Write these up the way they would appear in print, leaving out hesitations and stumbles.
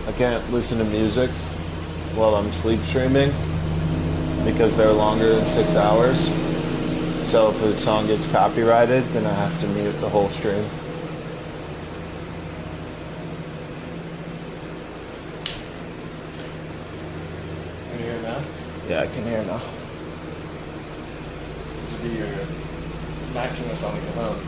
I can't listen to music while I'm sleep streaming because they're longer than 6 hours. So if a song gets copyrighted, then I have to mute the whole stream. Can you hear now? Yeah, I can hear now. This would be your Maximus on the Cajon.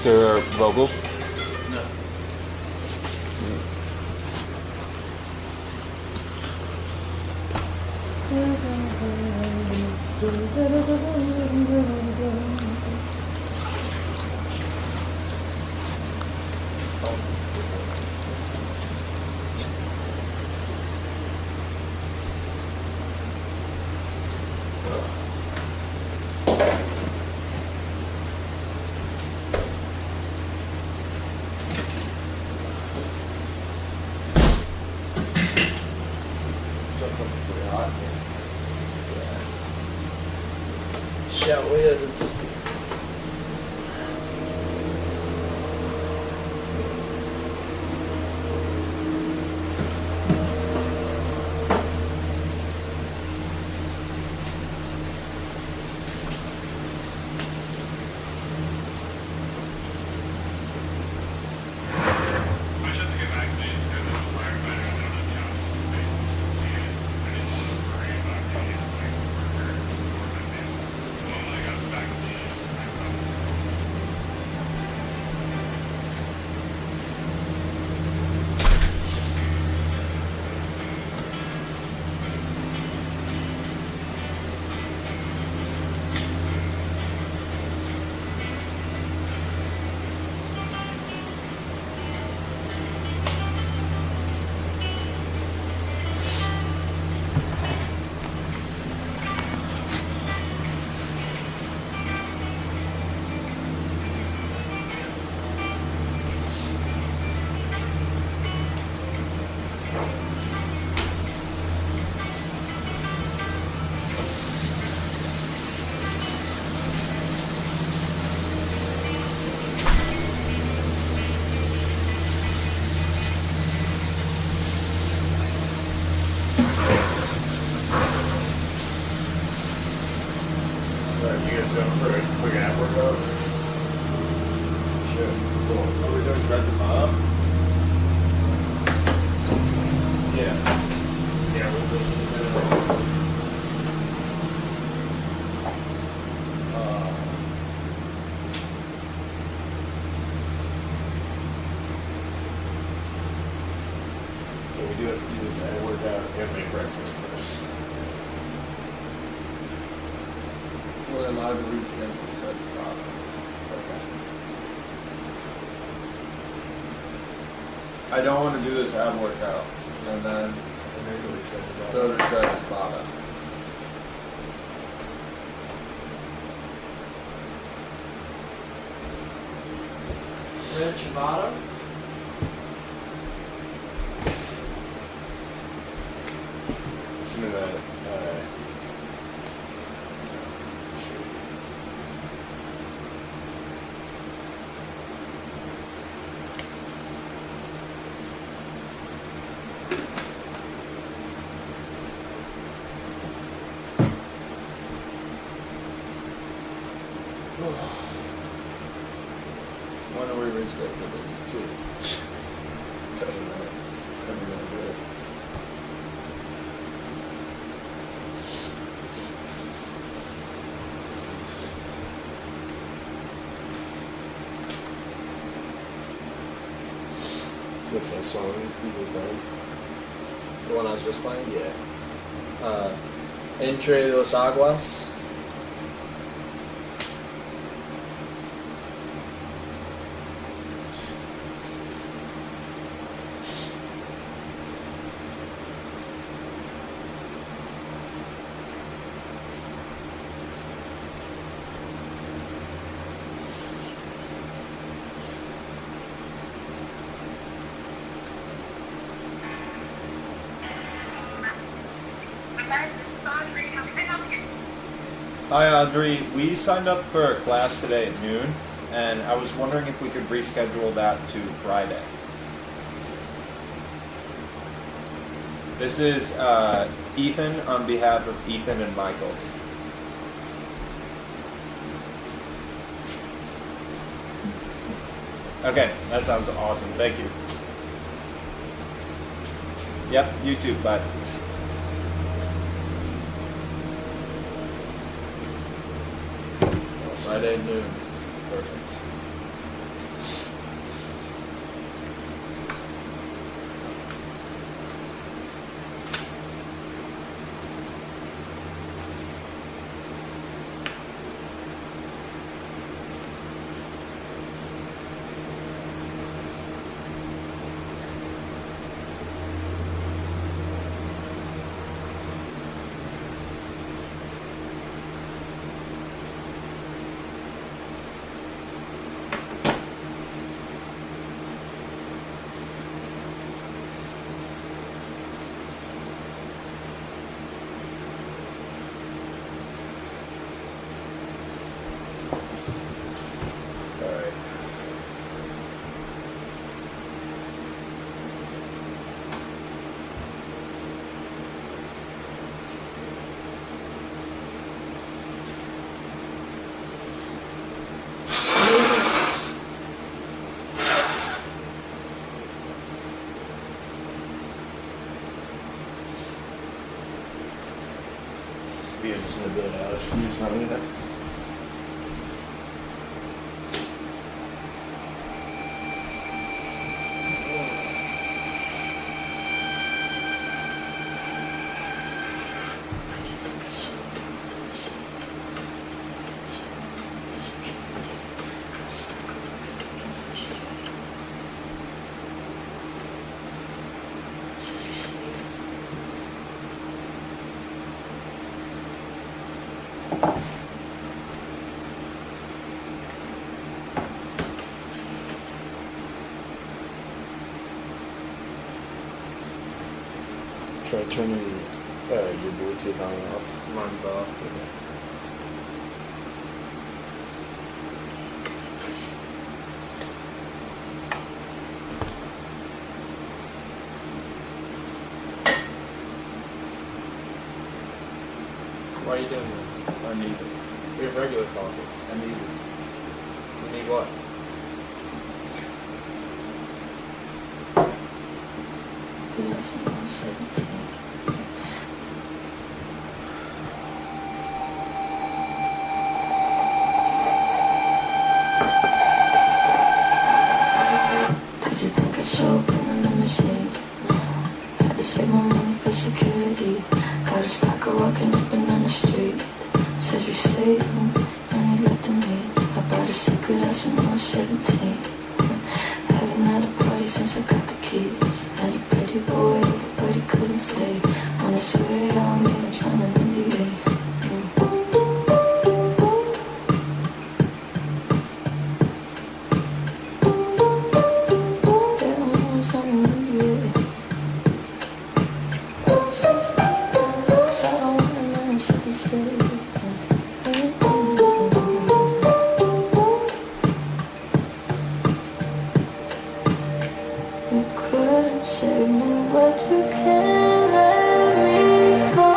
There are vocals? No. Shout whiz. I don't want to do this ab workout and then go to Travis Bada. Ciabatta? Some of that. When are we rescheduling? Doesn't matter. I'm gonna do it. What's that song you were playing? The one I was just playing? Yeah. Entre los aguas. Hi Audrey, we signed up for a class today at noon, and I was wondering if we could reschedule that to Friday. This is Ethan on behalf of Ethan and Michael. Okay, that sounds awesome. Thank you. Yep, you too. Bye. Friday at noon. Perfect. Alright. Be just gonna build out. Use not either. Try turning your Bluetooth on and off. Mine's off. Why are you doing that? I need it. We have regular coffee. I need it. You need what? Did you think I'd show up in a limousine? Had to save my money for security. Got a stalker walking up and down the street. Says he's Satan and he looked at me. I bought a secret house when I was 17. Haven't had a party since I got the keys. Had a pretty boy, everybody couldn't stay. On his way on me, I'm signing NDA. Save me, but you can't let me go.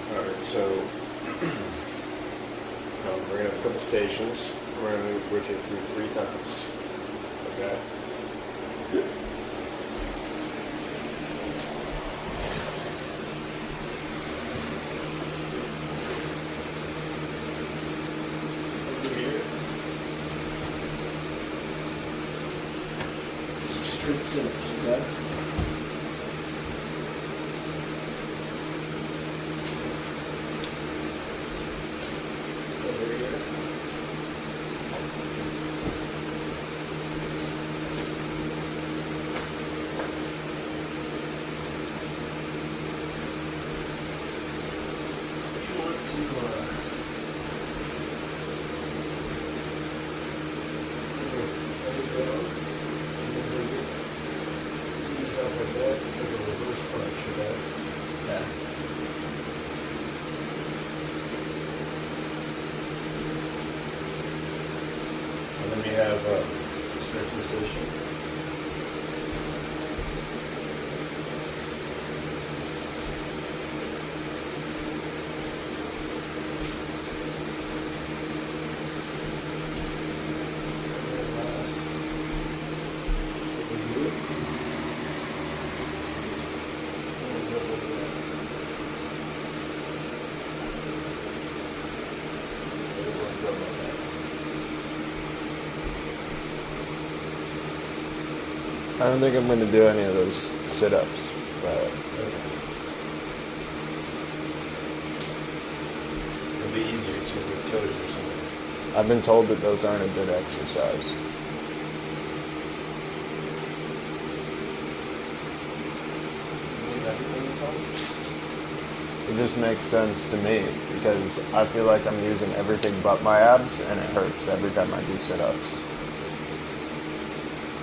Alright, so we're going to have a couple stations. We're going to rotate through 3 times. Okay? Straight sit-ups, okay? And then we have expected station. I don't think I'm going to do any of those sit-ups, but It'll be easier to with toes or something. I've been told that those aren't a good exercise. It just makes sense to me because I feel like I'm using everything but my abs and it hurts every time I do sit-ups.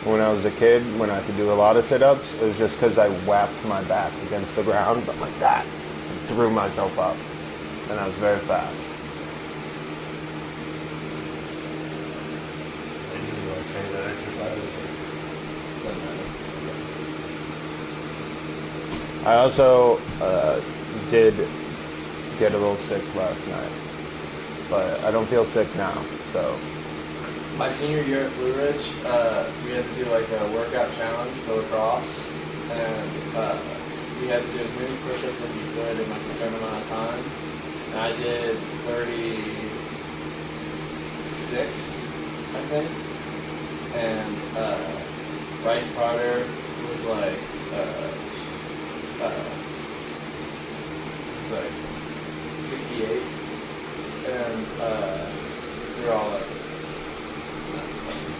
When I was a kid, when I could do a lot of sit-ups, it was just because I whapped my back against the ground, but like that, and threw myself up, and I was very fast. And you want to train that exercise? I also did get a little sick last night, but I don't feel sick now, so. My senior year at Blue Ridge, we had to do like a workout challenge for lacrosse, and we had to do as many push-ups as we could in like a certain amount of time. And I did 36, I think. And Bryce Potter was like, was like 68, and we were all like,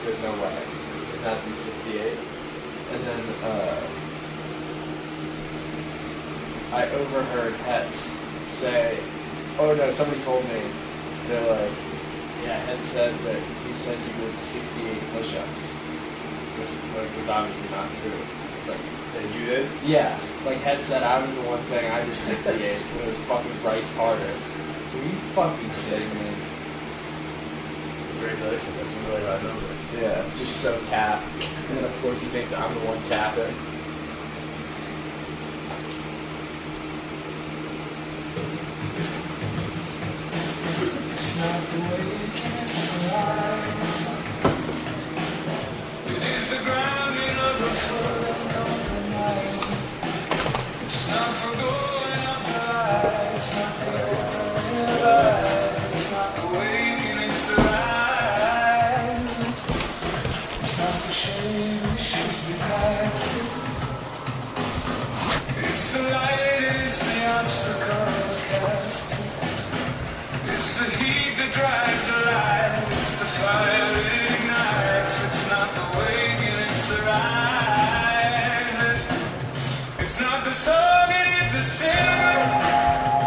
there's no way. It'd have to be 68. And then I overheard Hetz say, oh no, somebody told me, they're like, yeah, Hetz said that you said you did 68 push-ups, which was obviously not true. Like, And you did? yeah, like Hetz said I was the one saying I did 68, when it was fucking Bryce Carter. So you fucking kidding me? Congratulations, that's a really high number. Yeah, just so cap. And then of course he thinks I'm the one capping. It's not the way you can survive. It is the grounding of the foot of the night. It's not for going up the line. It's not the opening of eyes. It's not the waking, it's the rise. It's not the shame we should be past. It's the light, it's the obstacle cast. It's the heat that drives the light. It's the fire that ignites. It's not the waking, it's the rise. It's not the song, it is the sing.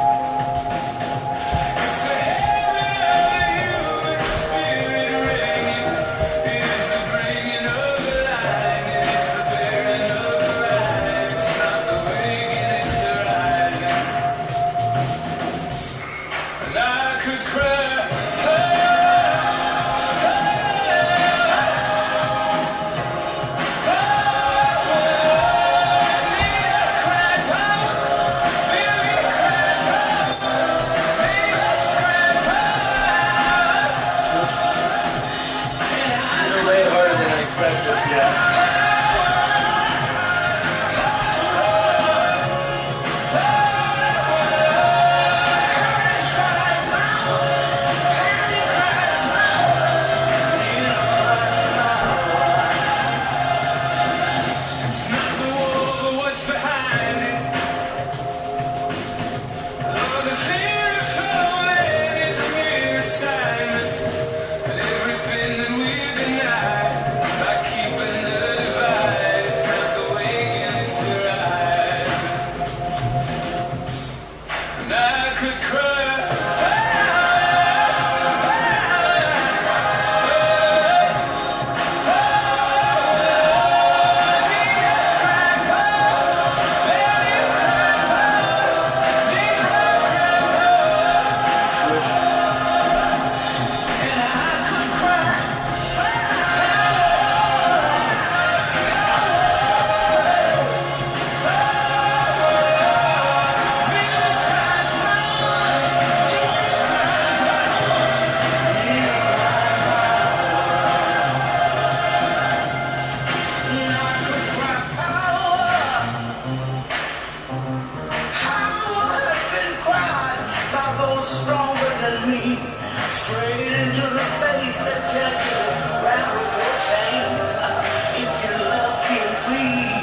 Straight into the face that touches round with your chain. If your love can free.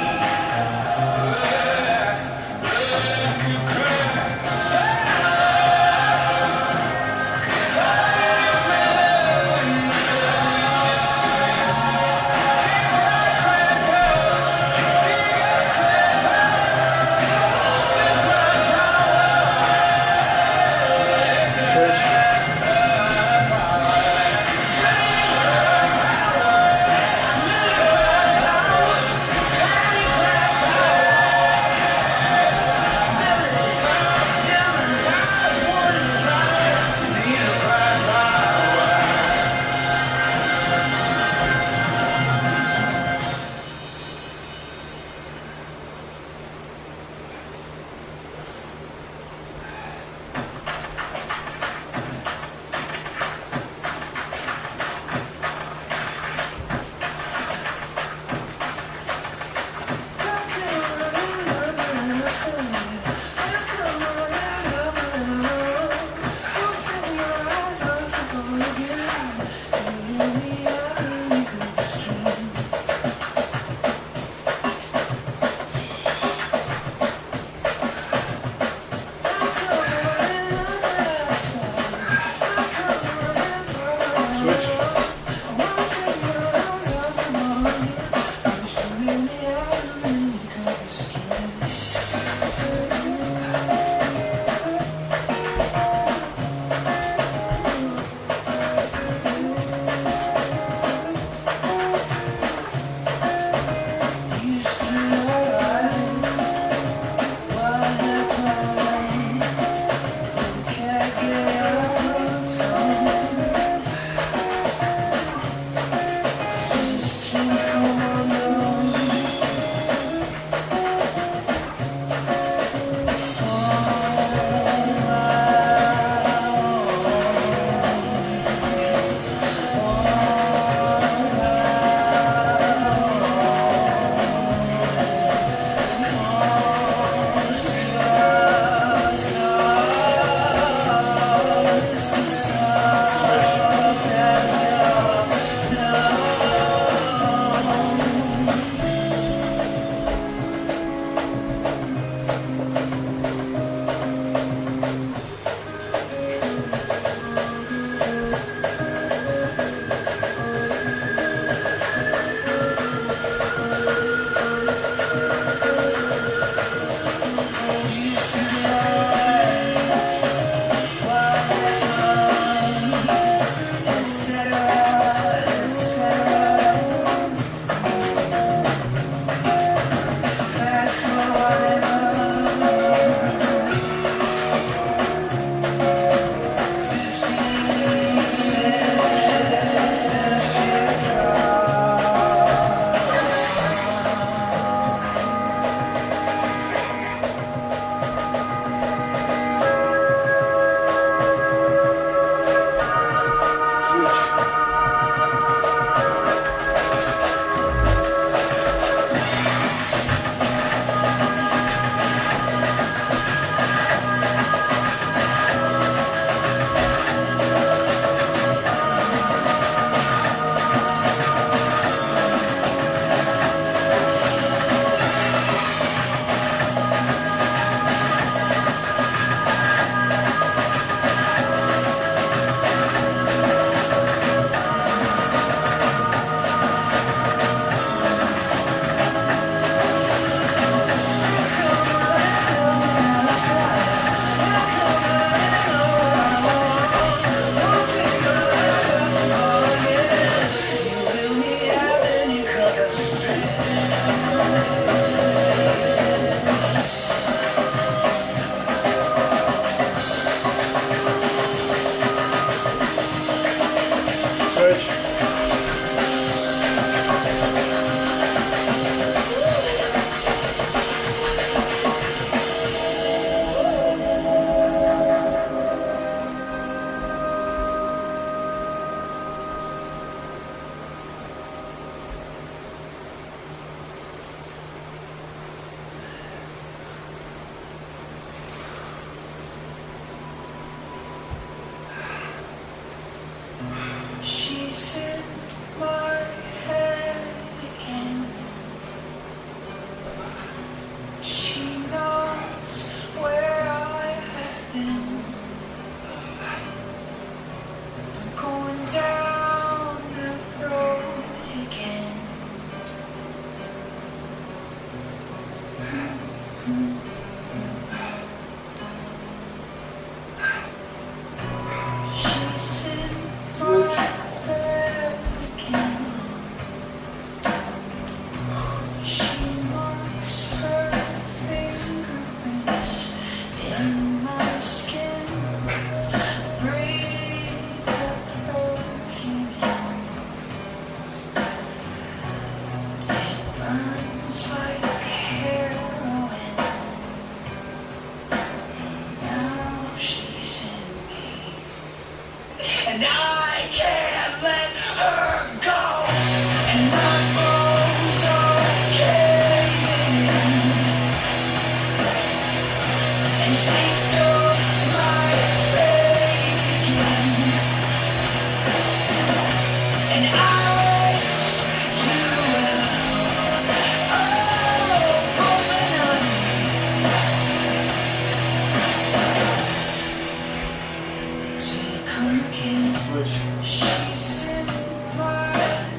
She's in my head again. She knows where I have been. I'm going down the road again. She's in my bed again. She marks her fingerprints in my skin. Breathe the perfume in. It burns like heroin. Now she's in me. And I can't let her go. And my bones are caving in. And she stole my faith again. And I wish you well. Oh, woman, so you come again. She's in my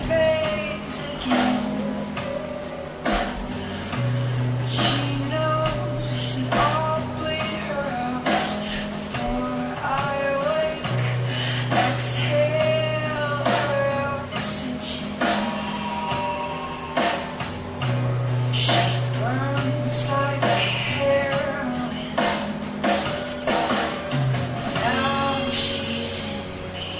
veins again. But she knows that I'll bleed her out before I wake. Exhale her oxygen. She burns like heroin. Now she's in me.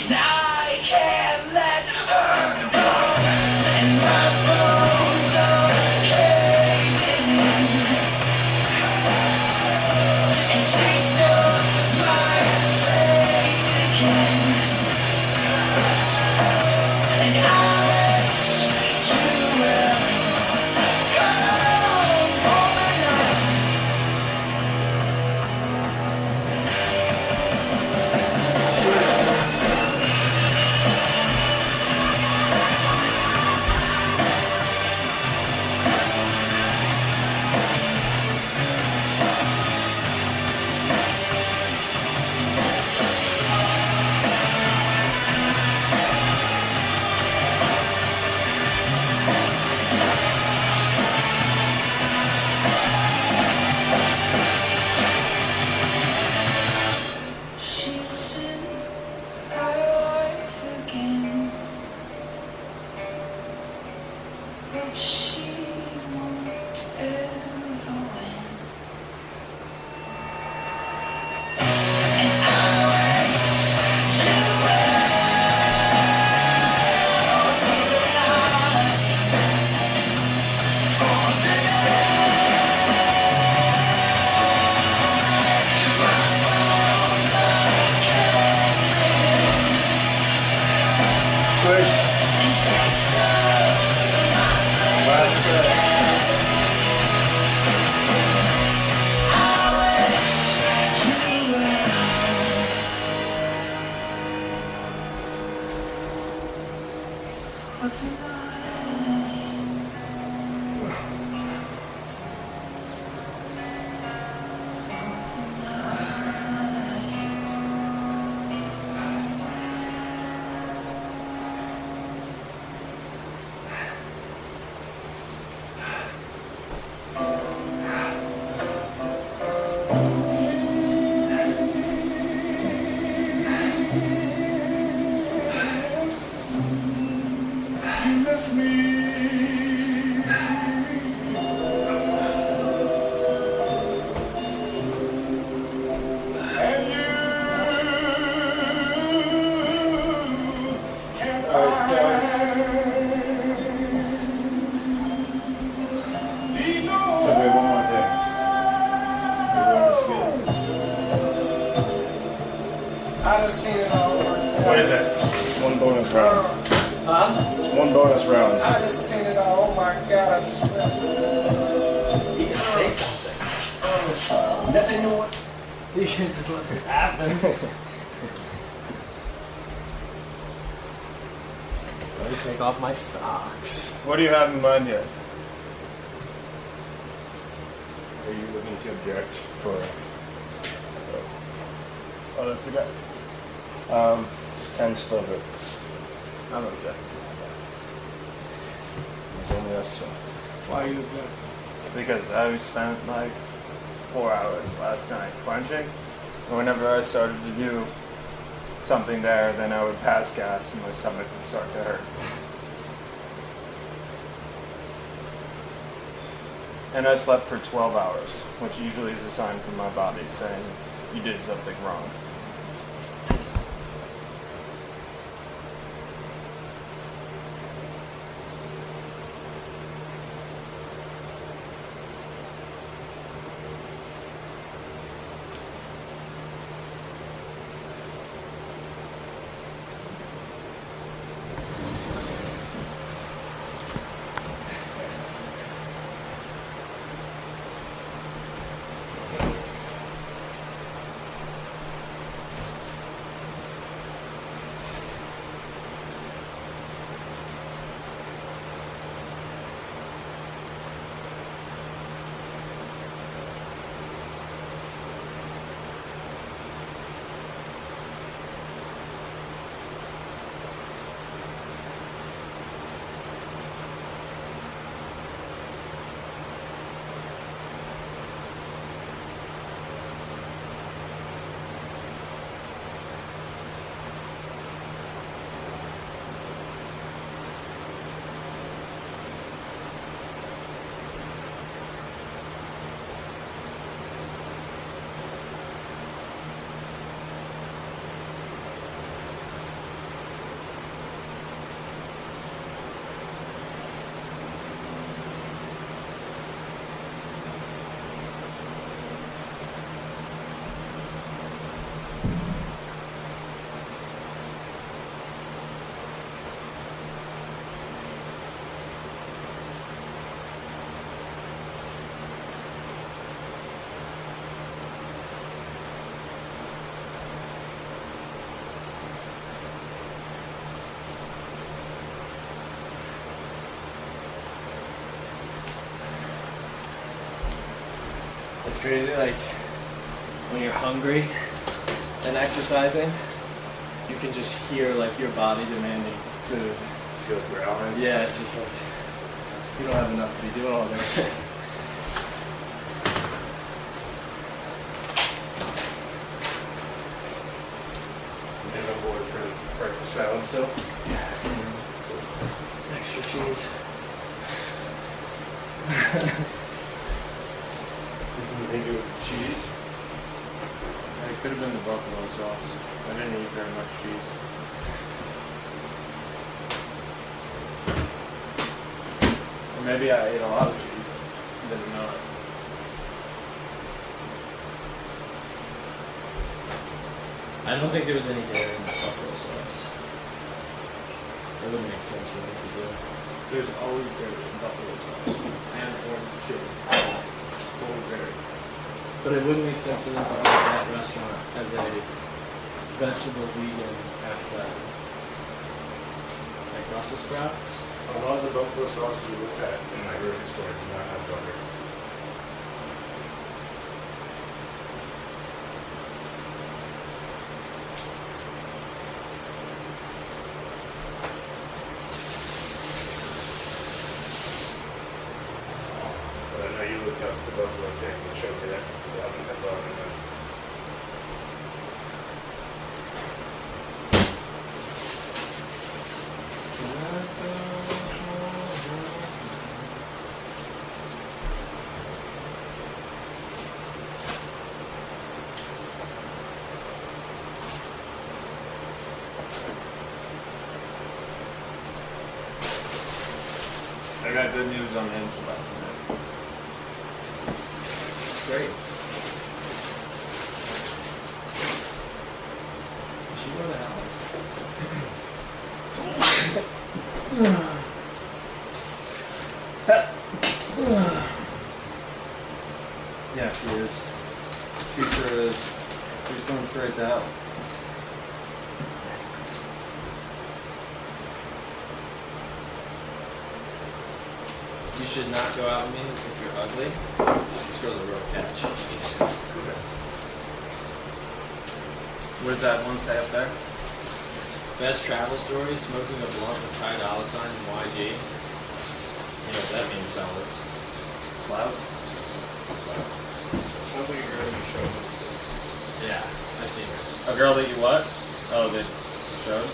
And I can't let her go. And my bones are caving in. And she stole my faith again. And I wish you well. Come over now. She's in my life again, but she won't ever win. And I wish you I done seen it all. What is it? One bonus round. Huh? It's one bonus round. I done seen it all. Oh my God, I swear. You can say something. Nothing new. You can just let this happen. take off my socks. What do you have in mind here? Are you looking to object for? Oh, that's okay. Just 10 slivers. I'm objecting. It's only us two. Why are you objecting? Because I spent like 4 hours last night clenching. And whenever I started to do something there, then I would pass gas and my stomach would start to hurt. And I slept for 12 hours, which usually is a sign from my body saying you did something wrong. It's crazy, like, when you're hungry and exercising, you can just hear, like, your body demanding food. Feel it growling? Yeah, it's just like, you don't have enough to be doing all this. You guys on board for breakfast salad still? Extra cheese. You think it was cheese? It could have been the buffalo sauce. I didn't eat very much cheese. Or maybe I ate a lot of cheese. Didn't know it. I don't think there was any dairy in the buffalo sauce. It wouldn't make sense for them to do. There's always dairy in buffalo sauce. And orange chili. Full of dairy. But it wouldn't make sense for them to open that restaurant as a vegetable vegan appetizer. Like Brussels sprouts. A lot of the buffalo sauces we looked at in my grocery store do not have butter. But I know you looked up the buffalo thing and showed me that the oven had butter in it. I got good news on Hinge last night. It's great. She go to hell. Yeah, she is. She sure is. She's going straight to hell. you should not go out with me if you're ugly. This girl's a real catch. What does that one say up there? Best travel story, smoking a blunt with Ty Dolla $ign and YG. You know what that means, fellas. Cloud? Sounds like a girl you showed me. Yeah, I've seen her. A girl that you what? Oh, that showed?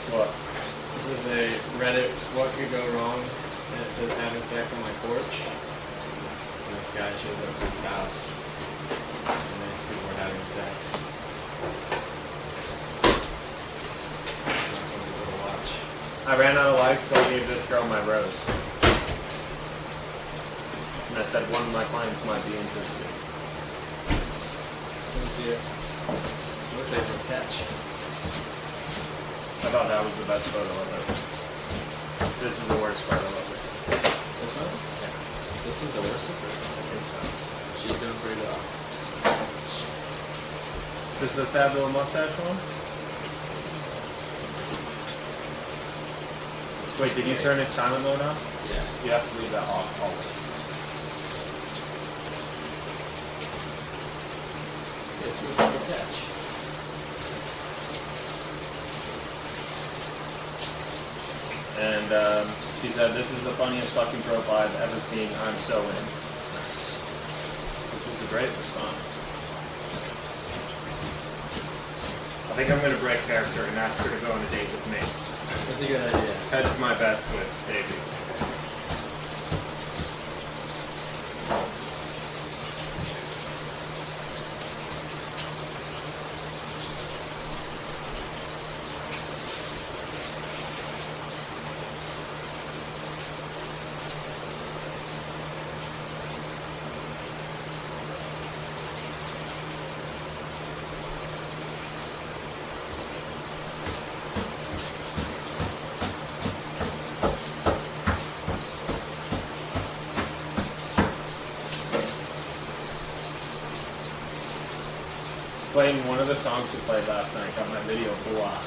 What? This is a Reddit, what could go wrong? And it says having sex on my porch. And this guy shows up to his house. And these people are having sex. Watch. I ran out of likes, so I gave this girl my rose. And I said one of my clients might be interested. Let me see it. Looks like a catch. I thought that was the best photo of it. This is the worst photo of it. This one? Yeah. This is the worst of her. I think so. She's doing pretty well. This is the sad little mustache one? Wait, did you turn it silent mode on? Yeah. You have to leave that off always. It's a good catch. And she said, this is the funniest fucking profile I've ever seen. I'm so in. Nice. Which is a great response. I think I'm going to break character and ask her to go on a date with me. That's a good idea. Hedge my bets with Davey. Clayton, one of the songs we played last night got my video blocked.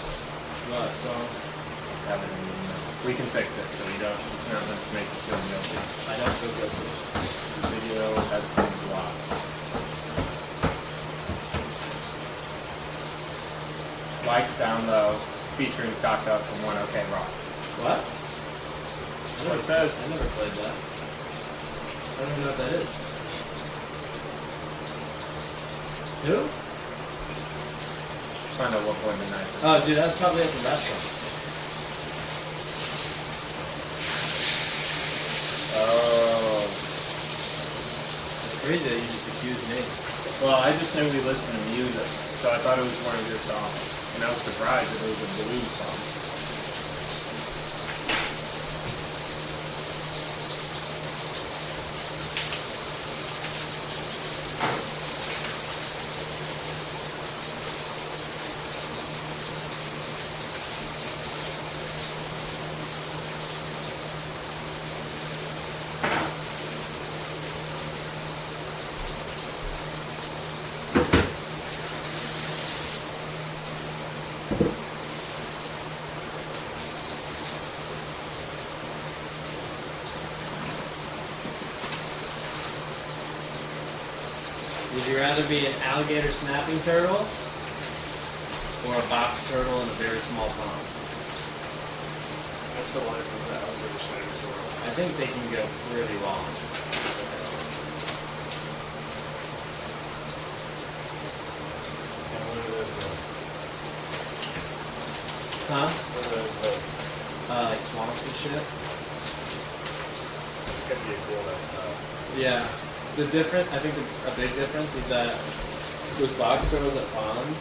What song? Haven't even know. We can fix it so you don't. It's not meant to make you feel guilty. I don't feel guilty. The video has been blocked. Lights down low, featuring Cocked Up from One OK Rock. What? That's what it says. I never played that. I don't even know what that is. Who? Find out what point the night is. Oh, dude, that's probably at the restaurant. Oh. It's crazy that you just accused me. Well, I just knew we listened to music, so I thought it was one of your songs. And I was surprised that it was a blues song. Would you rather be an alligator snapping turtle or a box turtle in a very small pond? That's the life of the alligator snapping turtle. I think they can go really long. And what it is, Huh? what it is, Like swamps and shit? it's gonna be a cool Yeah. The difference, I think a big difference is that with box turtles at ponds,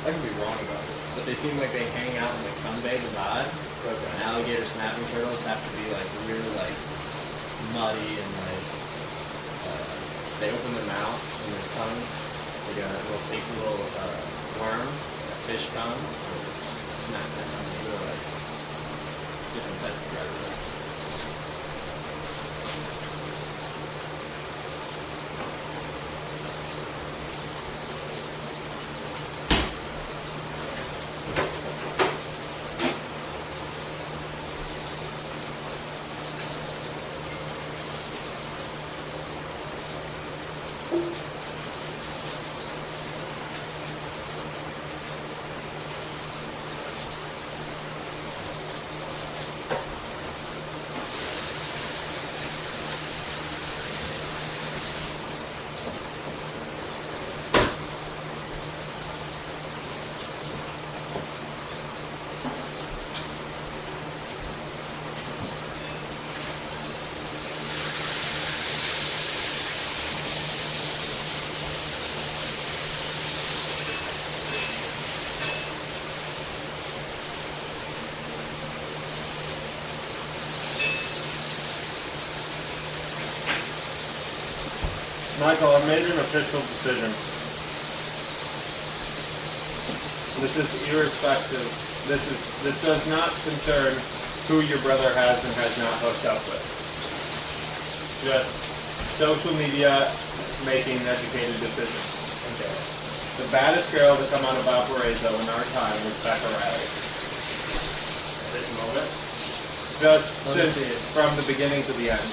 I could be wrong about this, but they seem like they hang out and like sunbathe and vibe. And alligator snapping turtles have to be like really like muddy and like they open their mouth and their tongue, they like a little fake little worm, a fish tongue, snack that comes through like different types of predators. Michael, I made an official decision. This is irrespective. This does not concern who your brother has and has not hooked up with. Just social media making educated decisions. Okay. The baddest girl to come out of Valparaiso in our time was Becca Riley. At this moment. Just since from the beginning to the end.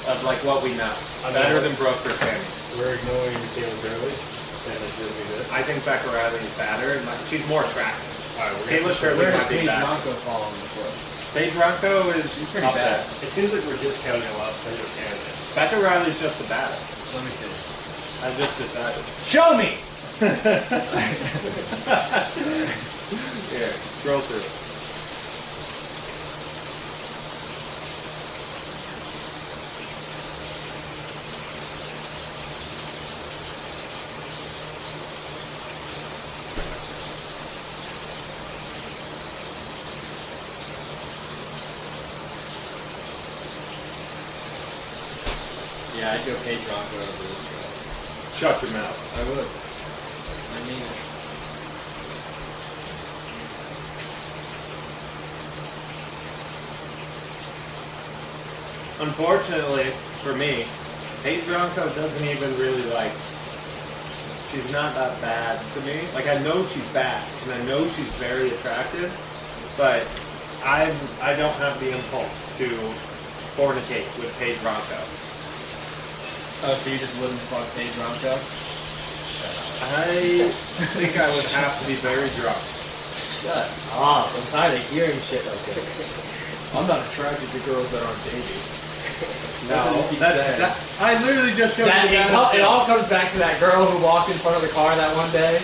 Of like what we know. Better than Brooke or Tammy. We're ignoring Taylor Gurley. And it's really this. I think Becca Riley is badder and she's more attractive. Alright, Taylor Shirley might be Paige bad. Bronco fall on this list? Paige Bronco is pretty up bad. there. It seems like we're discounting a lot of potential candidates. Becca Riley's just the baddest. Let me see. I just decided. Show me! Here, scroll through. Yeah, I'd go Paige Bronco over this girl. Shut your mouth. I would. I mean it. Unfortunately, for me, Paige Bronco doesn't even really like. She's not that bad to me. Like I know she's bad, and I know she's very attractive, but I don't have the impulse to fornicate with Paige Bronco. Oh, so you just wouldn't fuck Paige Bronco? I think I would have to be very drunk. Shut up. I'm tired of hearing shit like this. I'm not attracted to girls that aren't baby. I literally just showed you that. It all comes back to that girl who walked in front of the car that one day,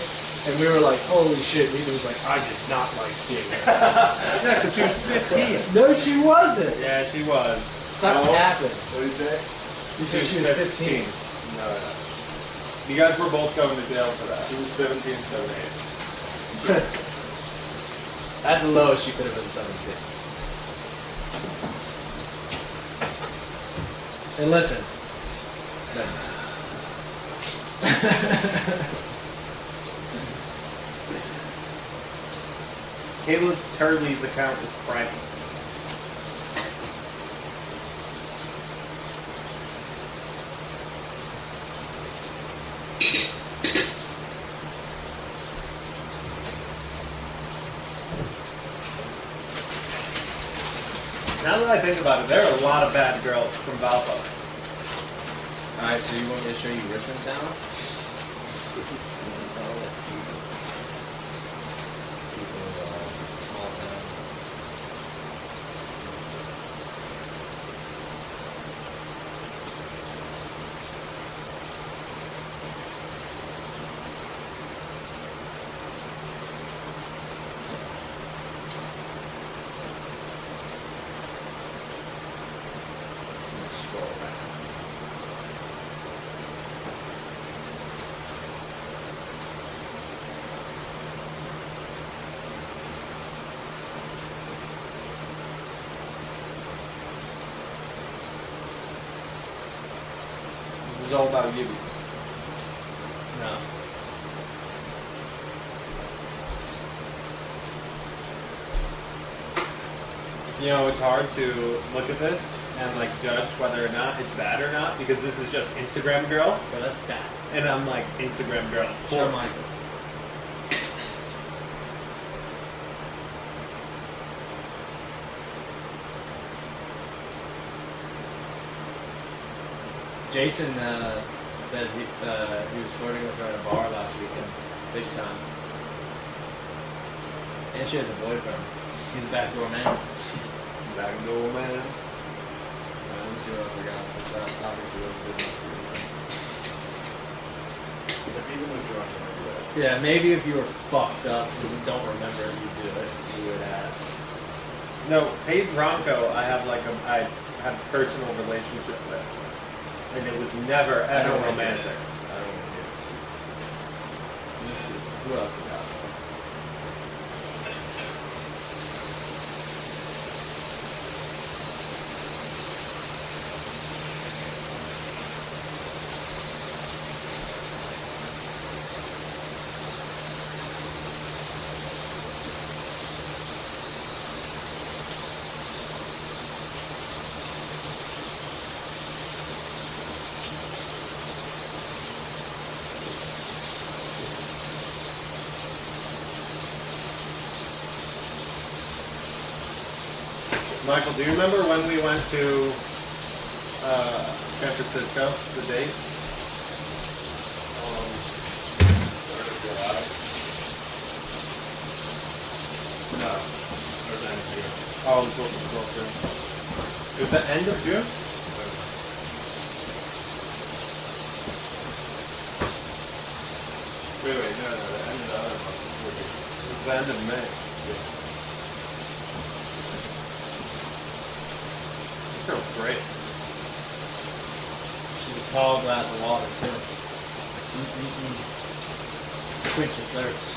and we were like, holy shit. Neither was like, I did not like seeing her. Yeah, 'cause she was 15. No, she wasn't. Yeah, she was. It's not what happened. What did you say? You said she was 15. No. You guys were both going to jail for that. She was 17, 7/8. At the lowest, she could have been 17. And listen. Caleb Turley's account is private. Now that I think about it, there are a lot of bad girls from Valpo. Alright, so you want me to show you Richmond Town? This is all about Yibbies. No. You know, it's hard to look at this and like judge whether or not it's bad or not because this is just Instagram girl, But that's bad. and I'm like Instagram girl. of Show course. Michael. Jason said he was flirting with her at a bar last weekend. Big time. And she has a boyfriend. He's a backdoor man. Backdoor man. Let me see what else I got. Since that obviously wasn't good enough for you. If Ethan was drunk, I might do that. Yeah, maybe if you were fucked up and you don't remember it, you do it. You would ass. No, Paige Ronco, I have I have a personal relationship with, and it was never ever romantic. I don't want to hear this. Who else you got? Michael, do you remember when we went to San Francisco, the date? Start of July. No. Or was that in June? Oh, it was supposed to. It was the end of June? Wait, no, the end of the other month would be. It was the end of May. Yeah. That was great. She's a tall glass of water, too. Quench your thirst.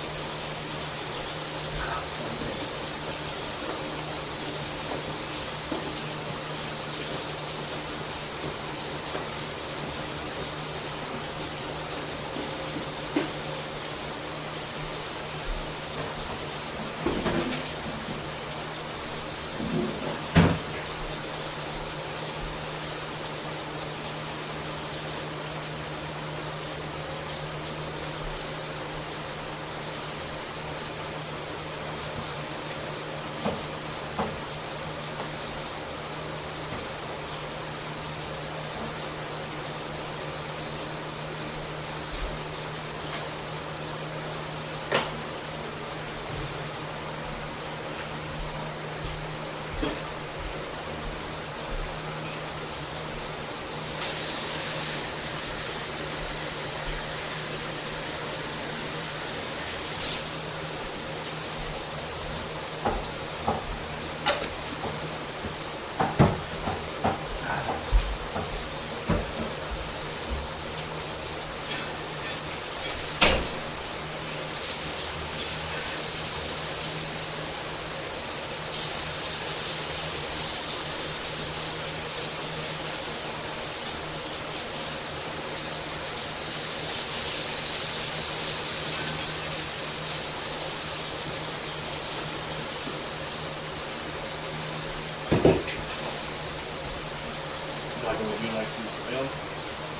Michael, would you like some oatmeal?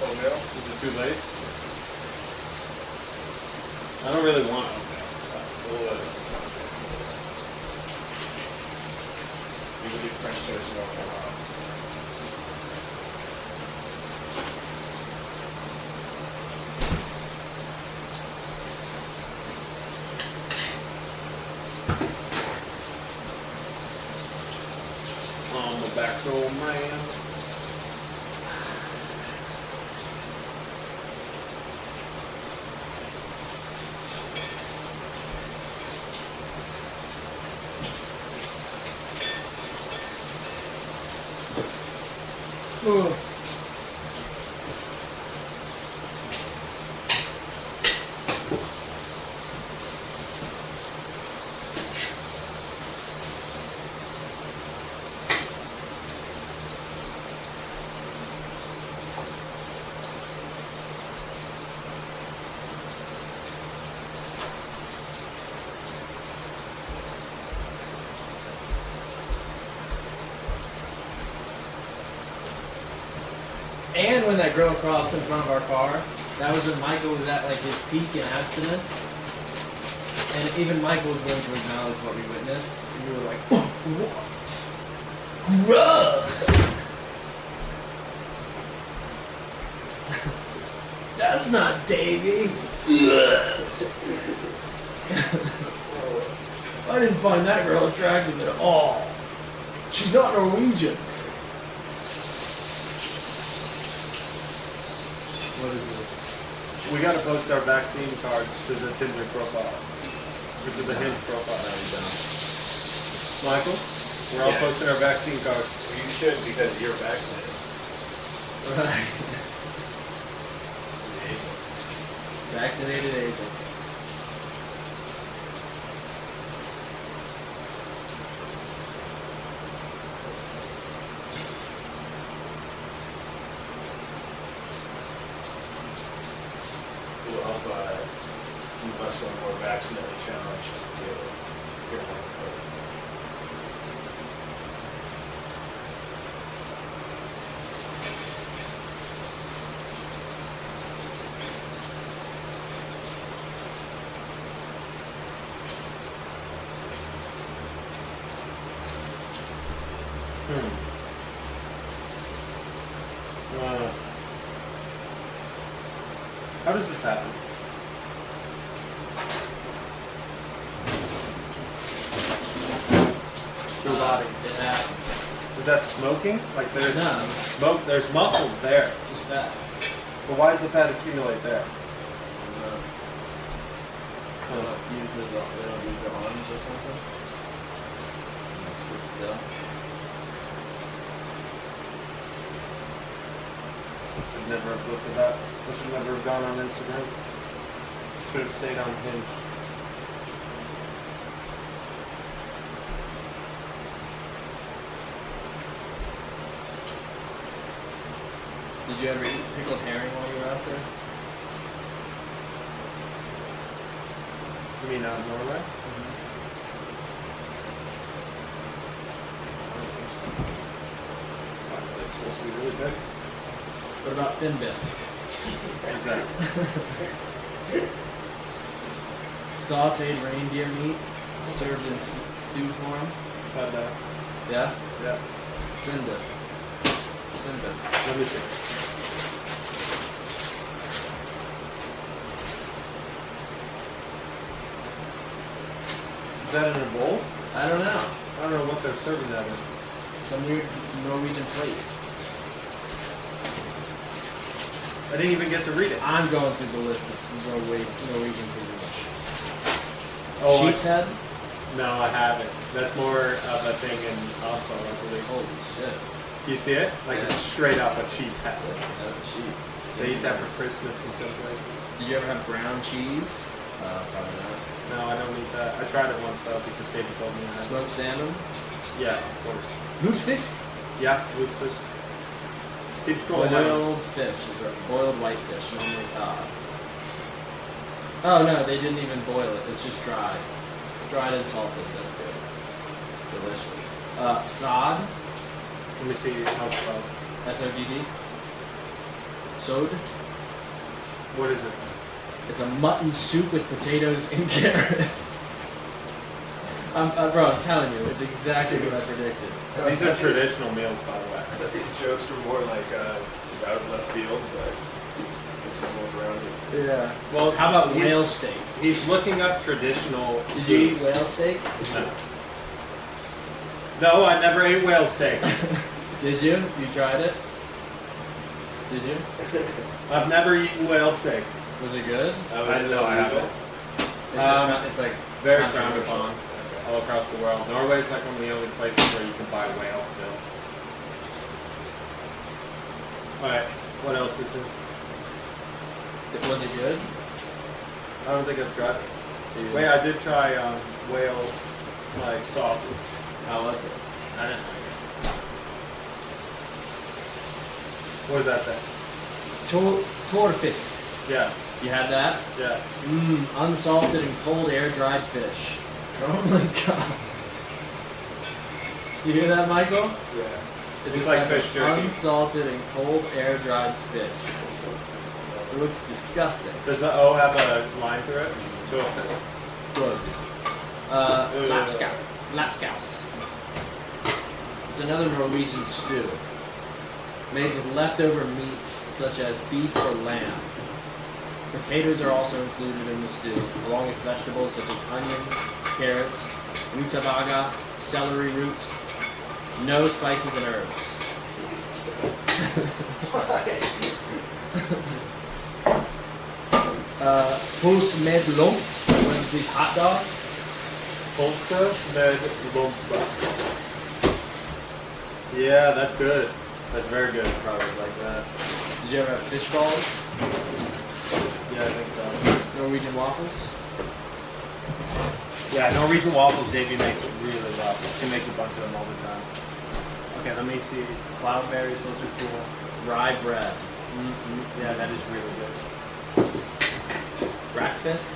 Oatmeal? Is it too late? I don't really want oatmeal. We'll let it. You would eat French toast and oatmeal. I'm a backdoor man. Ooh. And when that girl crossed in front of our car, that was when Michael was at like his peak in abstinence. And even Michael was willing to acknowledge what we witnessed. And we were like, gross! That's not Davy. I didn't find that girl attractive at all. She's not Norwegian. What is this? We gotta post our vaccine cards to the Tinder profile. Or to the Hinge profile. No, we don't. Michael, we're all Yeah. posting our vaccine cards. You should because you're vaccinated. Right. Vaccinated agent. We'll help some of us who are more vaccinated challenged to get one. How does this happen? Your body. It happens. Is that smoking? Like there's No. smoke, there's muscles there. Just fat. But why does the fat accumulate there? They don't use their arms or something. They sit still. Should never have looked at that. I should never have gone on Instagram. Should have stayed on Hinge. Did you ever eat pickled herring while you were out there? You mean out in Norway? Why is it supposed to be really big? What about fin bit? What's that? Sauteed reindeer meat served in stew form. But, Yeah? yeah. Fin bit. Fin bit. Let me see. Is that in a bowl? I don't know. I don't know what they're serving that in. Some weird Norwegian plate. I didn't even get to read it. I'm going through the list of Norwegian cuisine. Oh, Sheep's head? No, I haven't. That's more of a thing in Oslo, I believe. Holy shit. Do you see it? Like Yeah. it's straight up a sheep head. That's a sheep. They eat that for Christmas in some places. Did you ever have brown cheese? Probably not. No, I don't eat that. I tried it once though because Katie told me I had. Smoked salmon? Yeah, of course. Lutefisk? Yeah, Lutefisk. Keep scrolling down. Boiled fish is right. Boiled whitefish, normally cod. Oh no, they didn't even boil it. It's just dried. Dried and salted. That's good. Delicious. Sod. Let me see how it's spelled. S-O-D-D. Sod. What is it? It's a mutton soup with potatoes and carrots. Bro, I'm telling you, it's exactly what I predicted. These are traditional meals, by the way. I thought these jokes were more like out of left field, but it's more grounded. Yeah. Well, How about whale steak? He's looking up traditional. Did you eat foods. whale steak? No. No, I never ate whale steak. Did you? You tried it? Did you? I've never eaten whale steak. Was it good? I know I haven't. It's just not, it's like Very not frowned traditional. upon all across the world. Norway's like one of the only places where you can buy whale still. Alright, what else is there? Was it good? I don't think I've tried it. Dude. Wait, I did try whale like sausage. How was it? I didn't like it. What is that thing? Torfisk. Yeah, You had that? yeah. Unsalted and cold air-dried fish. Oh my god. You hear that, Michael? Yeah. It's like fish jerky. Unsalted and cold air dried fish. It looks disgusting. Does the O have a line through it? Go with this. Gorgeous. Lapskaus. It's another Norwegian stew, made with leftover meats such as beef or lamb. Potatoes are also included in the stew, along with vegetables such as onions, carrots, rutabaga, celery root, no spices and herbs. Pulse med lump, parentheses hot dog. Pulse med lumpa. Yeah, that's good. That's very good. Probably like that. Did you ever have fish balls? Yeah, I think so. Norwegian waffles? Yeah, Norwegian waffles, Davey makes really well. He makes a bunch of them all the time. Okay, let me see. Cloudberries, those are cool. Rye bread. Yeah, that is really good. Breakfast?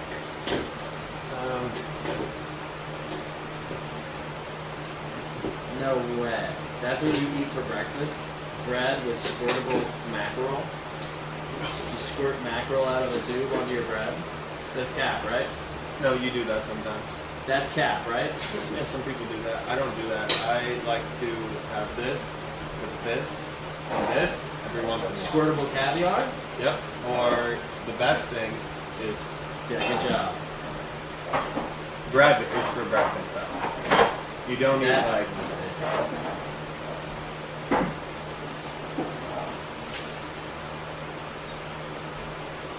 No way. That's what you eat for breakfast? Bread with squirtable mackerel? You squirt mackerel out of a tube onto your bread? That's cap, right? No, you do that sometimes. That's cap, right? Yeah, some people do that. I don't do that. I like to have this with this and this every once in a while. Squirtable caviar? Yep. Or the best thing is Yeah, good job. bread is for breakfast though. You don't eat That- like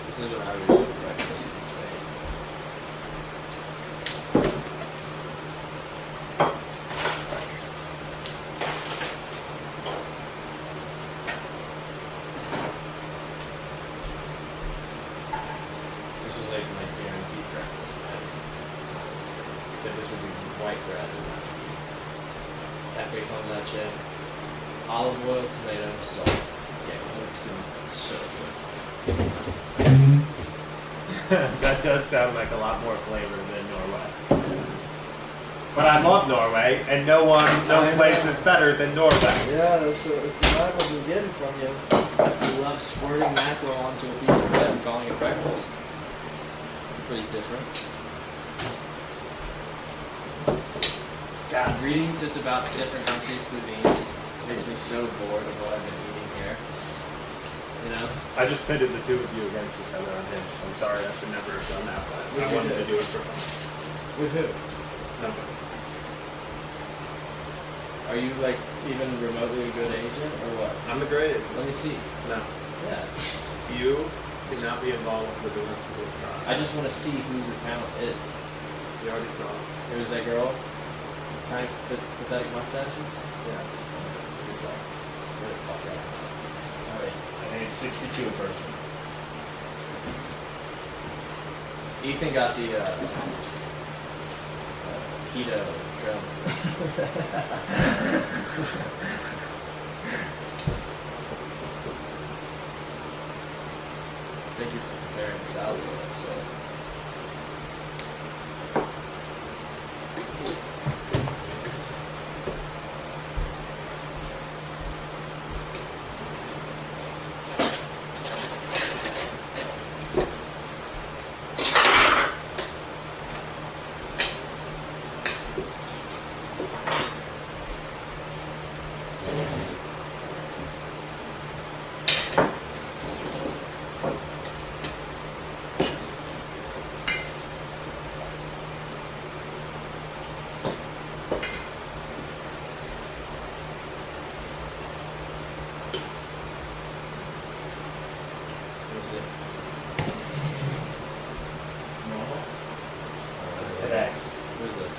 This is what I would eat for breakfast in Spain. This was like my guaranteed breakfast. Except this would be white bread. Cafe con leche, olive oil, tomato, salt. Yeah, so it's good. It's so good. that does sound like a lot more flavor than Norway. But I love Norway, and no place is better than Norway. Yeah, it's the vibe I'm getting from you. You love squirting mackerel onto a piece of bread and calling it breakfast. Pretty different. God, reading just about different countries' cuisines makes me so bored of what I've been eating here. You know? I just pitted the two of you against each other on Hinge. I'm sorry, I should never have done that, but I wanted to do it for fun. With who? Nobody. Are you like even remotely a good agent or what? I'm a great agent. Let me see. No. Yeah. You cannot be involved with the rest of this process. I just want to see who the talent is. You already saw it. There's that girl, kind of pathetic mustaches. Yeah. Good job. Really fuck that. Alright. I think it's 62 a person. Ethan got the keto drum. Thank you for preparing the salad for us. So. Today. Who's this?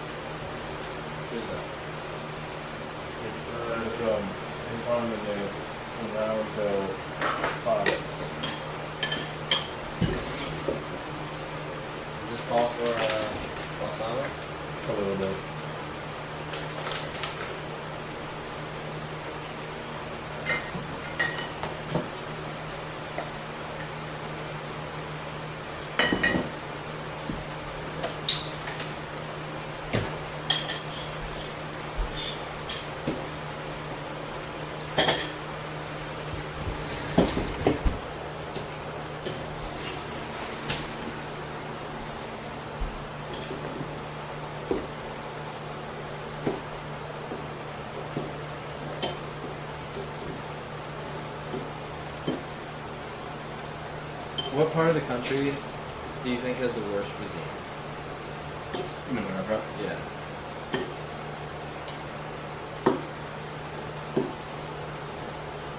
Who's that? It's anytime in the around till 5. Does this call for balsamic? A little bit. part of the country do you think has the worst cuisine? In America. Yeah.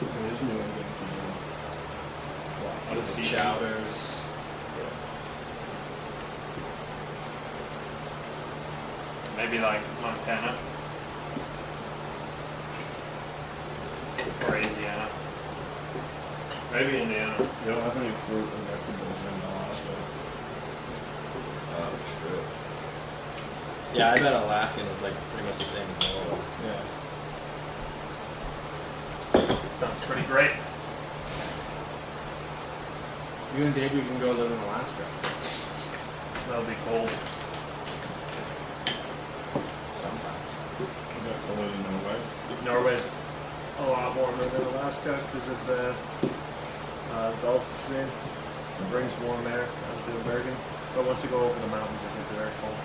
There's New England cuisine. Let's see. Chowders. Maybe like Montana. Or Indiana. Maybe Indiana. You don't have any fruit or vegetables in Alaska. Oh, true. Yeah, I bet Alaskan is like pretty much the same as Florida. Yeah. Sounds pretty great. You and Dave, you can go live in Alaska. That'll be cold. Sometimes. Is that colder than Norway? Norway's a lot warmer than Alaska because of the Gulf Stream. It brings warm air out to Bergen. But once you go over the mountains, it gets very cold.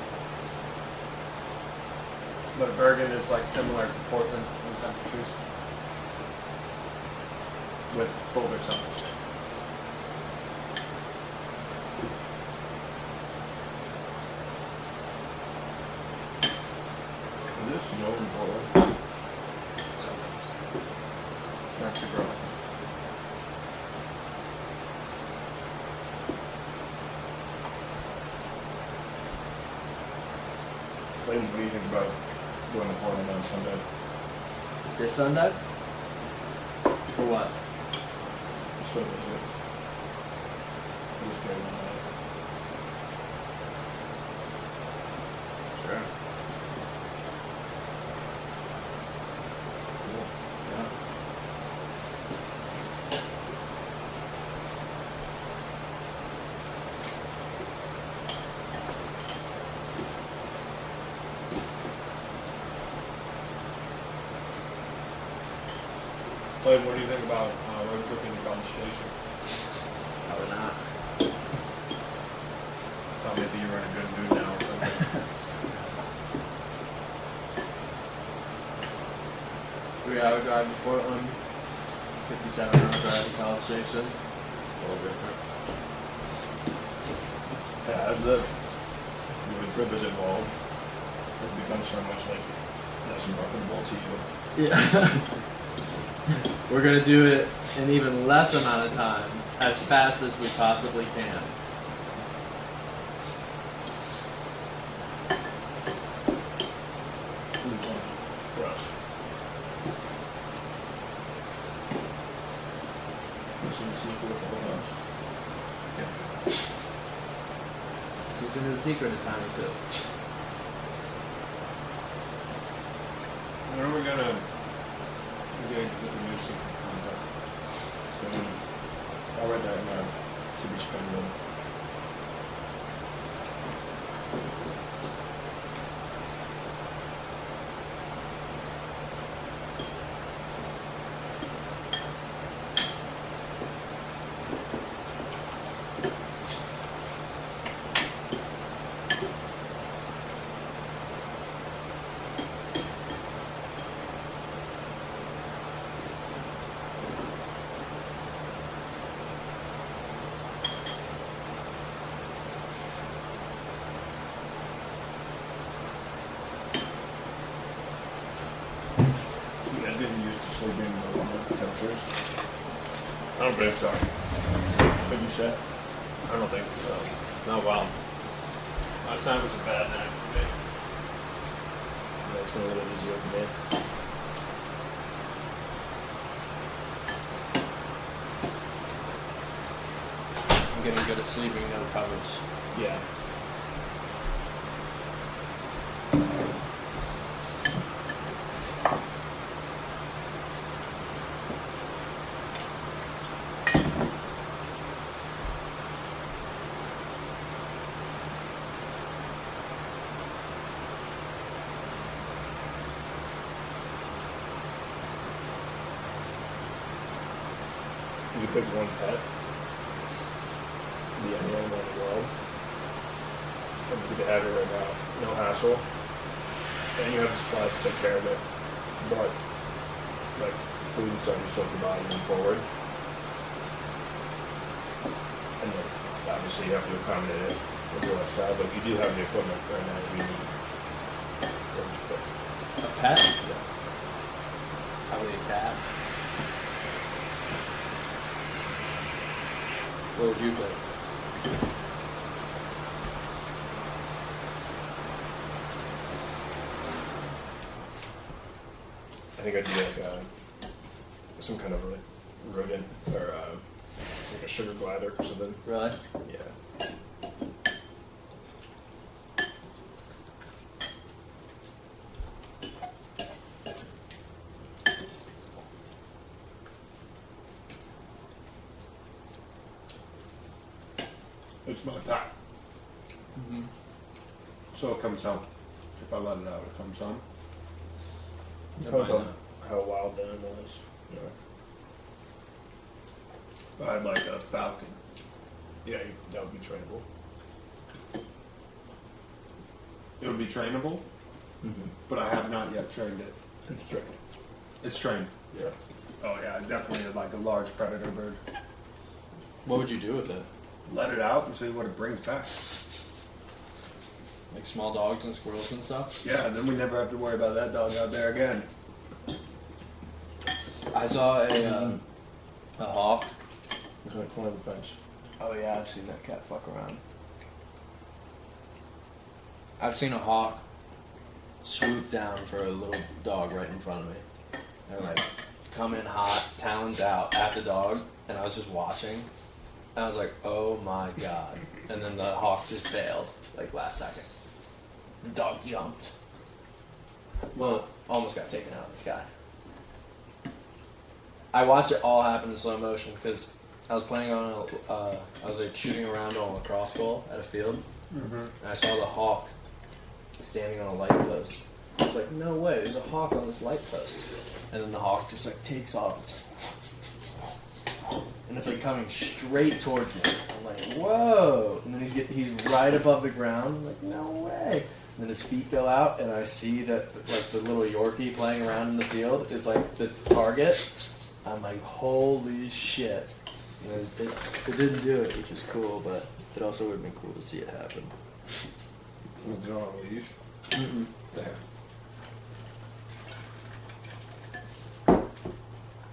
But Bergen is like similar to Portland in temperatures. With colder summers. Is this snow in Portland? Sometimes. That's the girl. Clayton, what do you think about going to Portland on Sunday? This Sunday? For what? Just go visit. Just stay one night. Sure. Cool. Yeah. Clayton, what do you think about road tripping to College Station? Probably not. Thought maybe you were in a good mood now or something. We gotta drive to Portland. 57-hour drive to College Station. A little different. Yeah, as the trip is involved, it's become so much like less marketable to you. Yeah. We're gonna do it in even less amount of time, as fast as we possibly can. For us. This is the sequel to Full House. This is the secret of Tiny too. When are we gonna engage with the new secret contact? So, I'll write that in our to be scheduled. You guys getting used to sleeping in the warmer temperatures? I don't think so. What you say? I don't think so. No, well. Last night was a bad night for me. Yeah, it's been a little easier for me. I'm getting good at sleeping, no covers. Yeah. You pick one pet, the any animal in the world, and you could have it right now, no hassle, and you have the supplies to take care of it, but like food and stuff, you still have to buy moving forward, and like obviously you have to accommodate it with your lifestyle, but you do have the equipment right now that you need. Where would you put? A pet? Yeah. Probably a cat. What would you put? I think I'd do like some kind of rodent or like a sugar glider or something. Really? Yeah. It's my pack. Mm-hmm. So it comes home. If I let it out, it comes home. Depends on how wild the animal is. Yeah. I'd like a falcon. Yeah, that would be trainable. It would be trainable, but I have not yet trained it. It's trained. It's trained. Yeah. Oh yeah, definitely like a large predator bird. What would you do with it? Let it out and see what it brings back. Like small dogs and squirrels and stuff? Yeah, and then we never have to worry about that dog out there again. I saw a hawk. It's like one of the fence. Oh yeah, I've seen that cat fuck around. I've seen a hawk swoop down for a little dog right in front of me. And like come in hot, talons out at the dog, and I was just watching. And I was like, oh my god. And then the hawk just bailed, like last second. The dog jumped. Well, almost got taken out of the sky. I watched it all happen in slow motion because I was playing on I was like shooting around on a lacrosse goal at a field. And I saw the hawk standing on a light post. I was like, no way, there's a hawk on this light post. And then the hawk just like takes off. And it's like coming straight towards me. I'm like, whoa! And then he's right above the ground. I'm like, no way! And then his feet go out, and I see that like the little Yorkie playing around in the field is like the target. I'm like, holy shit! And it didn't do it, which is cool, but it also would have been cool to see it happen. Was it on a leash? Mm-mm. There.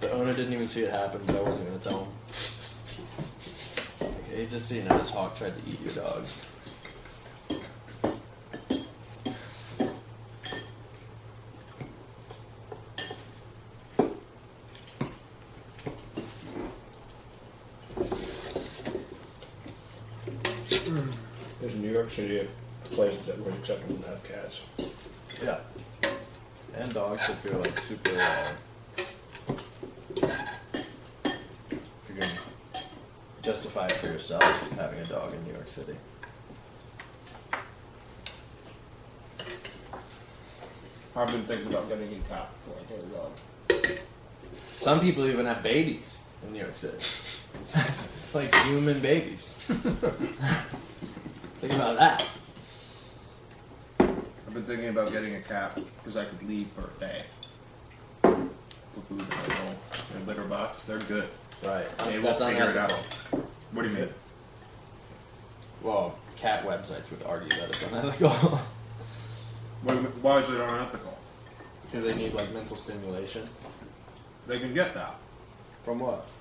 The owner didn't even see it happen, but I wasn't going to tell him. Okay, just so you know, this hawk tried to eat your dog. There's in New York City a place that was acceptable to have cats. Yeah. And dogs if you're like super, if you're going to justify it for yourself, having a dog in New York City. I've been thinking about getting a cat before I get a dog. Some people even have babies in New York City. It's like human babies. Think about that. I've been thinking about getting a cat because I could leave for a day. Put food in my bowl. In a litter box. They're good. Right. They will That's figure it out. unethical. What do you mean? Well, cat websites would argue that it's unethical. Why is it unethical? Because they need like mental stimulation. They can get that. From what?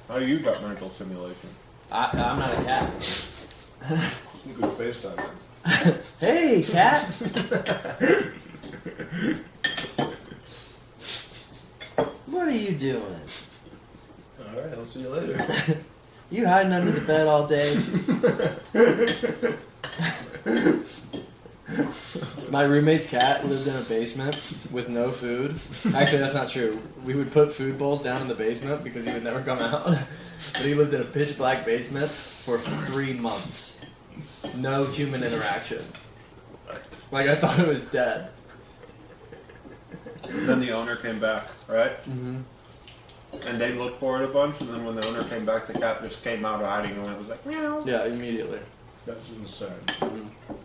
Oh, you got mental stimulation. I'm not a cat. You could FaceTime them. Hey, cat! What are you doing? Alright, I'll see you later. You hiding under the bed all day? My roommate's cat lived in a basement with no food. Actually, that's not true. We would put food bowls down in the basement because he would never come out. But he lived in a pitch black basement for 3 months. No human interaction. Like, I thought it was dead. Then the owner came back, right? Mm-hmm. And they looked for it a bunch, and then when the owner came back, the cat just came out of hiding and it was like, meow. Yeah, immediately. That's insane. Mm-hmm.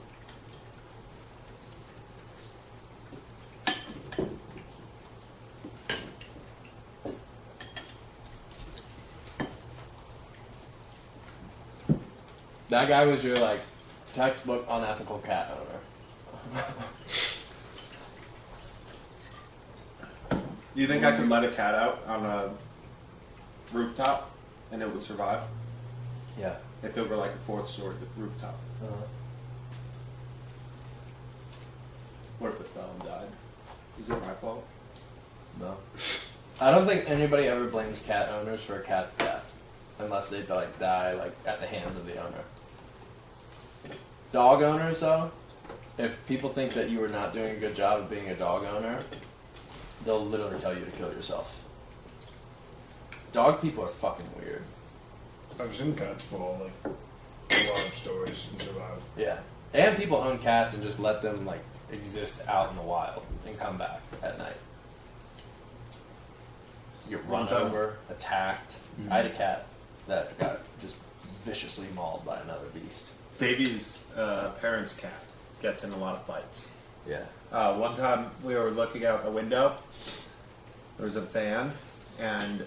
That guy was your like textbook unethical cat owner. Do you think I could let a cat out on a rooftop and it would survive? Yeah. If it were like a 4th story rooftop. What if it fell and died? Is it my fault? No. I don't think anybody ever blames cat owners for a cat's death, unless they like die like at the hands of the owner. Dog owners, though, if people think that you are not doing a good job of being a dog owner, they'll literally tell you to kill yourself. Dog people are fucking weird. I've seen cats fall like a lot of stories and survive. Yeah. And people own cats and just let them like exist out in the wild and come back at night. You get run over, attacked. Mm-hmm. I had a cat that got just viciously mauled by another beast. Davey's parents' cat gets in a lot of fights. Yeah. One time we were looking out the window. There was a van, and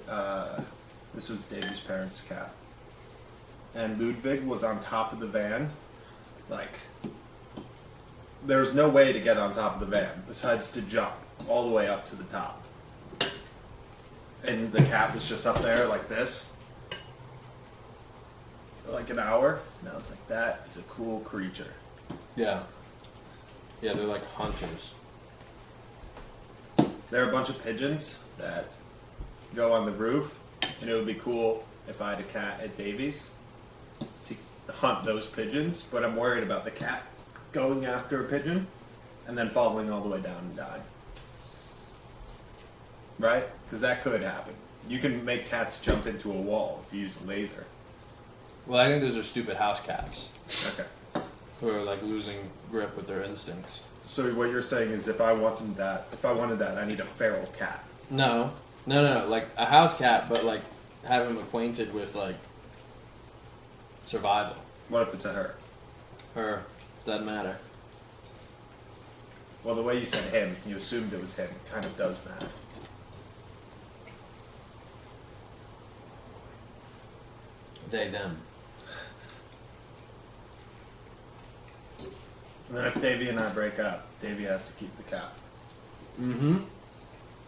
this was Davey's parents' cat. And Ludwig was on top of the van. Like, there was no way to get on top of the van besides to jump all the way up to the top. And the cat was just up there like this for like an hour. And I was like, that is a cool creature. Yeah. Yeah, they're like hunters. There are a bunch of pigeons that go on the roof, and it would be cool if I had a cat at Davies to hunt those pigeons, but I'm worried about the cat going after a pigeon and then falling all the way down and dying. Right? Because that could happen. You can make cats jump into a wall if you use a laser. Well, I think those are stupid house cats Okay. who are like losing grip with their instincts. So what you're saying is if I wanted that, I need a feral cat. No. Like a house cat, but like have him acquainted with like survival. What if it's a her? Her. Doesn't matter. Well, the way you said him, you assumed it was him. It kind of does matter. They, them. And then if Davey and I break up, Davey has to keep the cat. Mm-hmm.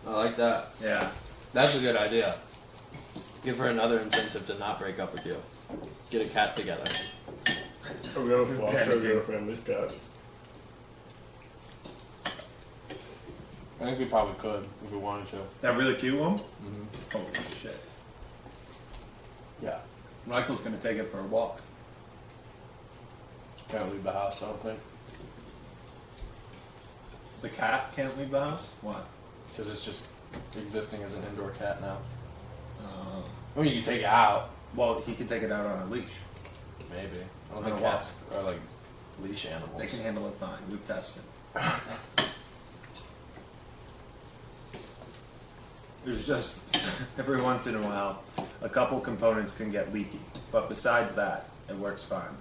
I like that. Yeah. That's a good idea. Give her another incentive to not break up with you. Get a cat together. Or we have a foster your family's cat. I think we probably could if we wanted to. That really cute one? Mm-hmm. Holy shit. Yeah. Michael's going to take it for a walk. Can't leave the house, I don't think. The cat can't leave the house? Why? Because it's just existing as an indoor cat now. I mean, you can take it out. Well, he can take it out on a leash. Maybe. I don't On think a walk. cats are like leash animals. They can handle it fine. We've tested. There's just, every once in a while, a couple components can get leaky. But besides that, it works fine.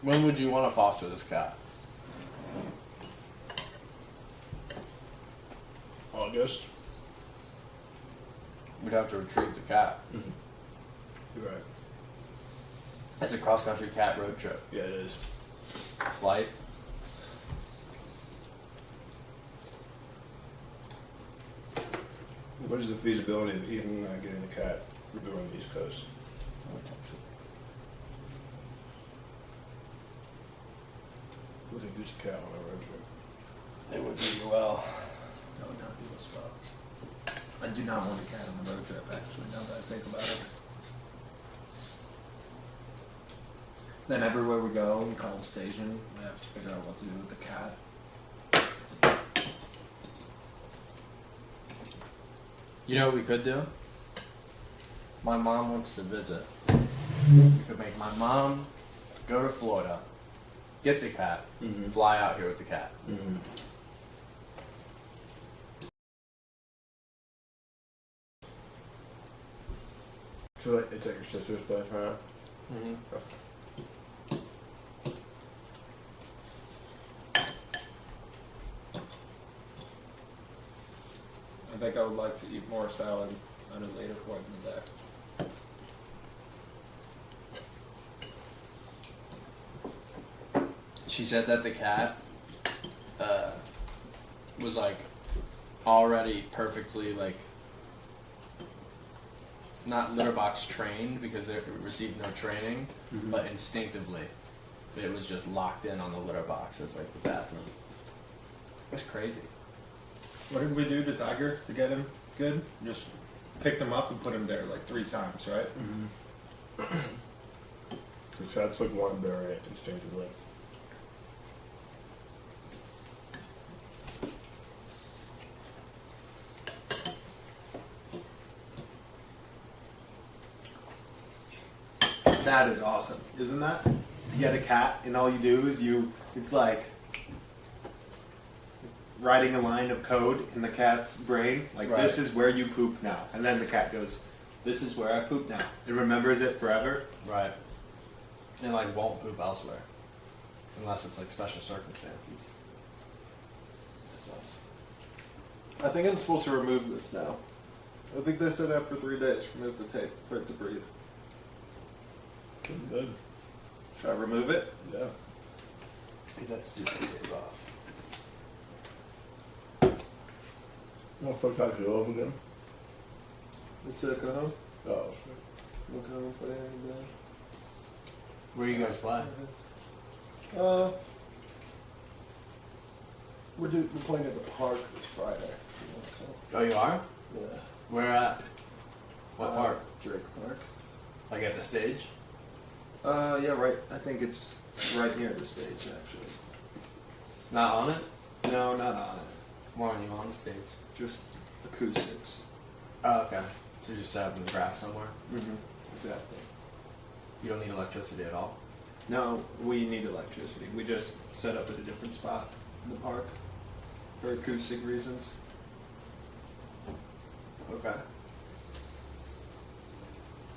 When would you want to foster this cat? August. We'd have to retrieve the cat. You're right. It's a cross-country cat road trip. Yeah, it is. Flight. What is the feasibility of Ethan getting the cat for doing the East Coast? We could use a cat on a road trip. It would do you well. No, not do us well. I do not want a cat on the road trip, actually, now that I think about it. Then everywhere we go, we call the station, we have to figure out what to do with the cat. You know what we could do? My mom wants to visit. We could make my mom go to Florida, get the cat, fly out here with the cat. So like, it's at your sister's place, right? I think I would like to eat more salad at a later point in the day. She said that the cat was like already perfectly like not litter box trained because it received no training, but instinctively it was just locked in on the litter box as like the bathroom. That's crazy. What did we do to Tiger to get him good? Just picked him up and put him there like 3 times, right? The cats like want to bury it instinctively. That is awesome, isn't that? To get a cat and all you do is it's like writing a line of code in the cat's brain. Like, Right. This is where you poop now. And then the cat goes, this is where I poop now. It remembers it forever. Right. And like won't poop elsewhere. Unless it's like special circumstances. That's awesome. I think I'm supposed to remove this now. I think they said after 3 days, remove the tape for it to breathe. Good. Should I remove it? Yeah. Get that stupid tape off. What the fuck I feel over again? It's a go home. Oh shit. We'll go home, put it in bed. Where do you guys play? We're playing at the park this Friday. Oh, you are? Yeah. Where at? What park? Drake Park. Like at the stage? Yeah, right. I think it's right near the stage, actually. Not on it? No, not on it. Why aren't you on the stage? Just acoustics. Oh, okay. So you just set up in the grass somewhere? Mm-hmm. Exactly. You don't need electricity at all? No, we need electricity. We just set up at a different spot in the park for acoustic reasons. Okay.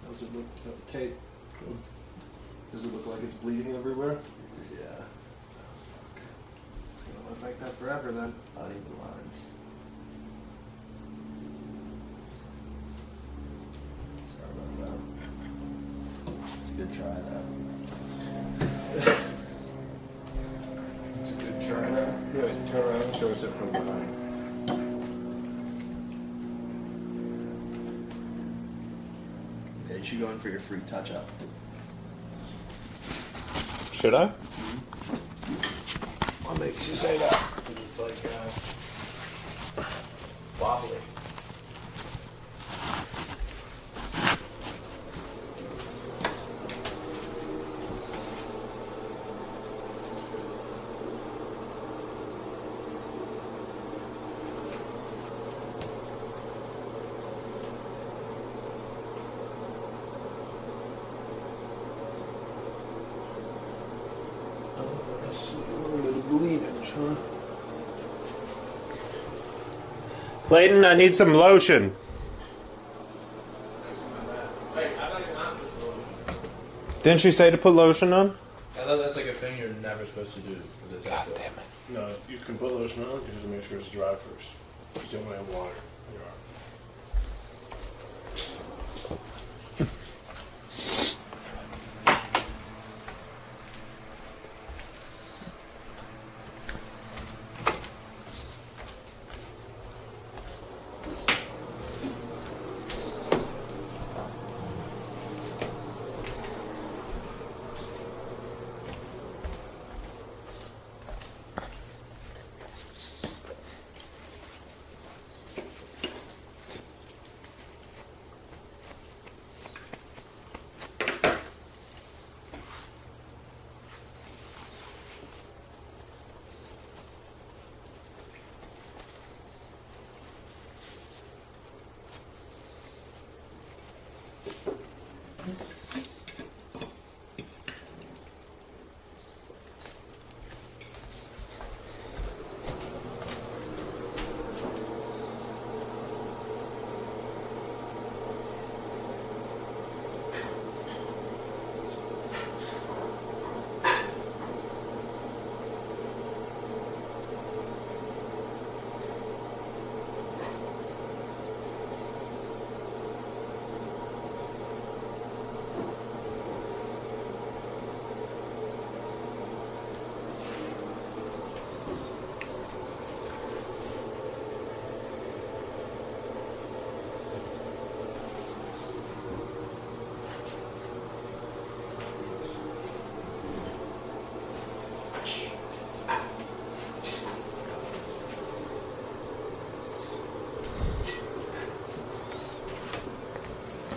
How's it look without tape? Does it look like it's bleeding everywhere? Yeah. It's gonna look like that forever then. Uneven lines. Sorry about that. It's a good try though. It's a good turn around. Yeah, turn around and show us it from behind. Yeah, you should go in for your free touch-up. Should I? What makes you say that? It's like wobbly. Clayton, I need some lotion. Wait, I thought you're not supposed to lotion. Didn't she say to put lotion on? I thought that's like a thing you're never supposed to do for this episode. it. No, you can put lotion on, you just make sure it's dry first. Because you don't want to have water in your arm.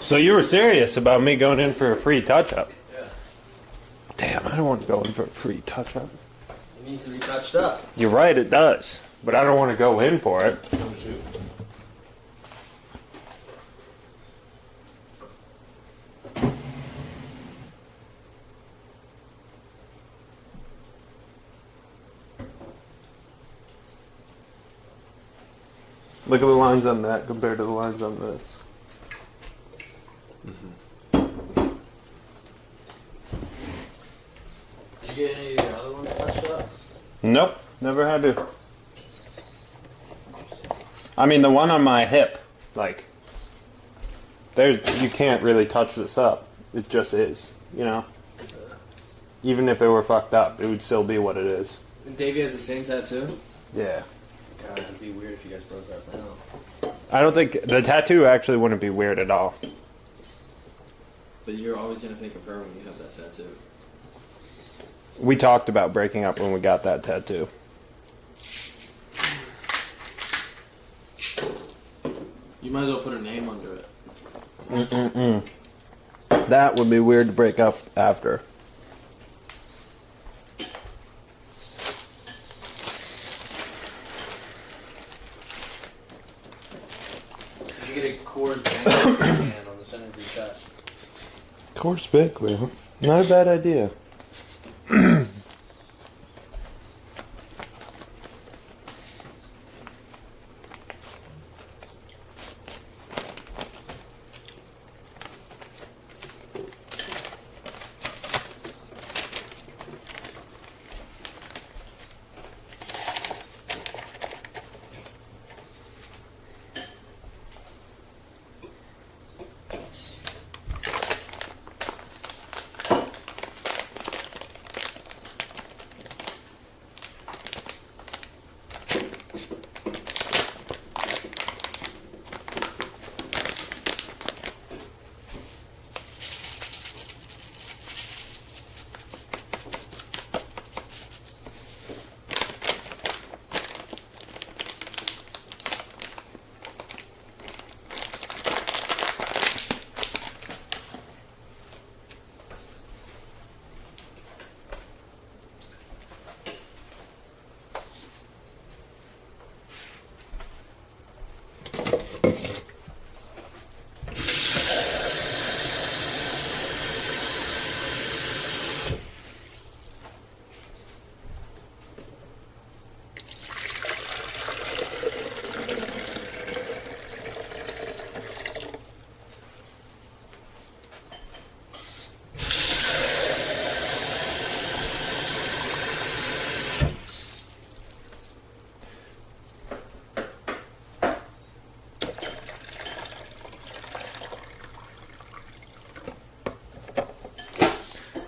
So you were serious about me going in for a free touch-up? Yeah. Damn, I don't want to go in for a free touch-up. It needs to be touched up. You're right, it does. But I don't want to go in for it. Oh, shoot. Look at the lines on that compared to the lines on this. Did you get any of your other ones touched up? Nope, never had to. I mean, the one on my hip, like, you can't really touch this up. It just is, you know? Even if it were fucked up, it would still be what it is. And Davey has the same tattoo? Yeah. God, it'd be weird if you guys broke that down. I don't think, the tattoo actually wouldn't be weird at all. But you're always going to think of her when you have that tattoo. We talked about breaking up when we got that tattoo. You might as well put her name under it. That would be weird to break up after. You should get a Coors Banquet can on the center of your chest. Course big, well, not a bad idea.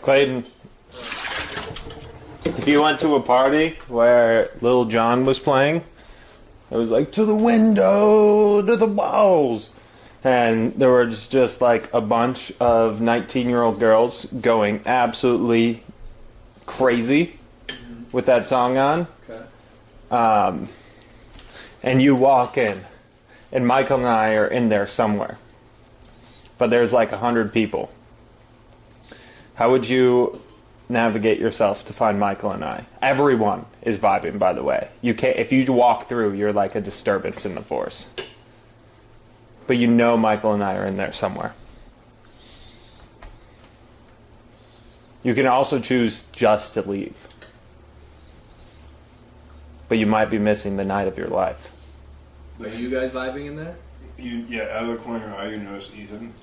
Clayton, if you went to a party where Lil Jon was playing, it was like, to the window, to the walls. And there was just like a bunch of 19-year-old girls going absolutely crazy with that song on. Okay. And you walk in, and Michael and I are in there somewhere. But there's like 100 people. How would you navigate yourself to find Michael and I? Everyone is vibing, by the way. You can't, if you walk through, you're like a disturbance in the force. But you know Michael and I are in there somewhere. You can also choose just to leave. But you might be missing the night of your life. Are you guys vibing in there? Out of the corner of your eye, you notice Ethan.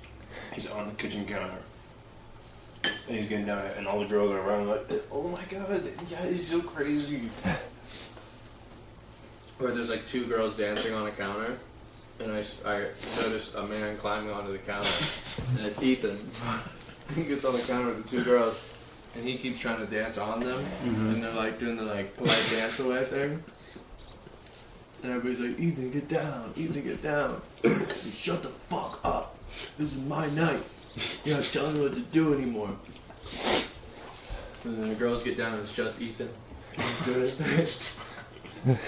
He's on the kitchen counter. And he's getting down, and all the girls are around like, oh my god, yeah, he's so crazy. Where there's like two girls dancing on a counter, and I noticed a man climbing onto the counter, and it's Ethan. He gets on the counter with the two girls, and he keeps trying to dance on them, and they're like doing the like polite dance away thing. And everybody's like, Ethan, get down, Ethan, get down. Shut the fuck up. This is my night. You're not telling me what to do anymore. And then the girls get down and it's just Ethan. He's doing his thing.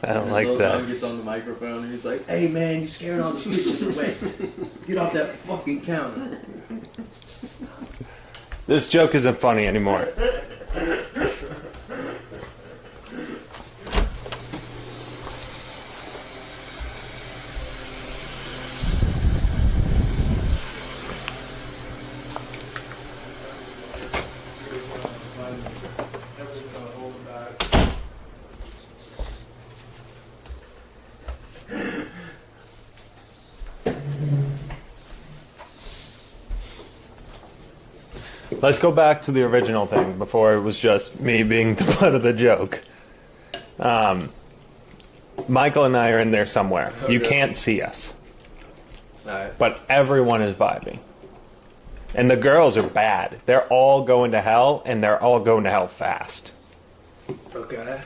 I don't And like Lil that. Jon gets on the microphone and he's like, "Hey man, you scared all the bitches away. Get off that fucking counter." This joke isn't funny anymore. Let's go back to the original thing before it was just me being the butt of the joke. Michael and I are in there somewhere. You Okay. can't see us, Alright. but everyone is vibing. And the girls are bad. They're all going to hell, and they're all going to hell fast. Okay.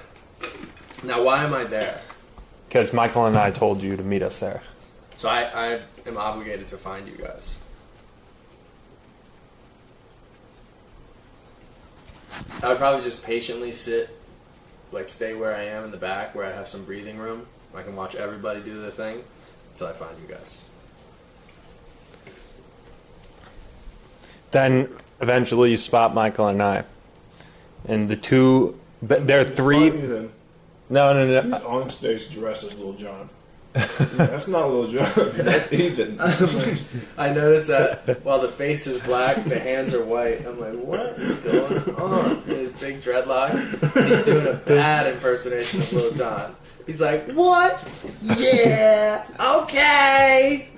Now, why am I there? Because Michael and I told you to meet us there. So I am obligated to find you guys. I would probably just patiently sit, like stay where I am in the back, where I have some breathing room. I can watch everybody do their thing until I find you guys. Then eventually you spot Michael and I. And the two, there are three. Ethan. No. He's on stage dressed as Lil Jon. That's not Lil Jon. That's Ethan. I noticed that while the face is black, the hands are white. I'm like, what is going on? And his big dreadlocks. He's doing a bad impersonation of Lil Jon. He's like, what? Yeah, okay.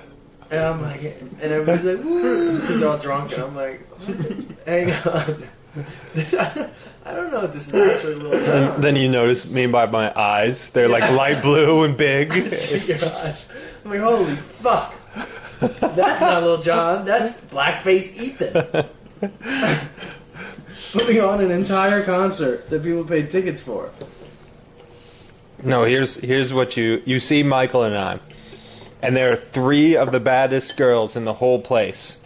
And I'm like, and everybody's like, woo. They're all drunk, and I'm like, hang on. I don't know if this is actually Lil Jon. And then you notice me by my eyes. They're like light blue and big. Your eyes. I'm like, holy fuck. That's not Lil Jon. That's blackface Ethan. Putting on an entire concert that people paid tickets for. No, here's what you see Michael and I. And there are three of the baddest girls in the whole place.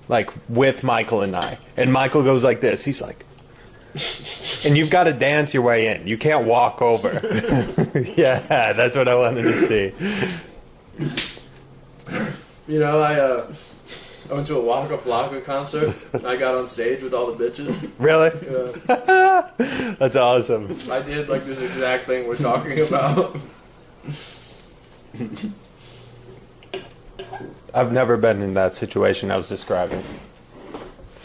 Like, with Michael and I. And Michael goes like this. He's like... And you've got to dance your way in. You can't walk over. Yeah, that's what I wanted to see. You know, I went to a Waka Flocka concert. I got on stage with all the bitches. Really? Yeah. That's awesome. I did like this exact thing we're talking about. I've never been in that situation I was describing.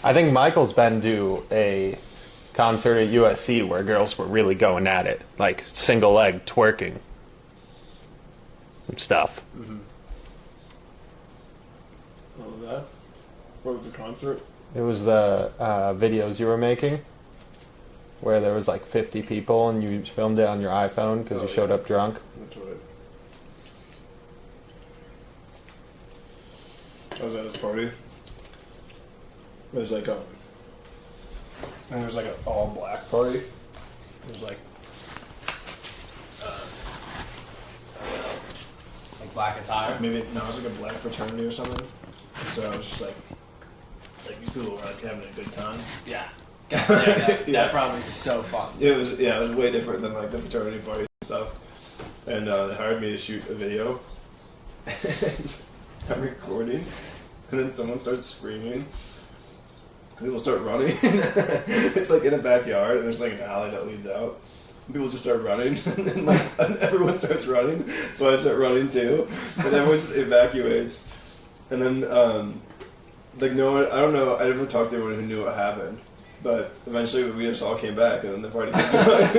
I think Michael's been to a concert at USC where girls were really going at it, like single leg twerking and stuff. What was that? What was the concert? It was the videos you were making where there was like 50 people and you filmed it on your iPhone because you showed up drunk. That's right. I was at this party. It was like and it was like an all black party. It was like Black attire? maybe no, it was like a black fraternity or something. And so I was just like these people were like having a good time. Yeah. Yeah. probably is so fun. It was way different than like the fraternity parties and stuff. And they hired me to shoot a video. I'm recording, and then someone starts screaming. People start running. It's like in a backyard, and there's like an alley that leads out. And people just start running, and then like everyone starts running. So I start running too, and everyone just evacuates. And then like no one, I don't know, I never talked to anyone who knew what happened. But eventually we just all came back, and then the party came back.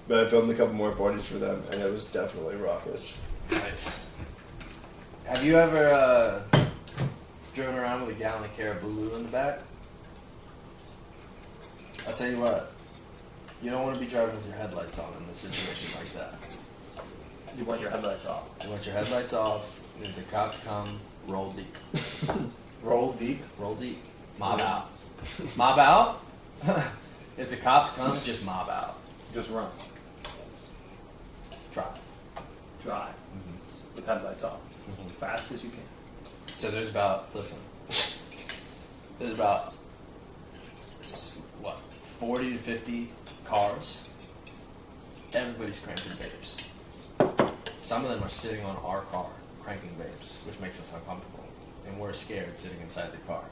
But I filmed a couple more parties for them, and it was definitely raucous. Nice. Have you ever driven around with a gallon of Caribou in the back? I'll tell you what, you don't want to be driving with your headlights on in a situation like that. You want your headlights off. You want your headlights off, and if the cops come, roll deep. Roll deep. Roll deep. Mob out. Mob out? If the cops come, just mob out. Just run. Drive. Drive. With headlights off. Fast as you can. So there's about, listen, there's about, 40 to 50 cars, everybody's cranking babes. Some of them are sitting on our car cranking babes, which makes us uncomfortable. And we're scared sitting inside the car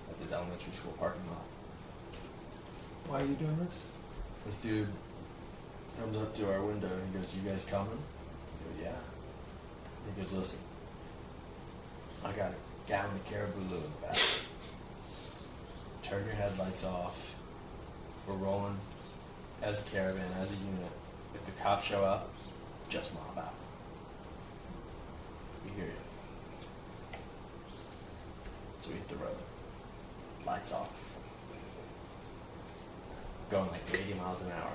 at this elementary school parking lot. Why are you doing this? This dude comes up to our window and he goes, "You guys coming?" I go, "Yeah." He goes, "Listen, I got a gallon of Caribou Lou in the back. Turn your headlights off. We're rolling as a caravan, as a unit. If the cops show up, just mob out. We hear you." So we hit the road. Lights off. Going like 80 miles an hour.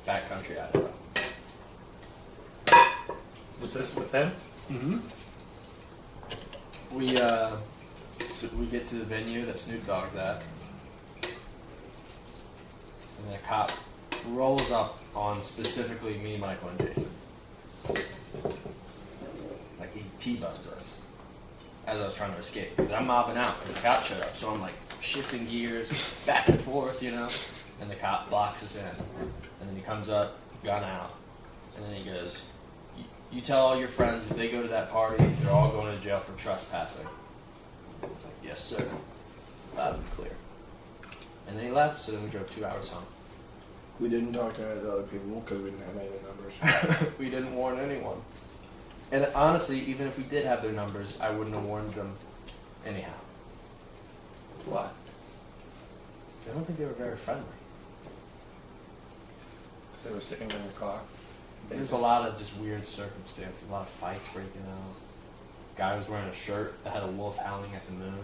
Backcountry Idaho. Was this with him? Mm-hmm. So we get to the venue that Snoop Dogg's at. And then a cop rolls up on specifically me, Michael, and Jason. Like he T-bones us as I was trying to escape. Because I'm mobbing out and the cop showed up. So I'm like shifting gears back and forth, you know. And the cop blocks us in. And then he comes up, gun out. And then he goes, "You tell all your friends if they go to that party, they're all going to jail for trespassing." I was like, "Yes, sir." Loud and clear. And then he left, so then we drove 2 hours home. We didn't talk to any of the other people because we didn't have any of their numbers. We didn't warn anyone. And honestly, even if we did have their numbers, I wouldn't have warned them anyhow. Why? 'Cause I don't think they were very friendly. Because they were sitting in your car. There's a lot of just weird circumstances, a lot of fights breaking out. Guy was wearing a shirt that had a wolf howling at the moon.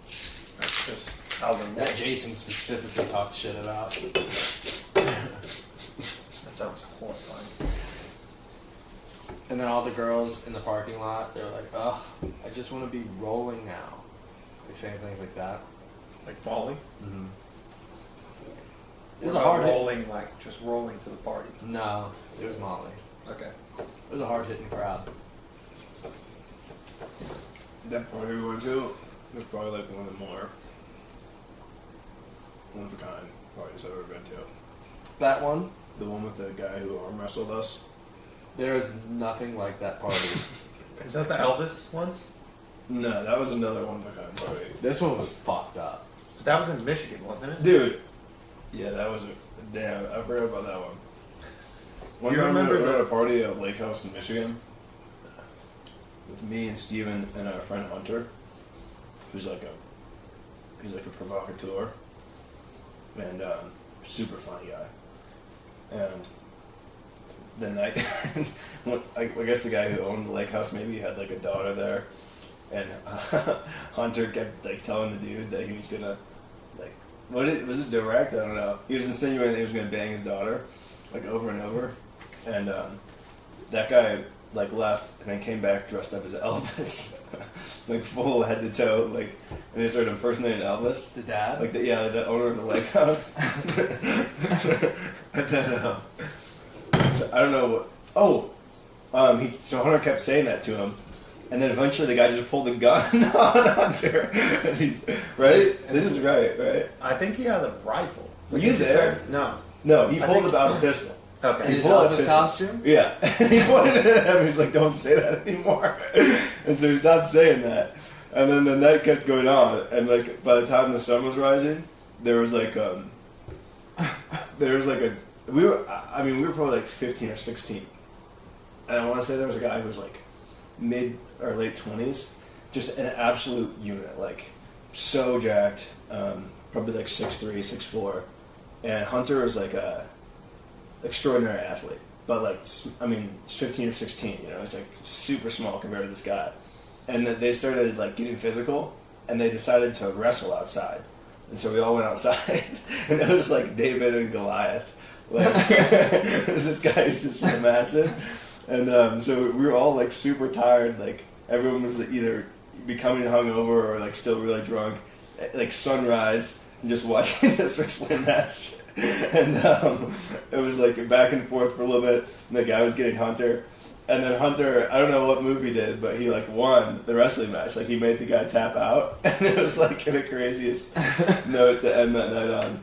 That's just how them. That Jason specifically talked shit about. That sounds horrifying. And then all the girls in the parking lot, they're like, "Ugh, I just want to be rolling now." Like saying things like that. Like falling? Mm-hmm. It Or was a about hard hit. rolling, like just rolling to the party. No, it was Molly. Okay. It was a hard hitting crowd. That party we went to was probably like one of the more one-of-a-kind parties I've ever been to. That one, The one with the guy who arm wrestled us. there is nothing like that party. Is that the Elvis one? No, that was another one-of-a-kind party. This one was fucked up. But that was in Michigan, wasn't it? Dude. Yeah, that was a... Damn, I forgot about that one. One You time remember we were at the- a party at Lake House in Michigan with me and Steven and our friend Hunter, who's like a provocateur and super funny guy. And the night, I guess the guy who owned the Lake House maybe had like a daughter there, and Hunter kept like telling the dude that he was gonna like, was it direct? I don't know. He was insinuating that he was gonna bang his daughter, like over and over, and that guy like left and then came back dressed up as Elvis, like full head to toe, like, and he started impersonating Elvis. The dad? Like the owner of the lake house. And then so I don't know what. So Hunter kept saying that to him, and then eventually the guy just pulled the gun on Hunter. And right? This is right? I think he had a rifle. Were you there? No. No, he I pulled think- out a pistol. Okay. In his pulled out a Elvis pistol. costume? Yeah, and he pointed it at him. He's like, "Don't say that anymore." And so he stopped saying that. And then the night kept going on, and like by the time the sun was rising, there was like we were probably like 15 or 16, and I want to say there was a guy who was like mid or late 20s, just an absolute unit, like so jacked, probably like 6'3", 6'4", and Hunter was like a extraordinary athlete, but like, I mean, it's 15 or 16, you know, he's like super small compared to this guy. And then they started like getting physical, and they decided to wrestle outside. And so we all went outside, and it was like David and Goliath. Like, this guy is just so massive. And so we were all like super tired, like everyone was either becoming hungover or like still really drunk, like sunrise, and just watching this wrestling match. And it was like back and forth for a little bit, and the guy was getting Hunter. And then Hunter, I don't know what move he did, but he like won the wrestling match. Like he made the guy tap out, and it was like the craziest note to end that night on.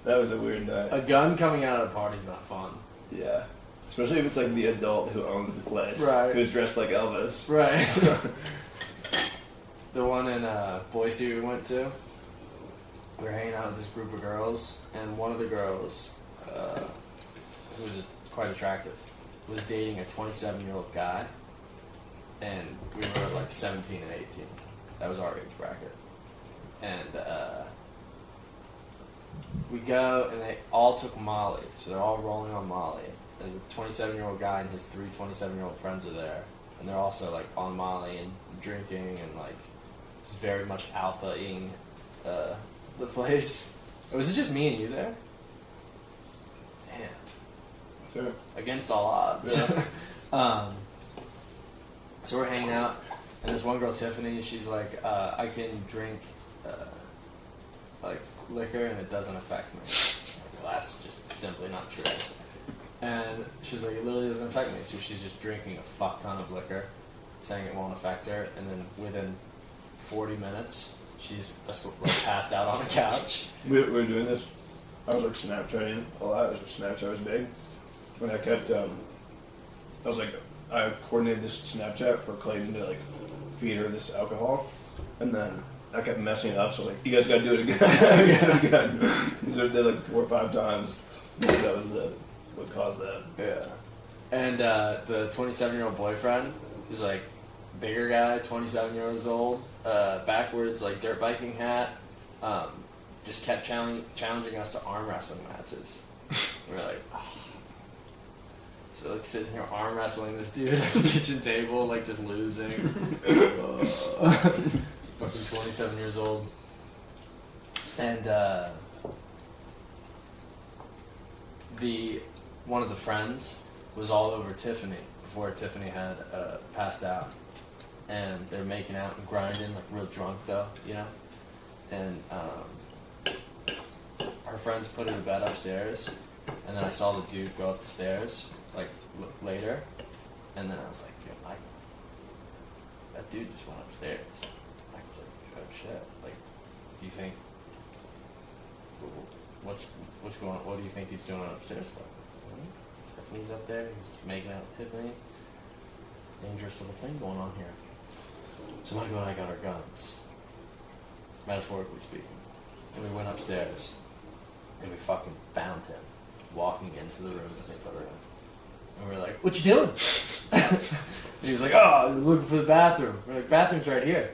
That was a weird night. A gun coming out of a party is not fun. Yeah. Especially if it's like the adult who owns the place. Right. Who's dressed like Elvis. Right. The one in Boise we went to, we were hanging out with this group of girls, and one of the girls, who was quite attractive, was dating a 27-year-old guy, and we were like 17 and 18. That was our age bracket. And we go, and they all took Molly, so they're all rolling on Molly. There's a 27-year-old guy and his 3 27-year-old friends are there, and they're also like on Molly and drinking and like just very much alpha-ing the place. Was it just me and you there? Damn. Sure. Against all odds. Yeah. So we're hanging out, and this one girl, Tiffany, she's like, I can drink like liquor and it doesn't affect me. Like, well, that's just simply not true. And she's like, it literally doesn't affect me. So she's just drinking a fuck ton of liquor, saying it won't affect her, and then within 40 minutes, she's like passed out on the couch. We were doing this. I was like Snapchatting a lot. Snapchat was big. And I kept, I coordinated this Snapchat for Clayton to like feed her this alcohol. And then I kept messing it up. So I was like, you guys gotta do it again. Do it again. So I did like 4 or 5 times. And that was what caused that. Yeah. And the 27-year-old boyfriend was like bigger guy, 27 years old, backwards like dirt biking hat, just kept challenging us to arm wrestling matches. We were like, oh. So like sitting here arm wrestling this dude at the kitchen table, like just losing. Fucking 27 years old. And one of the friends was all over Tiffany before Tiffany had passed out. And they're making out and grinding, like real drunk though, you know? And her friends put her to bed upstairs, and then I saw the dude go up the stairs, like later, and then I was like, yo, Michael, that dude just went upstairs. I was like, oh shit, like, do you think, what's going on, what do you think he's doing upstairs for? Tiffany's up there, he's making out with Tiffany. Dangerous little thing going on here. So Michael and I got our guns, metaphorically speaking, and we went upstairs, and we fucking found him walking into the room that they put her in. And we were like, what you doing? And he was like, oh, I'm looking for the bathroom. We're like, bathroom's right here.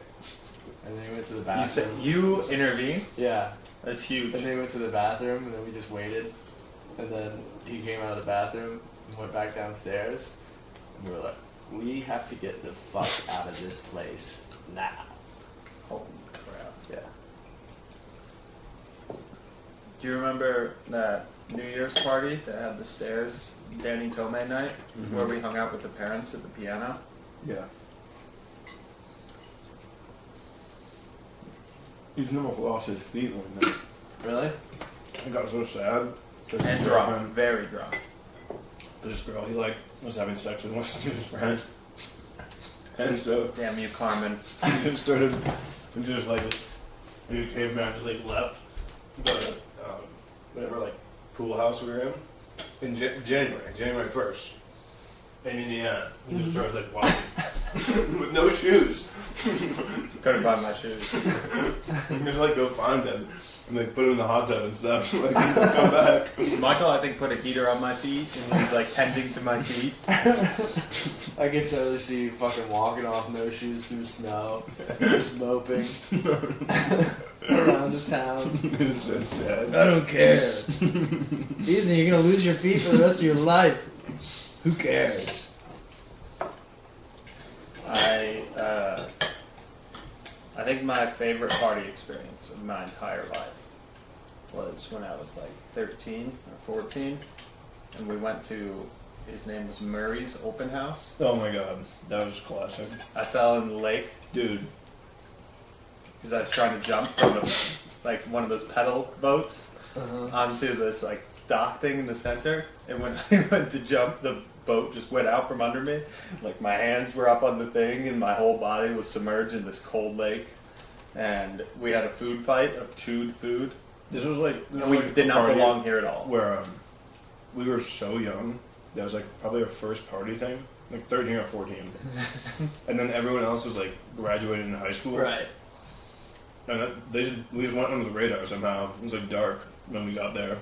And then he went to the bathroom. You said you intervened? Yeah. That's huge. And then he went to the bathroom, and then we just waited. And then he came out of the bathroom and went back downstairs. And we were like, we have to get the fuck out of this place now. Holy crap. Yeah. Do you remember that New Year's party that had the stairs, Danny Tomei night, where we hung out with the parents at the piano? Yeah. He's never lost his feet like that. Really? I got so sad. And drunk. Very drunk. This girl, he like was having sex with one of his friends. And so Damn you, Carmen. he just started, and just like, he came back, just like left the, whatever, like, pool house we were in January 1st, in Indiana. He just started, like, walking with no shoes. Couldn't find my shoes. And just, like, go find him. And like put him in the hot tub and stuff. Like come back. Michael, I think, put a heater on my feet and was like tending to my feet. I can totally see you fucking walking off no shoes through snow, just moping around the town. It's so sad. I don't care. Ethan, you're gonna lose your feet for the rest of your life. Who cares? I think my favorite party experience of my entire life was when I was like 13 or 14, and we went to, his name was Murray's Open House. Oh my god, that was classic. I fell in the lake, Dude. because I was trying to jump from like one of those pedal boats onto this like dock thing in the center, and when I went to jump, the boat just went out from under me. Like my hands were up on the thing and my whole body was submerged in this cold lake. And we had a food fight of chewed food. This was like And we did a not party belong here at all. Where we were so young. That was like probably our first party thing, like 13 or 14. And then everyone else was like graduating in high school. Right. And we just went under the radar somehow. It was like dark when we got there.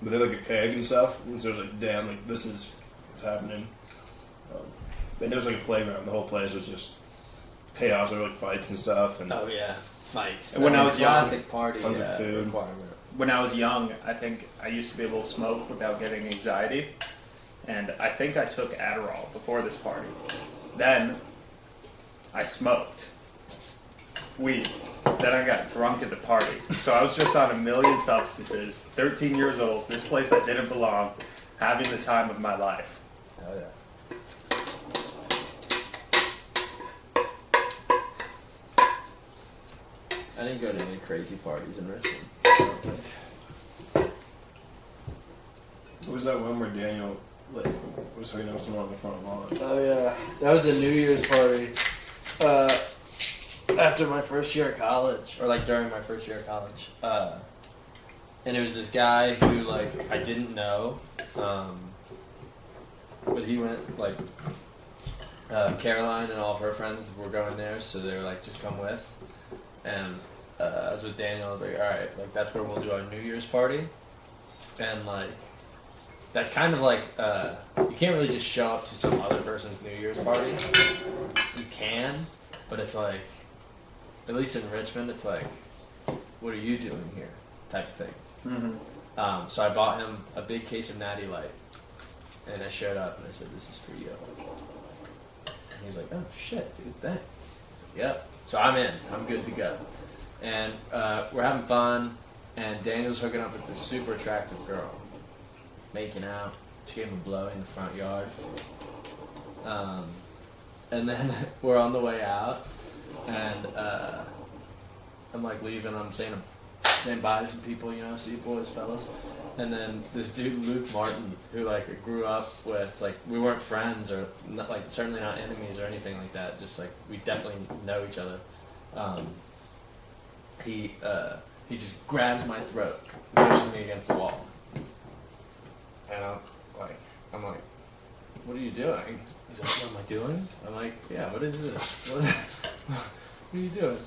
But they had like a keg and stuff. And so it was like, damn, like it's happening. And there was like a playground. The whole place was just chaos. There were like fights and stuff. And Oh yeah, fights. And when That's I a was young, classic party tons of food. requirement. When I was young, I think I used to be able to smoke without getting anxiety. And I think I took Adderall before this party. Then I smoked weed. Then I got drunk at the party. So I was just on a million substances, 13 years old, this place that didn't belong, having the time of my life. Oh yeah. I didn't go to any crazy parties in Richmond. I don't think. What was that one where Daniel like was hooking up someone on the front lawn? Oh yeah, that was a New Year's party. After my first year of college, Or like during my first year of college. And it was this guy who like I didn't know. But he went like Caroline and all of her friends were going there, so they were like, just come with. And I was with Daniel. I was like, all right, like that's where we'll do our New Year's party. And like that's kind of like you can't really just show up to some other person's New Year's party. You can, but it's like, at least in Richmond, it's like, what are you doing here, type of thing. Mm-hmm. So I bought him a big case of Natty Light, and I showed up and I said, "This is for you." And he was like, "Oh shit, dude, thanks." I said, "Yep." So I'm in. I'm good to go. And we're having fun. And Daniel's hooking up with this super attractive girl, making out. She gave him a blow in the front yard. And then we're on the way out, and I'm like leaving. I'm saying bye to some people, you know, see you boys, fellas. And then this dude Luke Martin, who like grew up with, like, we weren't friends or not, like certainly not enemies or anything like that. Just like we definitely know each other. He just grabs my throat, pushes me against the wall, and I'm like, what are you doing? He's like, what am I doing? I'm like, yeah, what is this? What are you doing?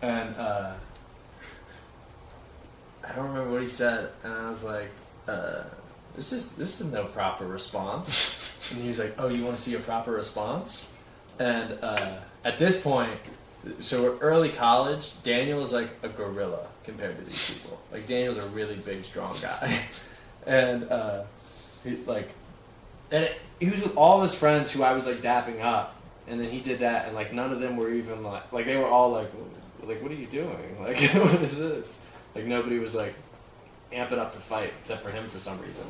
And I don't remember what he said, and I was like, this is no proper response. And he was like, oh, you want to see a proper response? And at this point, so we're early college, Daniel is like a gorilla compared to these people. Like, Daniel's a really big, strong guy. And he was with all of his friends who I was like dapping up, and then he did that, and like none of them were even like they were all like, what are you doing? Like, what is this? Like, nobody was like amping up to fight except for him for some reason.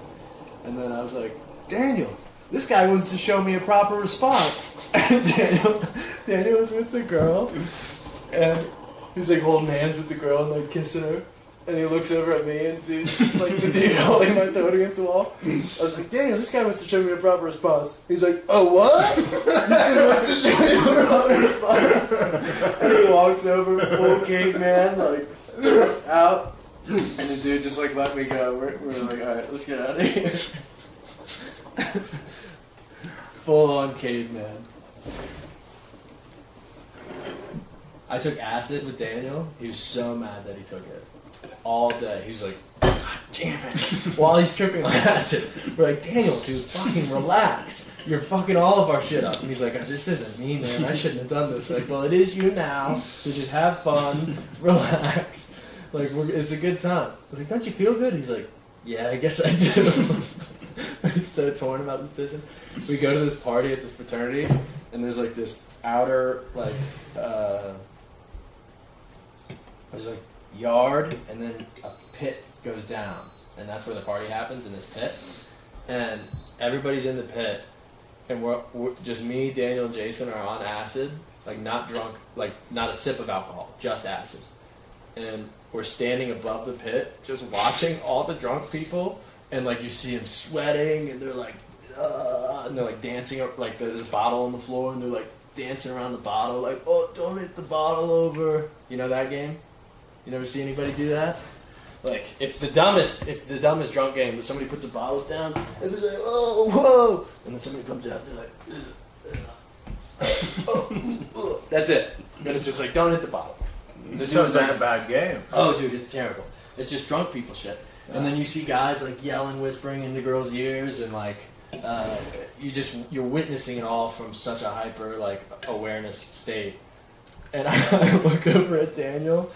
And then I was like, Daniel, this guy wants to show me a proper response. And Daniel was with the girl, and he's like holding hands with the girl and like kissing her. And he looks over at me and sees like the dude holding my throat against the wall. I was like, Daniel, this guy wants to show me a proper response. He's like, oh, what? This dude wants to show me a proper response. And he walks over, full caveman, like, chest out. And the dude just like let me go. We're like, all right, let's get out of here. Full on caveman. I took acid with Daniel. He was so mad that he took it. All day. He was like, God damn it. While he's tripping on acid. We're like, Daniel, dude, fucking relax. You're fucking all of our shit up. And he's like, oh, this isn't me, man. I shouldn't have done this. We're like, well, it is you now. So just have fun. Relax. Like, it's a good time. I was like, don't you feel good? He's like, yeah, I guess I do. He's so torn about the decision. We go to this party at this fraternity, and there's like this outer, like, there's like yard, and then a pit goes down, and that's where the party happens, in this pit. And everybody's in the pit, and we're just me, Daniel, and Jason are on acid, like not drunk, like not a sip of alcohol, just acid. And we're standing above the pit, just watching all the drunk people, and like you see them sweating, and they're like, and they're like dancing up, like there's a bottle on the floor, and they're like dancing around the bottle, like, oh, don't hit the bottle over. You know that game? You never see anybody do that? Like, it's the dumbest drunk game. But somebody puts a bottle down, and they're like, oh, whoa. And then somebody comes out, and they're like, that's it. And it's just like, don't hit the bottle. This sounds like a bad game. Oh, dude, it's terrible. It's just drunk people shit. And then you see guys like yelling, whispering into girls' ears, and like you're witnessing it all from such a hyper like awareness state. And I look over at Daniel,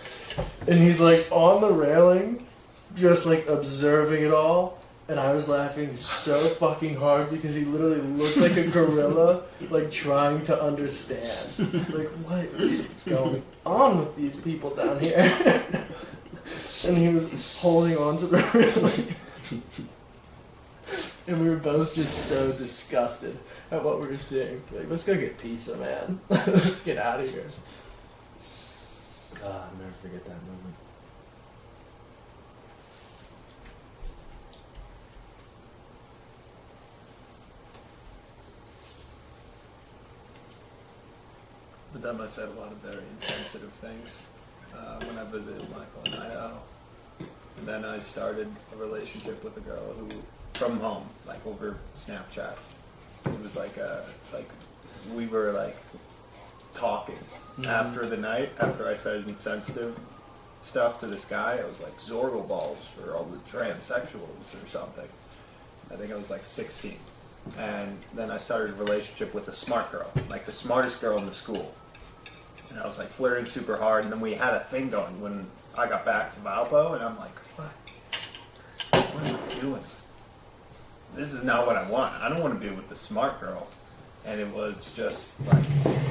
and he's like on the railing, just like observing it all. And I was laughing so fucking hard because he literally looked like a gorilla, like trying to understand. Like, what is going on with these people down here? And he was holding on to the railing. And we were both just so disgusted at what we were seeing. Like, let's go get pizza, man. Let's get out of here. I'll never forget that moment. But then I said a lot of very insensitive things when I visited Michael in Idaho. And then I started a relationship with a girl who, from home, like over Snapchat. It was like we were like talking after the night, after I said insensitive stuff to this guy. I was like Zorro balls for all the transsexuals or something. I think I was like 16. And then I started a relationship with a smart girl, like the smartest girl in the school. And I was like flirting super hard, and then we had a thing going when I got back to Valpo, and I'm like, what am I doing? This is not what I want. I don't want to be with the smart girl. And it was just like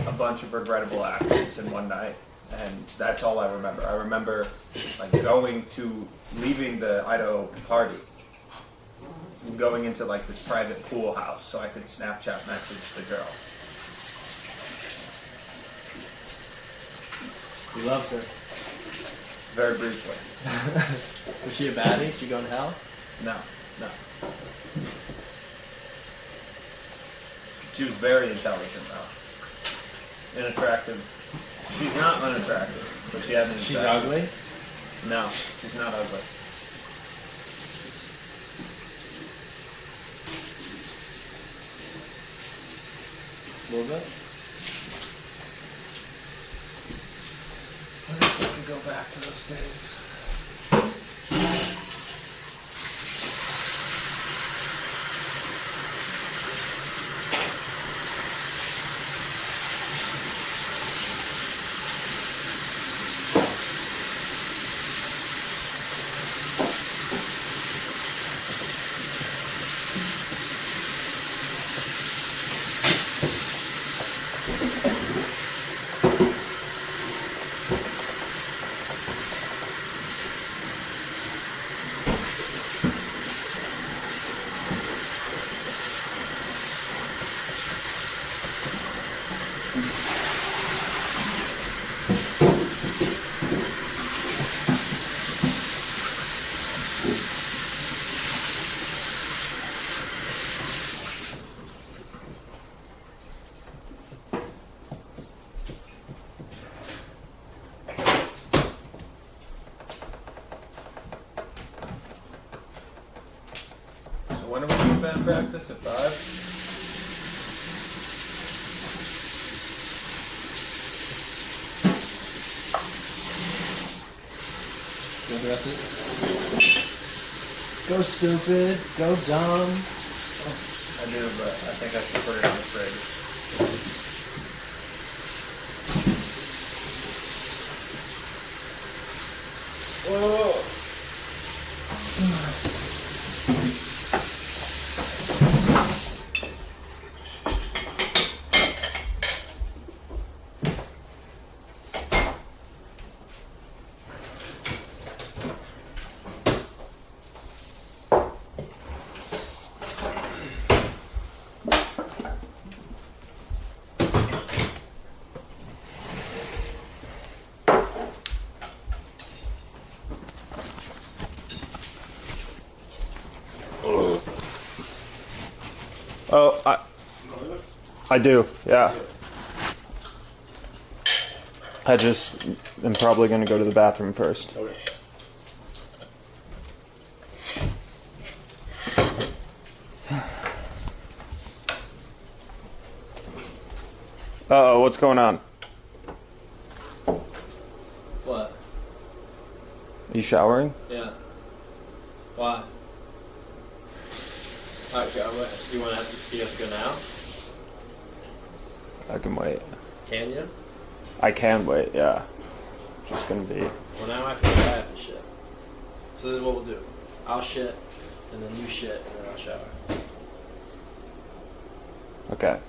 a bunch of regrettable actions in one night. And that's all I remember. I remember like leaving the Idaho party, going into like this private pool house so I could Snapchat message the girl. You loved her. Very briefly. Was she a baddie? She going to hell? No. She was very intelligent though. Unattractive. She's not unattractive, but she had an She's ugly? No, she's not ugly. A little bit? I wish I could go back to those days. When are we doing band practice? At 5? Go dresses. Go stupid. Go dumb. I do, but I think I should put it on the fridge. Whoa! Oh, I do, yeah. I just am probably going to go to the bathroom first. Okay. Uh-oh, what's going on? What? Are you showering? Yeah. Why? Alright, go. You want to have to go now? I can wait. Can you? I can wait, yeah. Just gonna be... Well, now I feel like I have to shit. So this is what we'll do. I'll shit, and then you shit, and then I'll shower. Okay.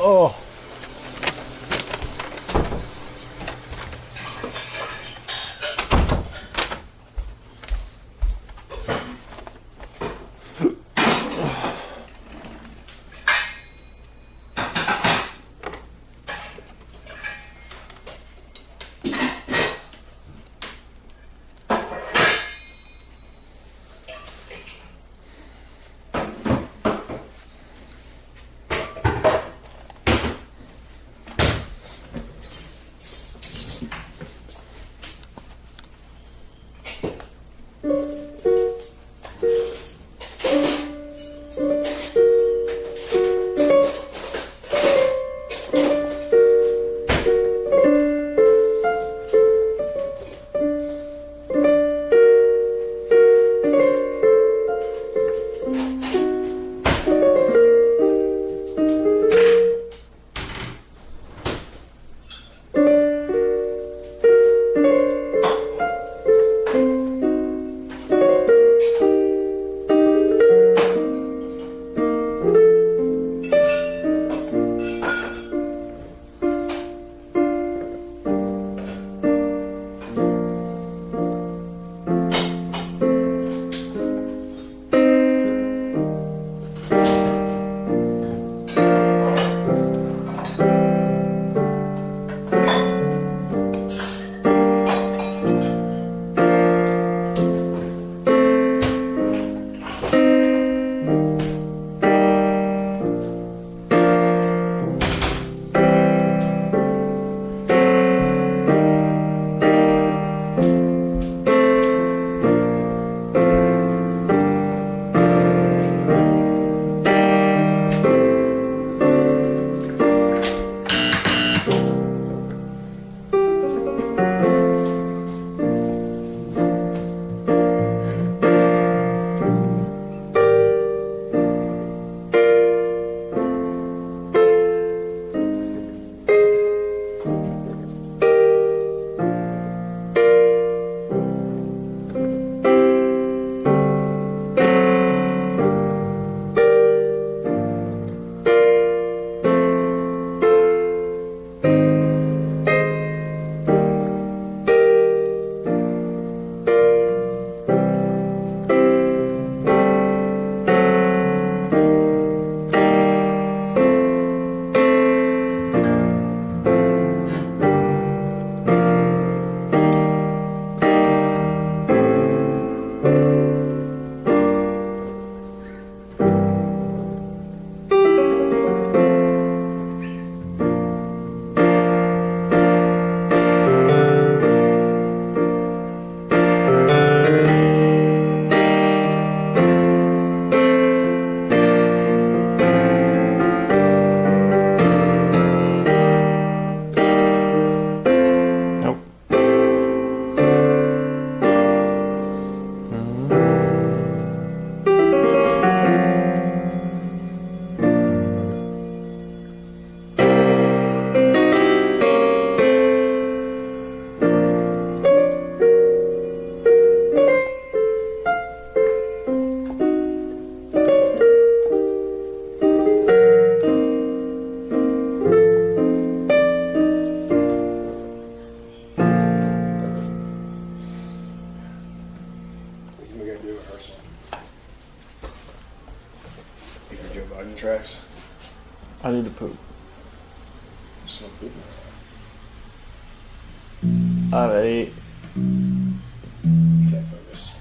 Oh. in the tracks. I need to poop. Smell poop. I'm 8. You can't focus.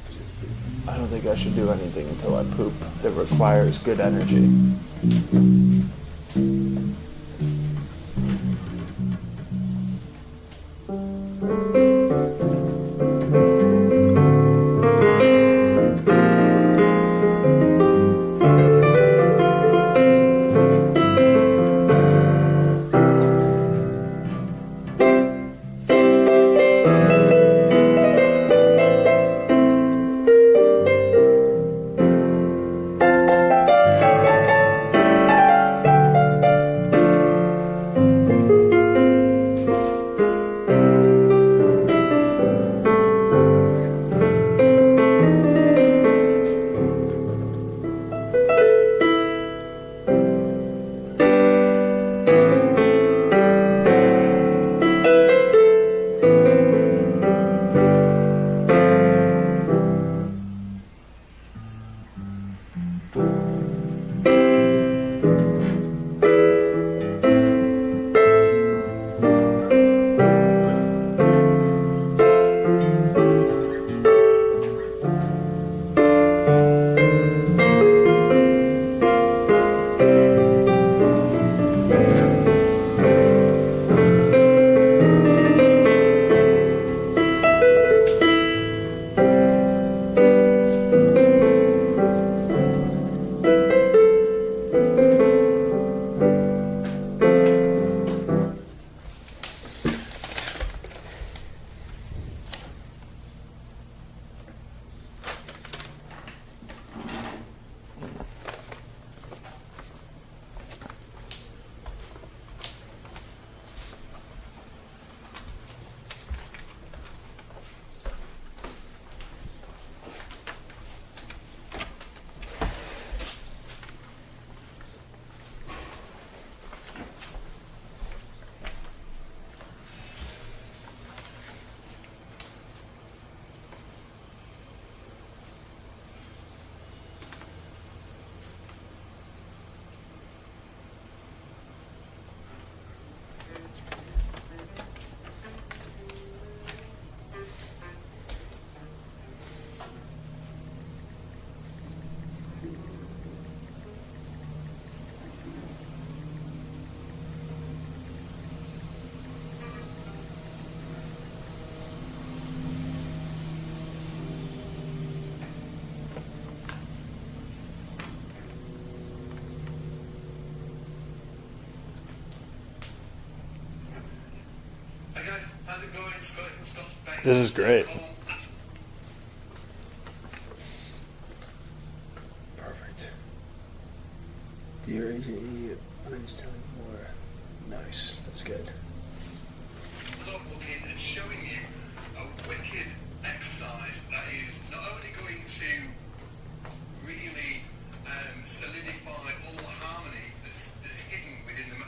I don't think I should do anything until I poop that requires good energy. This is great. Perfect. Dear Agent E, please tell me more. Nice. That's good. So looking and showing you a wicked exercise that is not only going to really solidify all the harmony that's hidden within the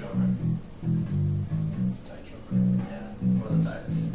drummer. It's a tight drummer. Yeah, one of the tightest.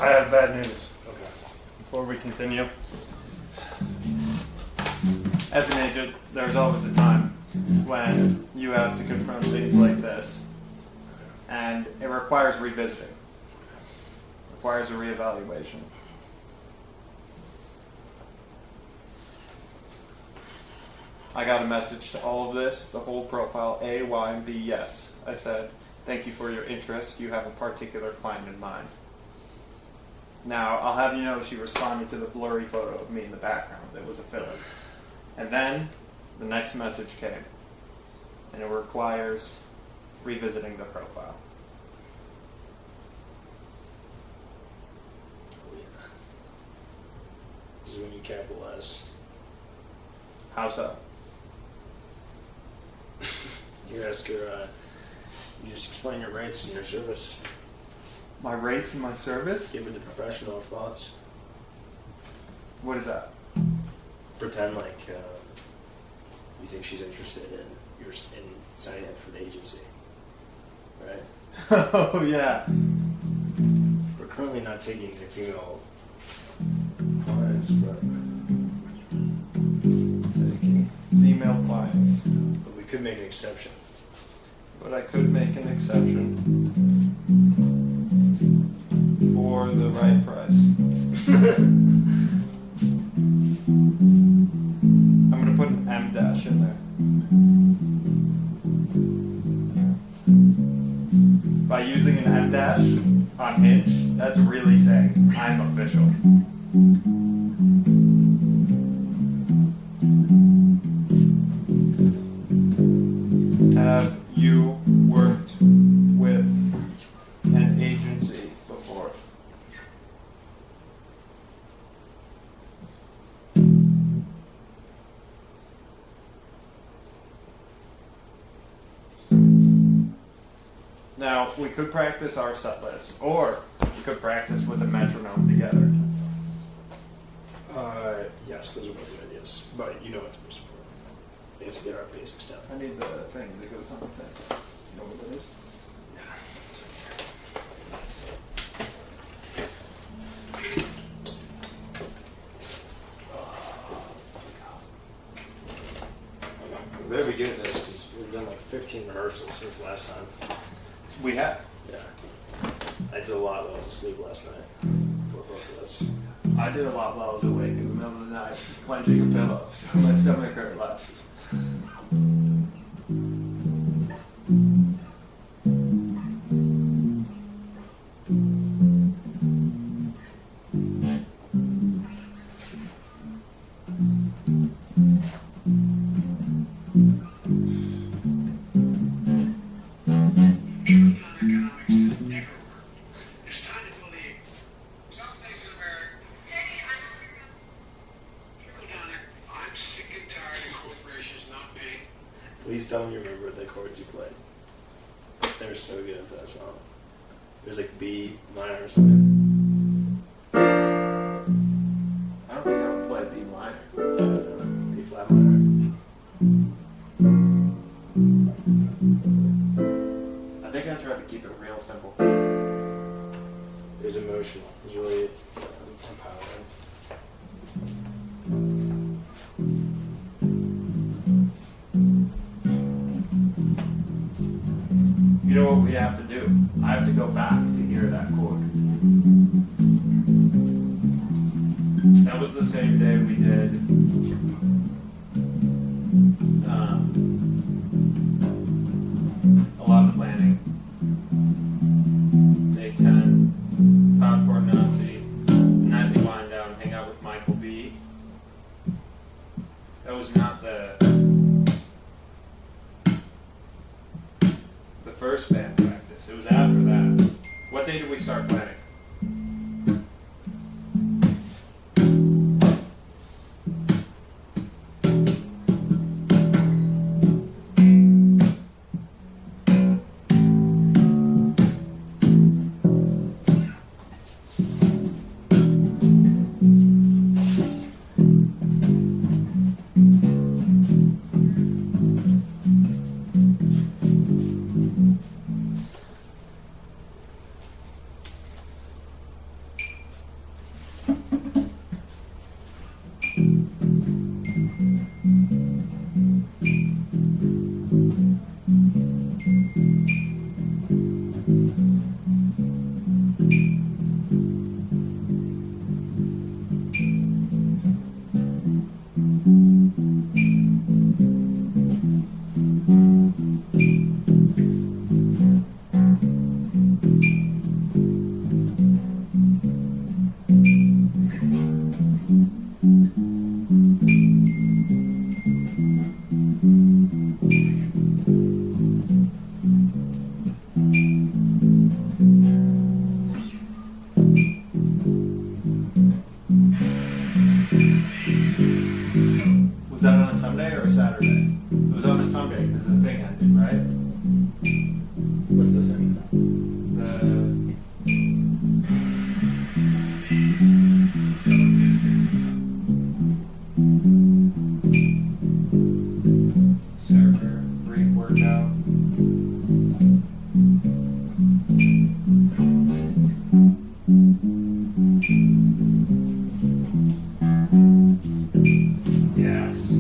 I have bad news. Okay. Before we continue, as an agent, there's always a time when you have to confront things like this, and it requires revisiting. It requires a reevaluation. I got a message to all of this, the whole profile, A, Y, and B, yes. I said, thank you for your interest. You have a particular client in mind. Now, I'll have you know she responded to the blurry photo of me in the background. It was a filler. And then the next message came. And it requires revisiting the profile. Oh, yeah. This is when you capitalize. How so? You ask her, you just explain your rates and your service. My rates and my service? Give her the professional response. What is that? Pretend like you think she's interested in signing up for the agency, right? Oh, yeah. We're currently not taking any female clients, but taking Female clients. but we could make an exception. But I could make an exception for the right price. I'm going to put an M dash in there. By using an M dash on Hinge, that's really saying I'm official. Have you worked with an agency before? Now, we could practice our set list, or we could practice with a metronome together. Yes, those are both good ideas, but you know what's most important. We have to get our basics down. I need the thing that goes on the thing. You know what that is? We better be good at this because we've done like 15 rehearsals since last time. We have. Yeah. I did a lot while I was asleep last night for both of us. I did a lot while I was awake in the middle of the night, clenching a pillow, so my stomach hurt less. Economics has never worked. It's time to believe some things in America. Trickle down. I'm sick and tired of corporations not paying. Please tell me you remember the chords you played. They were so good for that song. It was like B minor or something. I don't think I would play B minor. B flat minor. I think I tried to keep it real simple. It was emotional. It was really empowering. You know what we have to do? I have to go back to hear that chord. That was the same day we did a lot of planning. Day 10, Popcorn Nazi, nightly wind down, hang out with Michael B. That was not the first band practice. It was after that. What day did we start planning? right? What's the thing? Server, brief workout. Yes.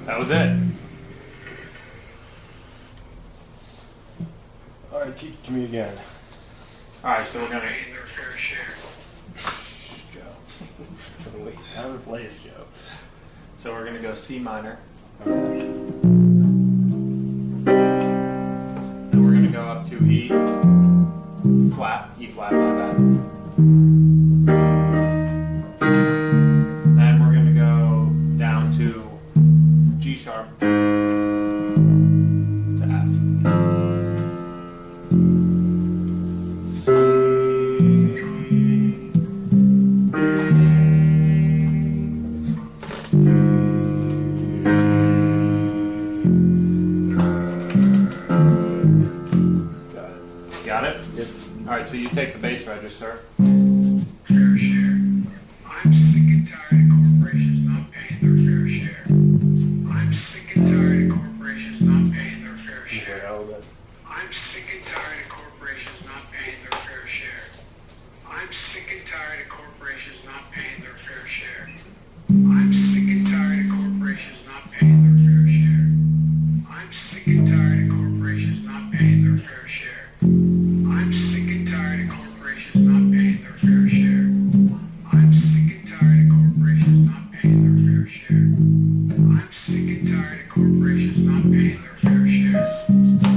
That was it. Alright, teach me again. Alright, so we're gonna Paying their fair share. Joe. Wait, down the place, Joe. So we're gonna go C minor. Okay. Then we're gonna go up to E flat, E flat, my bad. Then we're gonna go down to G sharp to F. Got it? Yep. Alright, so you take the bass register. Fair share. I'm sick and tired of corporations not paying their fair share. I'm sick and tired of corporations not paying their fair share. I'm sick and tired of corporations not paying their fair share. I'm sick and tired of corporations not paying their fair share. I'm sick and tired of corporations not paying their fair share. I'm sick and tired of corporations not paying their fair share. I'm sick and tired of corporations not paying their fair share. I'm sick and tired of corporations not paying their fair share. I'm sick and tired of corporations not paying their fair share.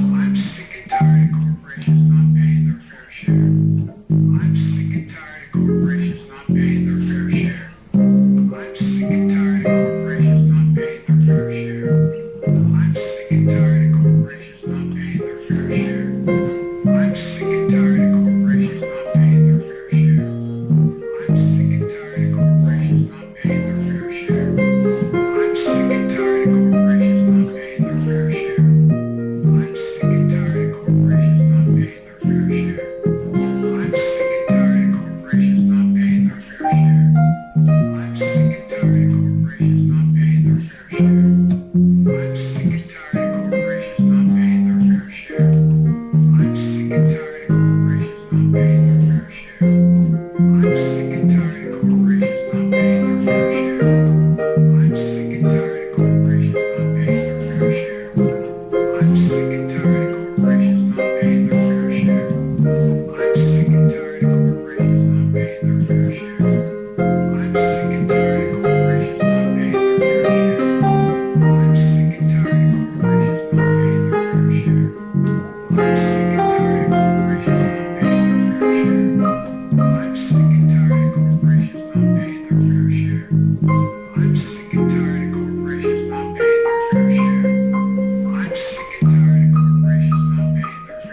I'm sick and tired of corporations not paying their fair share. I'm sick and tired of corporations not paying their fair share. I'm sick and tired of corporations not paying their fair share. I'm sick and tired of corporations not paying their fair share.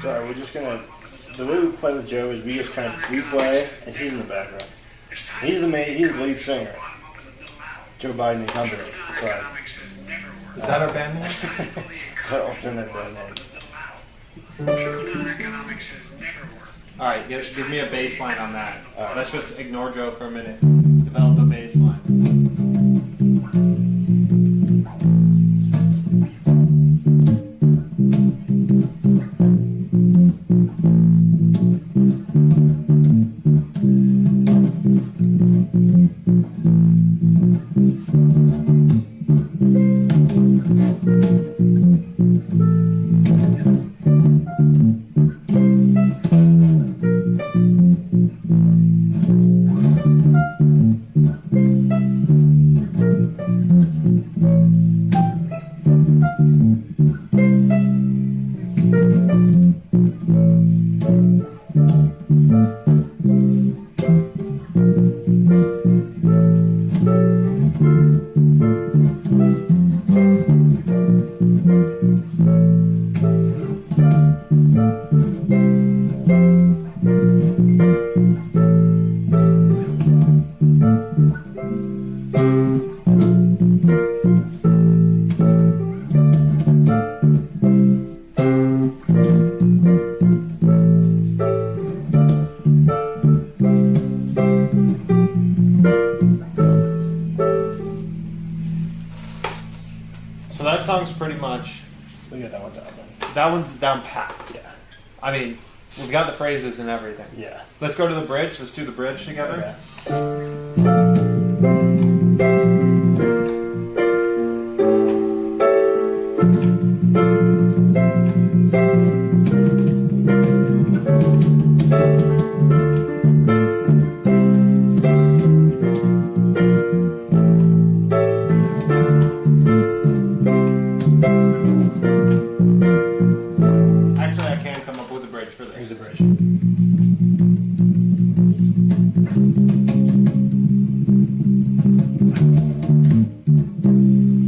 Sorry, we're just gonna. The way we play with Joe is we just kind of we play and he's in the background. He's the main. He's the lead singer. Joe Biden and Company. Sorry. Is that our band name? It's our alternate band name. All right, give me a bass line on that. All right. Let's just ignore Joe for a minute. Develop a bass line. song's pretty much. We got that one down then. That one's down pat. Yeah. I mean, we've got the phrases and everything. Yeah. Let's go to the bridge. Let's do the bridge together. Okay. Actually, I can come up with a bridge for Here's this. the bridge.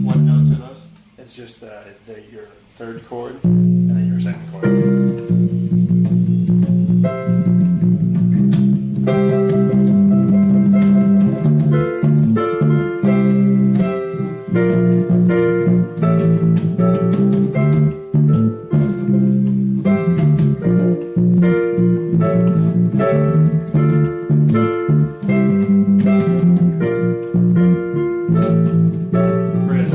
What notes are those? It's just your third chord and then your second chord. Bridge.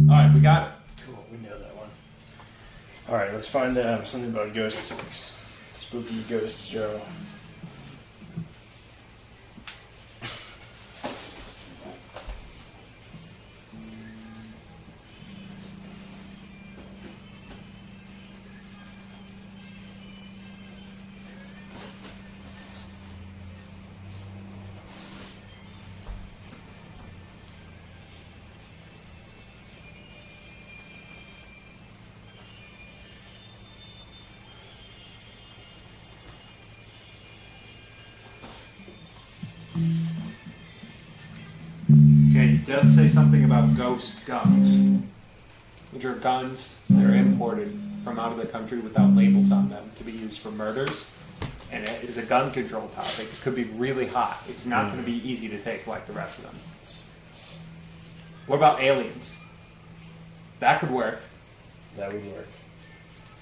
All right, we got it. Cool, we know that one. All right, let's find something about ghosts. Spooky ghosts, Joe. Okay, he does say something about ghost guns, which are guns that are imported from out of the country without labels on them to be used for murders. And it is a gun control topic. It could be really hot. It's not going to be easy to take like the rest of them. What about aliens? That could work. That would work.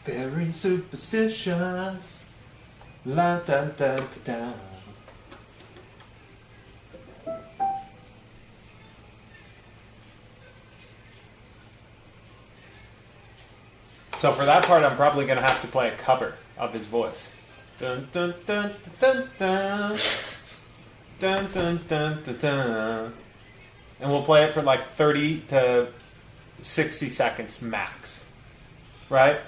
Very superstitious. La da da da da. So for that part, I'm probably going to have to play a cover of his voice. Dun dun dun dun dun dun dun dun dun dun. And we'll play it for like 30 to 60 seconds max. Right?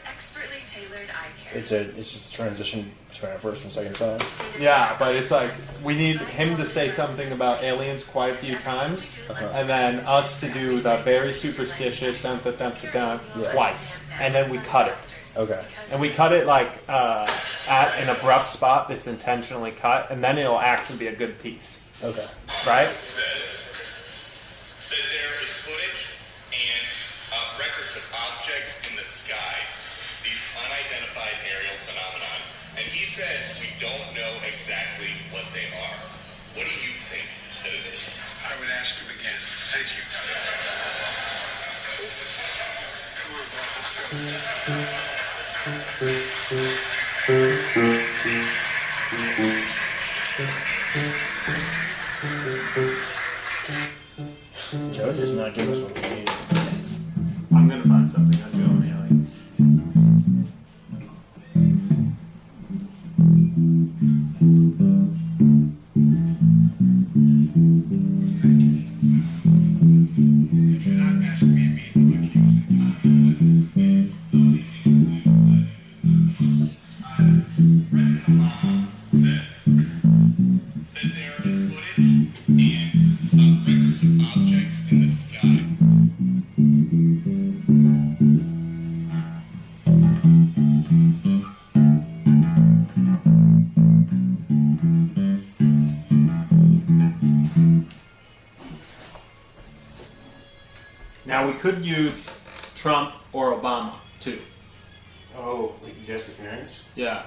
Expertly tailored eye care. It's just a transition between our first and second song. Yeah, but it's like we need him to say something about aliens quite a few times, and then us to do the very superstitious dun dun dun dun, dun twice, and then we cut it. Okay. And we cut it like at an abrupt spot that's intentionally cut, and then it'll actually be a good piece. Okay. Right? Says that there is footage and records of objects in the skies, these unidentified aerial phenomenon, and he says we don't know exactly what they are. What do you think that it is? I would ask him again. Thank you. Come on, Bob, let's go. Joe just not giving us what we need. I'm gonna find something on Joe and the aliens. If you're not asking me immediately, like you usually Says that there is footage and records of objects in the sky. Now we could use Trump or Obama too. Oh, like guest appearance? Yeah.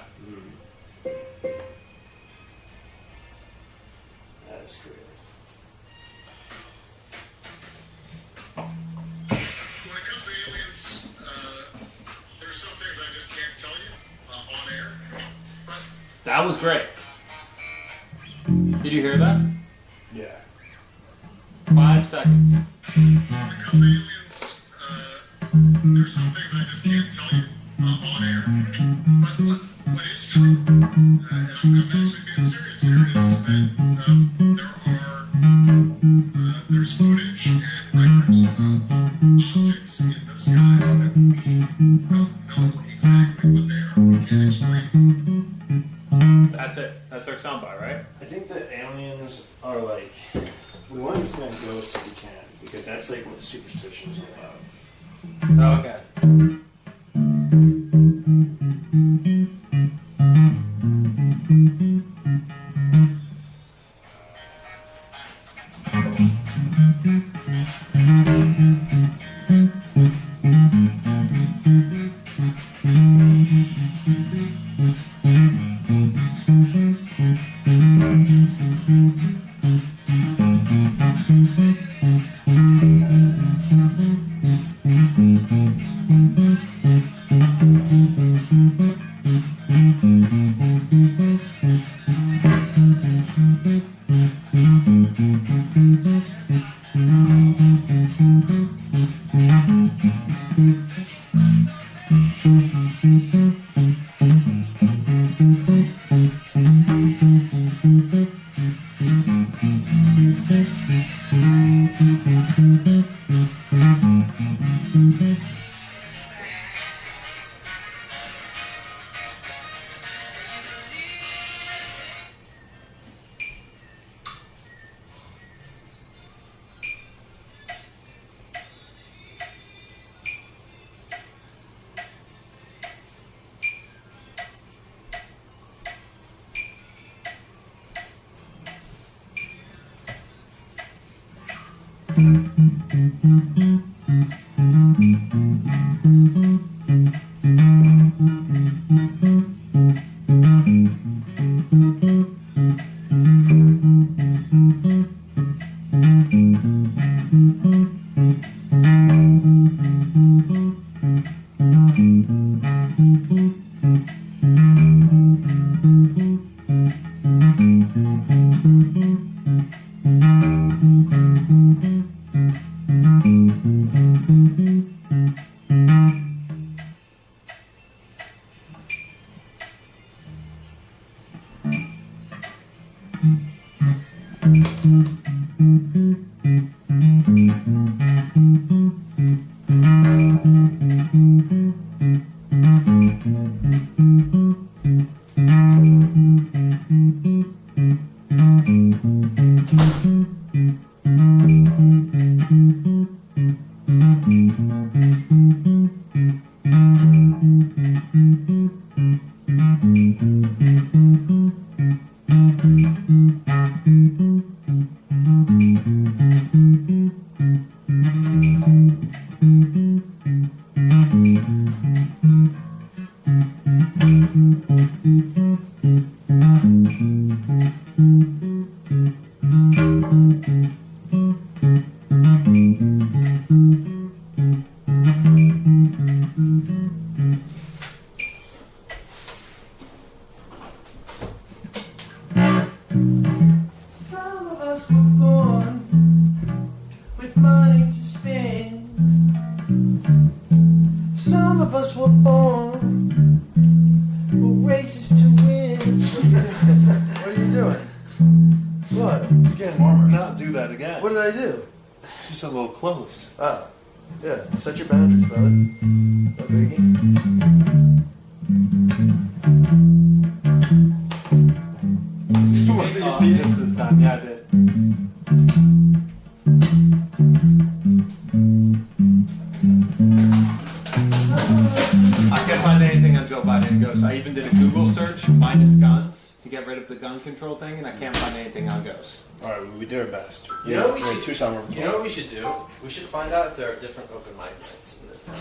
That is creative. When it comes to aliens, there are some things I just can't tell you on air. But That was great. Did you hear that? Yeah. 5 seconds. when it comes to aliens, there are some things I just can't tell you on air. But what is true, and I'm actually being serious here, is that there's footage and records of objects in the skies that we don't know exactly what they are. We can't explain. That's it. That's our soundbite, right? I think that aliens are like, we want to explain ghosts if we can, because that's like what superstition is about. Okay. Some of us were born with money to spend. Some of us were born with races to win. What are you doing? What? You're getting warmer. Not do that again. What did I do? Just a little close. Oh, yeah. Set your boundaries, brother. No biggie. You want to see your penis this time? Yeah, I did. I can't find anything on Joe Biden ghosts. I even did a Google search minus guns to get rid of the gun control thing, and I can't find anything on ghosts. Alright, we did our best. You know what we Yeah, should- Tucson, we're You know what we should do? We should find out if there are different open mic nights in this town.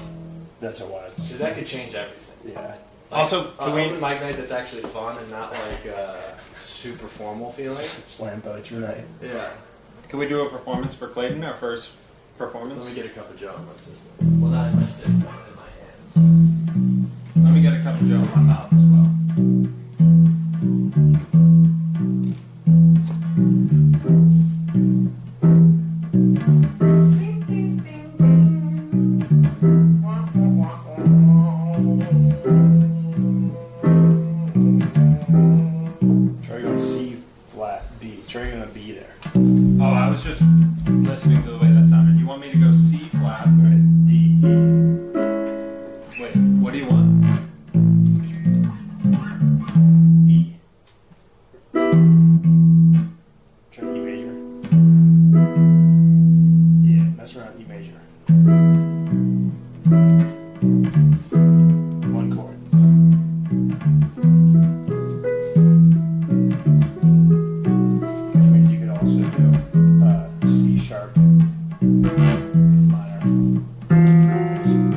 That's a wise. Because that could change everything. Yeah. Also, An can we? open mic night that's actually fun and not like super formal feeling. Slam poetry night. Yeah. Can we do a performance for Clayton? Our first performance. Let me get a cup of Joe in my system. Well, not in my system, in my hand. Let me get a cup of Joe in my mouth as well. Try going C flat B. Try going B there. Oh, I was just listening to the way that sounded. You want me to go C flat? Right. D E. Wait, what do you want? E. Try E major. Yeah, mess around E major. One chord. Which means you could also do C sharp minor.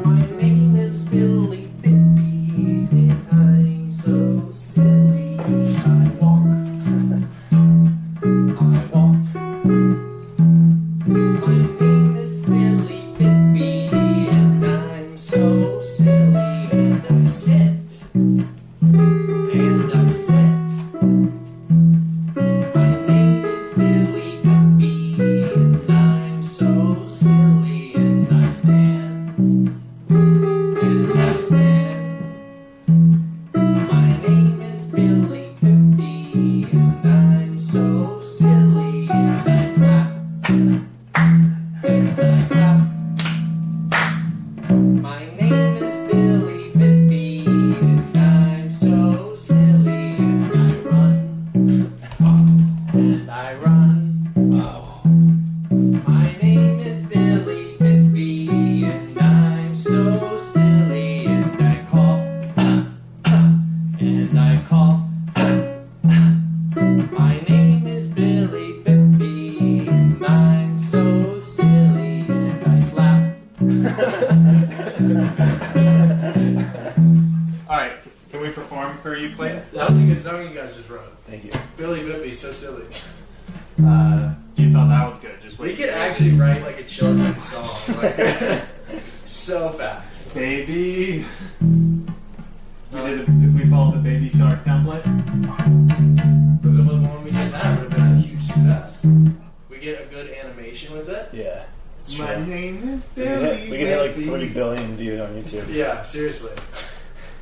My name is Billy Bibby, and I'm so silly. I walk. My name is Billy Bibby, and I'm so silly. And I sit. And I sit. My name is Billy Bibby, and I'm so silly. And I stand. And I stand. My name is Billy Bibby, and I'm so silly. And I clap. And I clap. My name is Billy Bibby, and I'm so silly. And I run. And I run. My name is Billy Bibby, and I'm so silly. And I cough. And I cough. My name is Billy Bibby, and I'm so silly. And I slap. All right, can we perform for you, Clayton? That was a good song you guys just wrote. Thank you. Billy Bibby, so silly. You thought that was good? Just wait. We could actually write like a children's song, like so fast. Baby. If we followed the Baby Shark template. But the one we just had would have been a huge success. We get a good animation with it. Yeah. It's My true. name is We Billy. could hit like Baby. 40 billion views on YouTube. Yeah, seriously.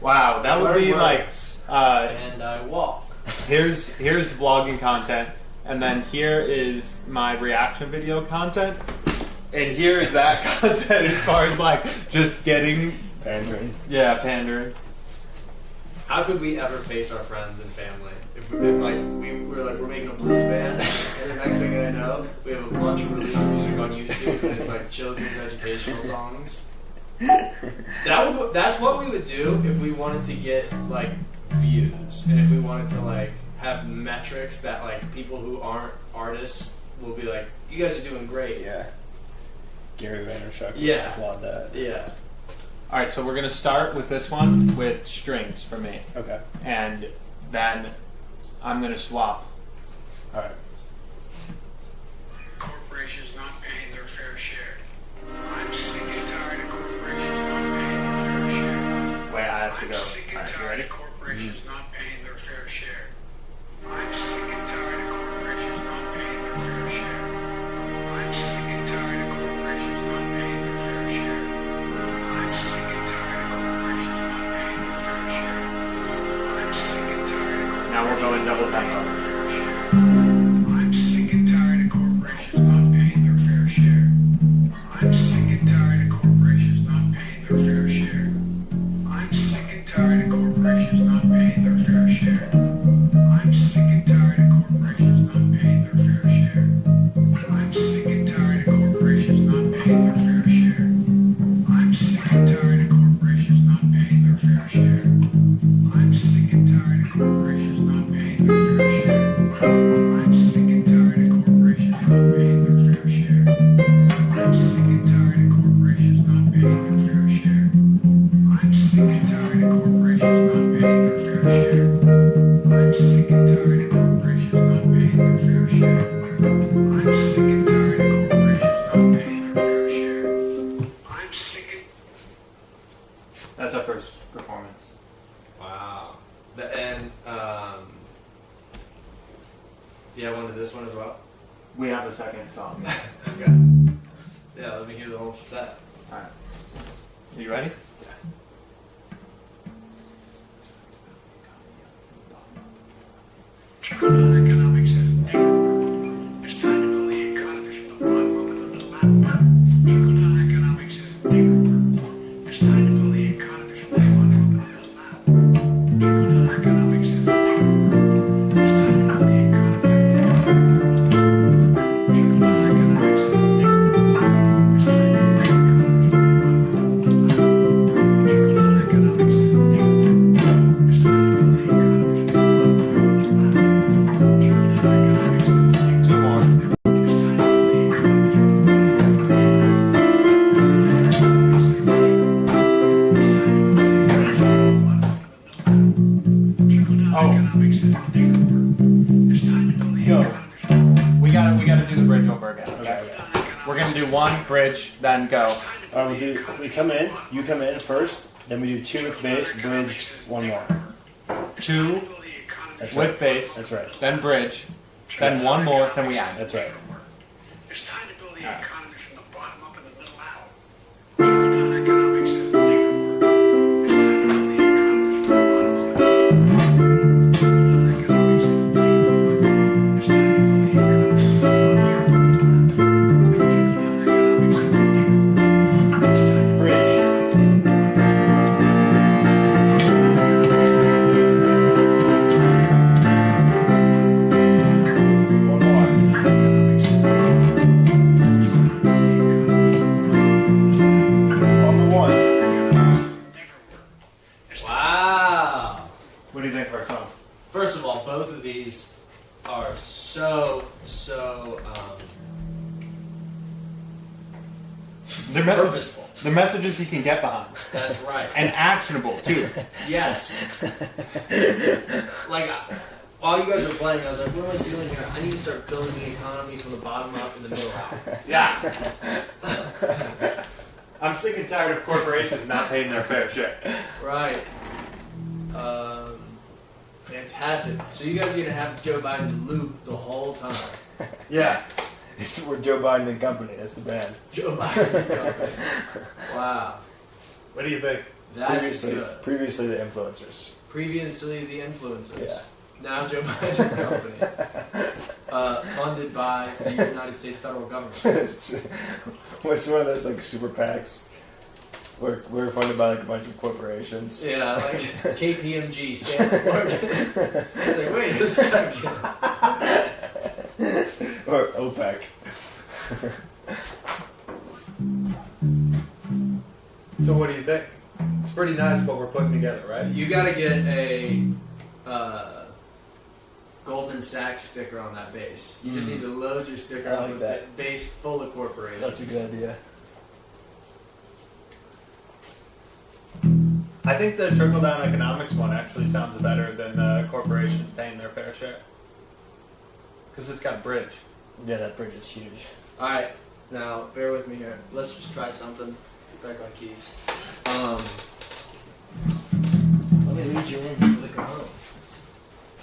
Wow, that would be Word like. works. And I walk. Here's vlogging content, and then here is my reaction video content, and here is that content as far as like just getting Pandering. pandering. How could we ever face our friends and family if like we're making a blues band, and the next thing I know, we have a bunch of released music on YouTube, and it's like children's educational songs. That's what we would do if we wanted to get like views, and if we wanted to like have metrics that like people who aren't artists will be like, you guys are doing great. Yeah. Gary Vaynerchuk would Yeah. applaud that. Yeah. All right, so we're gonna start with this one with strings for me, Okay. and then I'm gonna swap. All right. Corporations not paying their fair share. I'm sick and tired of corporations not paying their fair share. Wait, I have to I'm go. sick All and right, you tired ready? of corporations not paying their fair share. I'm sick and tired of corporations not paying their fair share. I'm sick and tired of corporations not paying their fair share. I'm sick and tired of corporations not paying their fair share. I'm sick and tired of corporations Now we're going double not paying tempo. their fair share. I'm sick and tired of corporations not paying their fair share. I'm sick and tired of corporations not paying their fair share. I'm sick and tired of corporations not paying their fair share. I'm sick and tired of corporations not paying their fair share. I'm sick and tired of corporations not paying their fair share. I'm sick and tired of corporations not paying their fair share. I'm sick and tired of corporations not paying their fair share. I'm sick and tired of corporations not paying their fair share. I'm sick and tired of corporations not paying their fair share. That's our first performance. Wow. And you have one to this one as well? We have a second song. Okay. Yeah, let me hear the whole set. Alright. Are you ready? Economic says nigger. It's time to build the economy from the bottom up and the middle out. Trickle-down economics says nigger. It's time to build the economy from the bottom up and the middle out. Trickle-down economics says nigger. It's time to build the economy from the bottom up and the middle out. Trickle-down economics says nigger. It's time to build the economy from the bottom up and the middle out. Trickle-down economics says nigger. It's time to build the economy from the bottom up and the middle out. Two more. We gotta do the bridge over again. Okay. We're gonna do one bridge, then go. We come in, you come in first, then we do 2 with bass, bridge, 1 more. 2 That's with right. bass, That's right. then bridge, then 1 more, then we end. That's right. It's time to build the economy from the bottom up and the middle out. Trickle-down economics says nigger work. It's time to build the economy from the bottom up and the middle out. Trickle-down economics says nigger work. It's time to build the economy from the bottom up and the middle out. Trickle-down economics says nigger work. It's time to Bridge. One more. On the one. Wow. What do you think of our song? First of all, both of these are so They're purposeful. the messages you can get behind. That's right. And actionable, too. Yes. Like, while you guys were playing, I was like, what am I doing here? I need to start building the economy from the bottom up and the middle out. Yeah. I'm sick and tired of corporations not paying their fair share. Right. Fantastic. So you guys are going to have Joe Biden loop the whole time. Yeah. We're Joe Biden and Company. That's the band. Joe Biden. Wow. What do you think? That's good. Previously the influencers. Previously, the influencers. Yeah. Now Joe Biden Company. Funded by the United States federal government. What's one of those like super PACs? We're funded by like a bunch of corporations. Yeah, like KPMG, Stanford. It's like, wait a second. Or OPEC. So what do you think? It's pretty nice what we're putting together, right? You gotta get a Goldman Sachs sticker on that base. You just need to load your sticker I up like with that. a base full of corporations. That's a good idea. I think the trickle-down economics one actually sounds better than corporations paying their fair share. Because it's got a bridge. Yeah, that bridge is huge. Alright, now bear with me here. Let's just try something. Back on keys. Let me lead you in with a cajon.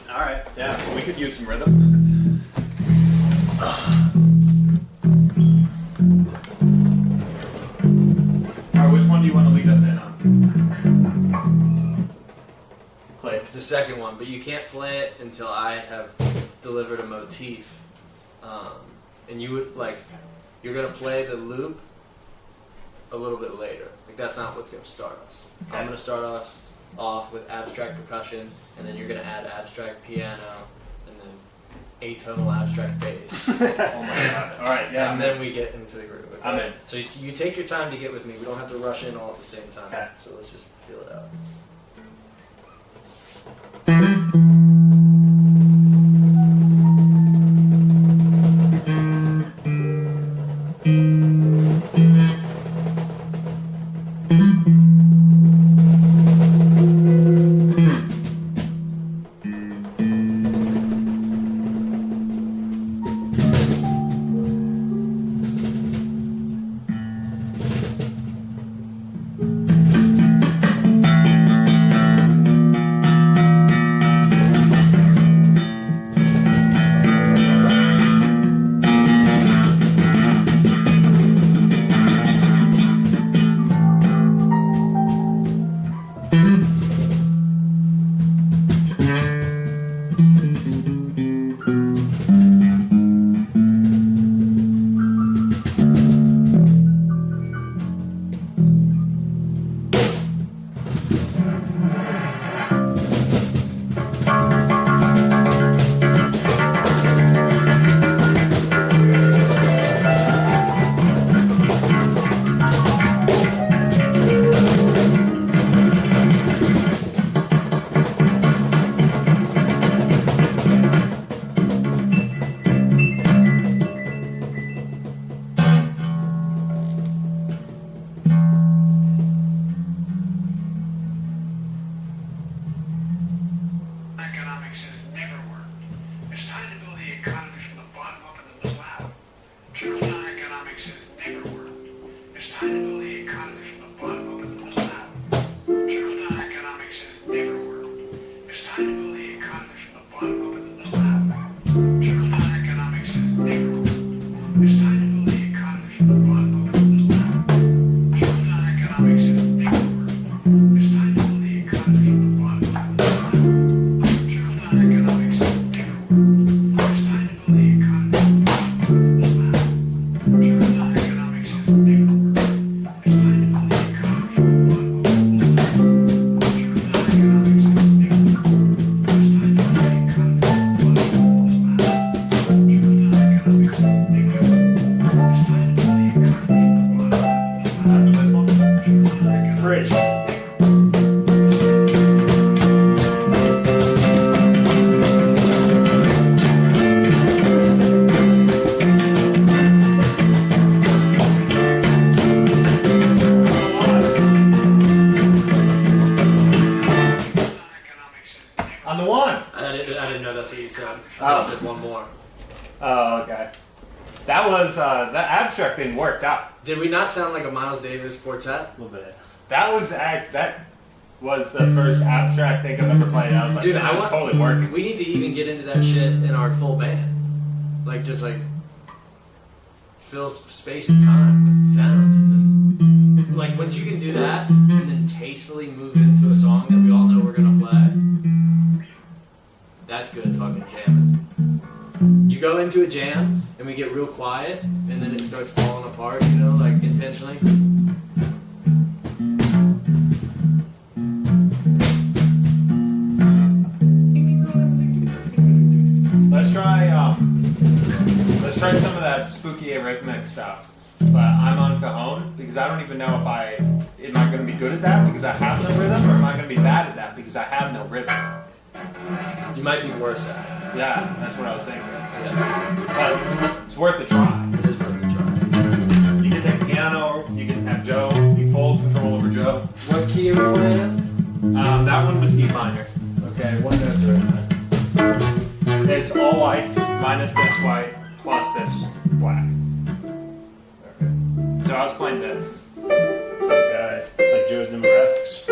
Alright, yeah, we could use some rhythm. Alright, which one do you want to lead us in on? Clay. The second one, but you can't play it until I have delivered a motif. And you would, like, you're going to play the loop a little bit later. Like, that's not what's going to start us. Okay. I'm going to start off with abstract percussion, and then you're going to add abstract piano, and then atonal abstract bass. Oh my god. Alright, yeah. And then we get into the groove. Okay? I'm in. So you take your time to get with me. We don't have to rush in all at the same time. Okay. So let's just feel it out. fridge. On the one. I didn't know that's what you said. Oh. I said one more. Oh, okay. That was the abstract thing worked out Did we not sound like a Miles Davis quartet? a little bit. That was the first abstract thing I've ever played. I was like, Dude, this I is want- totally working. We need to even get into that shit in our full band. Like, just like fill space and time with sound. And then, like, once you can do that and then tastefully move into a song that we all know we're gonna play, that's good fucking jamming. You go into a jam and we get real quiet and then it starts falling apart, you know, like intentionally. Let's try some of that spooky arrhythmic stuff. But I'm on cajon because I don't even know if am I going to be good at that because I have no rhythm, or am I going to be bad at that because I have no rhythm? You might be worse at it. Yeah, that's what I was thinking. Yeah. But it's worth a try. It is worth a try. You can take piano, you can have Joe, you full control over Joe. What key are we playing? That one was E minor. Okay, one note's right. It's all whites minus this white plus this black. Okay. So I was playing this. It's like Joe's demographics.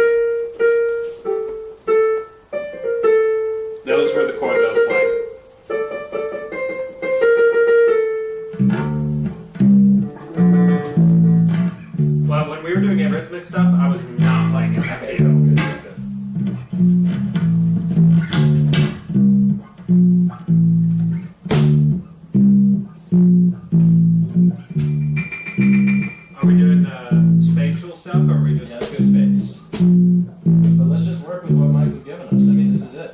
Those were the chords I was playing. Well, when we were doing arrhythmic stuff, I was not playing it that key. Are we doing the spatial stuff, or are we just... Yeah, let's go space. But let's just work with what Mike was giving us. I mean, this is it.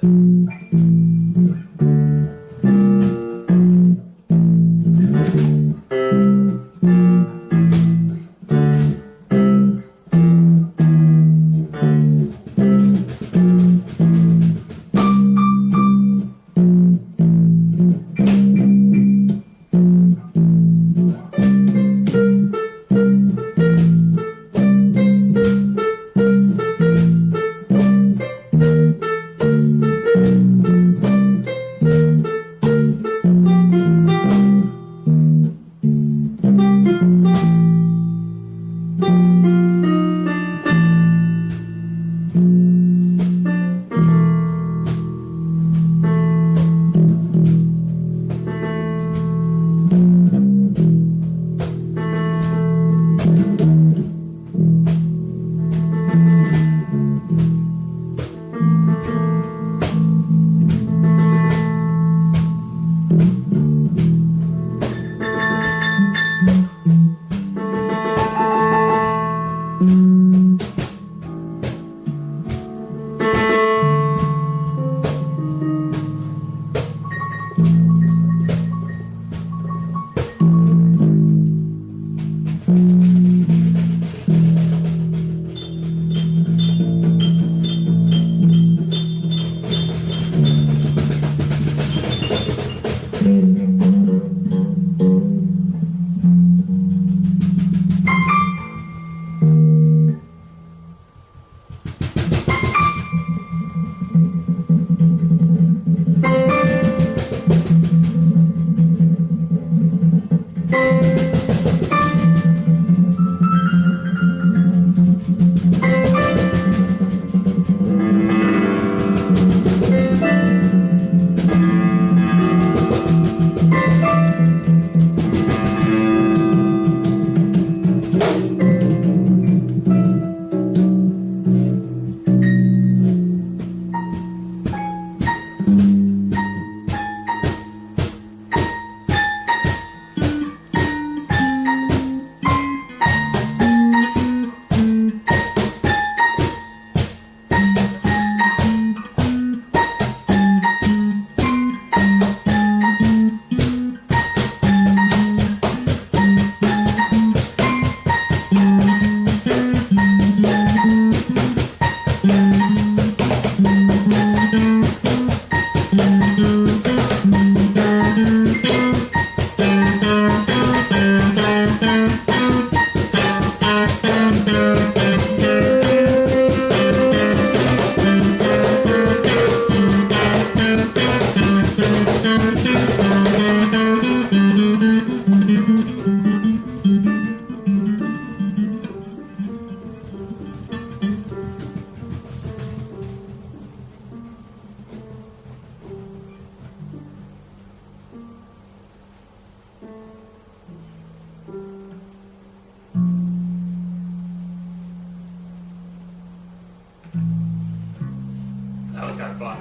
fun.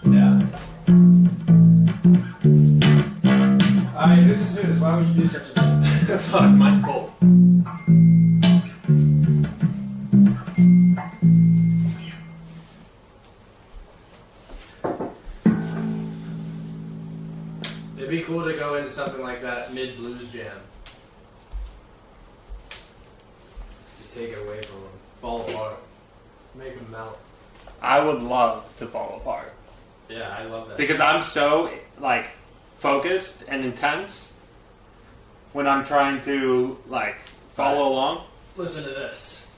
Yeah. Alright, who's the soonest? Why would you do such a thing? Fuck, mine's cold. It'd be cool to go into something like that mid blues jam. Just take it away from them. Fall apart. Make them melt. I would love to fall apart. Yeah, I love that. Because I'm so, like, focused and intense when I'm trying to, like, follow along. Listen to this.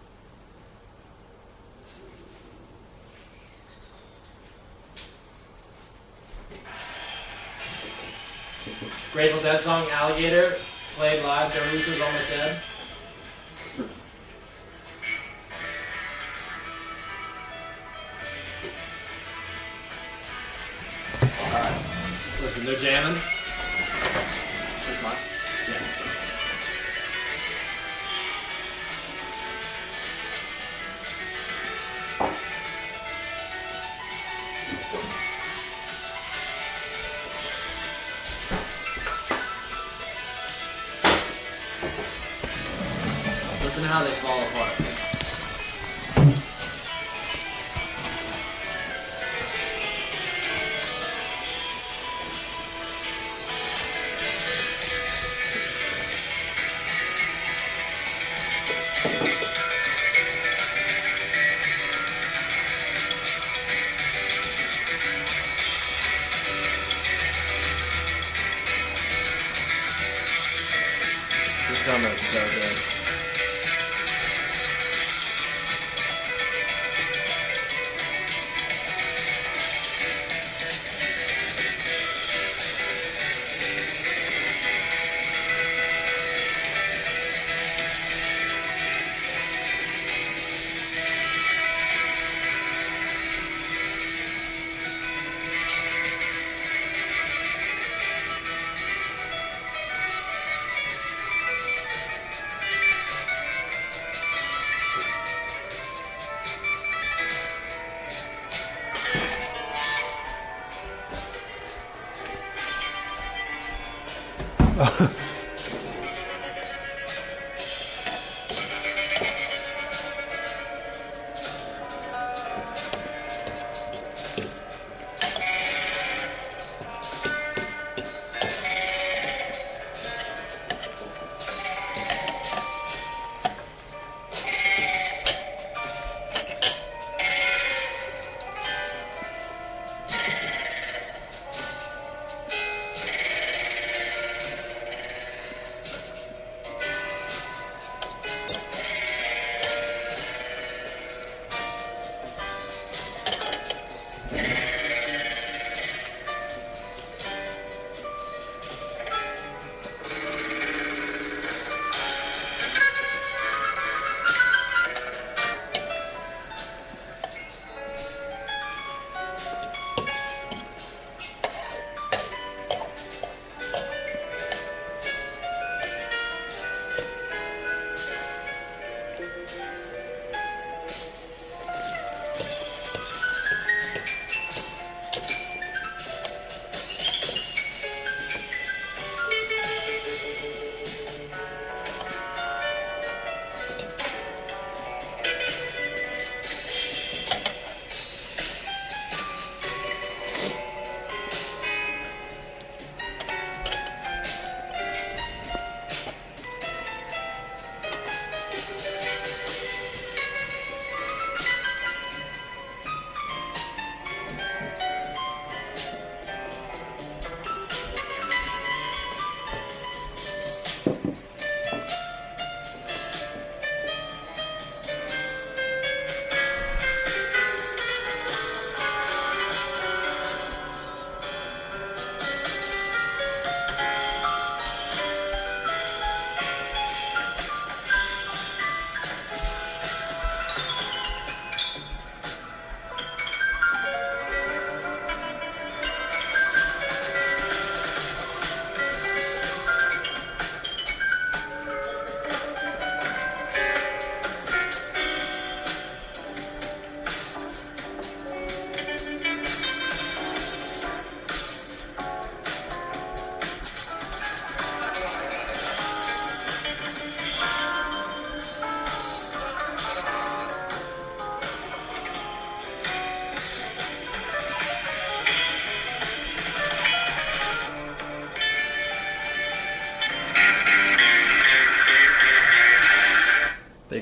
Grateful Dead song Alligator played live. Joe Russo's almost dead. Alright. Listen, they're jamming. Here's mine. Yeah. Listen to how they fall apart. This drummer is so good.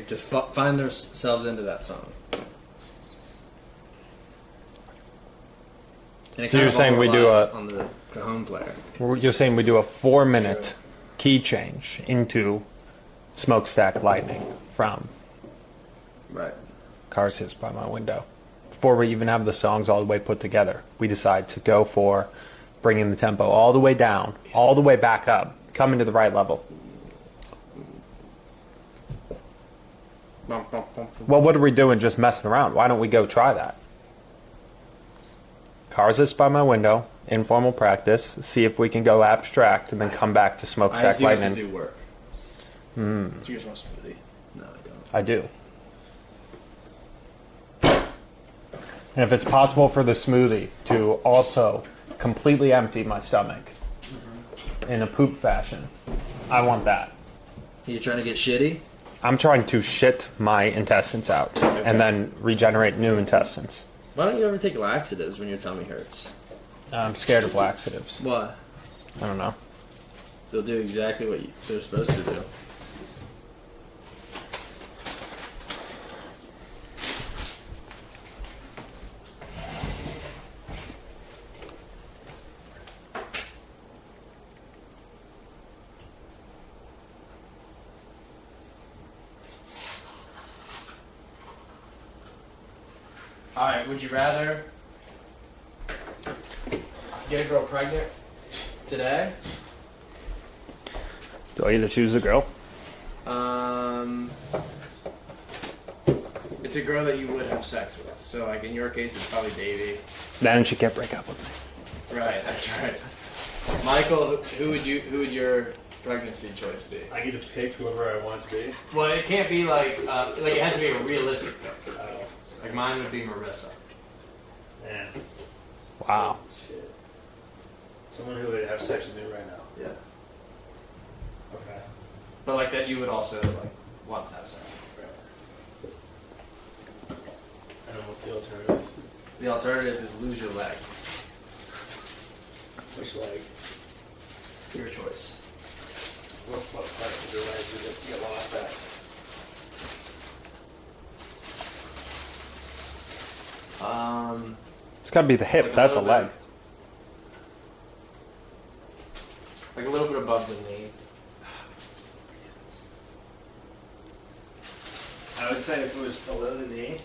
Like, just find themselves into that song. And it So kind you're of saying all we do relies a- on the cajon player. You're saying we do a 4-minute key change into Smokestack Lightning from Right. Cars Hits by My Window. Before we even have the songs all the way put together, we decide to go for bringing the tempo all the way down, all the way back up, coming to the right level. Well, what are we doing just messing around? Why don't we go try that? Cars Hits by My Window, informal practice, see if we can go abstract, and then come back to I Smokestack do have Lightning. to do work. Do you guys want a smoothie? No, I don't. I do. And if it's possible for the smoothie to also completely empty my stomach in a poop fashion, I want that. You trying to get shitty? I'm trying to shit my intestines out and then regenerate new intestines. Why don't you ever take laxatives when your tummy hurts? I'm scared of laxatives. Why? I don't know. They'll do exactly what they're supposed to do. Alright, would you rather get a girl pregnant today? Do I get to choose a girl? It's a girl that you would have sex with. So, like, in your case, it's probably Davey. Then she can't break up with me. Right, that's right. Michael, who would your pregnancy choice be? I get to pick whoever I want it to be. Well, it can't be like it has to be a realistic thing. Like mine would be Marissa. Man. Wow. Shit. Someone who would have sex with me right now. Yeah. Okay. But like that, you would also like want to have sex. Right. And then what's the alternative? The alternative is lose your leg. Which leg? Your choice. What part of your leg did you get lost at? It's got to be the hip. Like That's a little leg. bit- Like a little bit above the knee. I would say if it was below the knee,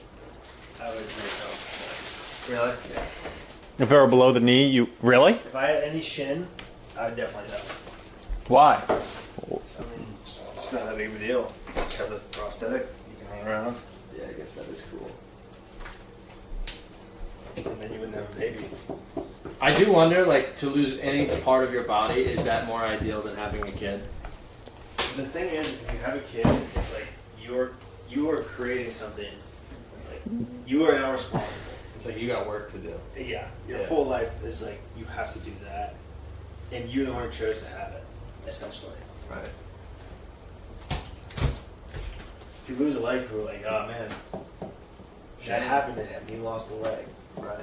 I would agree. Really? Yeah. If it were below the knee, you really? If I had any shin, I would definitely know. Why? I mean, it's not that big of a deal. Just have the prosthetic, you can hang around, Yeah, I guess that is cool. and then you wouldn't have a baby. I do wonder, like, to lose any part of your body, is that more ideal than having a kid? The thing is, if you have a kid, it's like you are creating something. Like you are now responsible. It's like you got work to do. Yeah, your Yeah. whole life is like you have to do that, and you're the one who chose to have it, essentially. Right. If you lose a leg, people are like, oh man, that happened to him. He lost a leg. Right.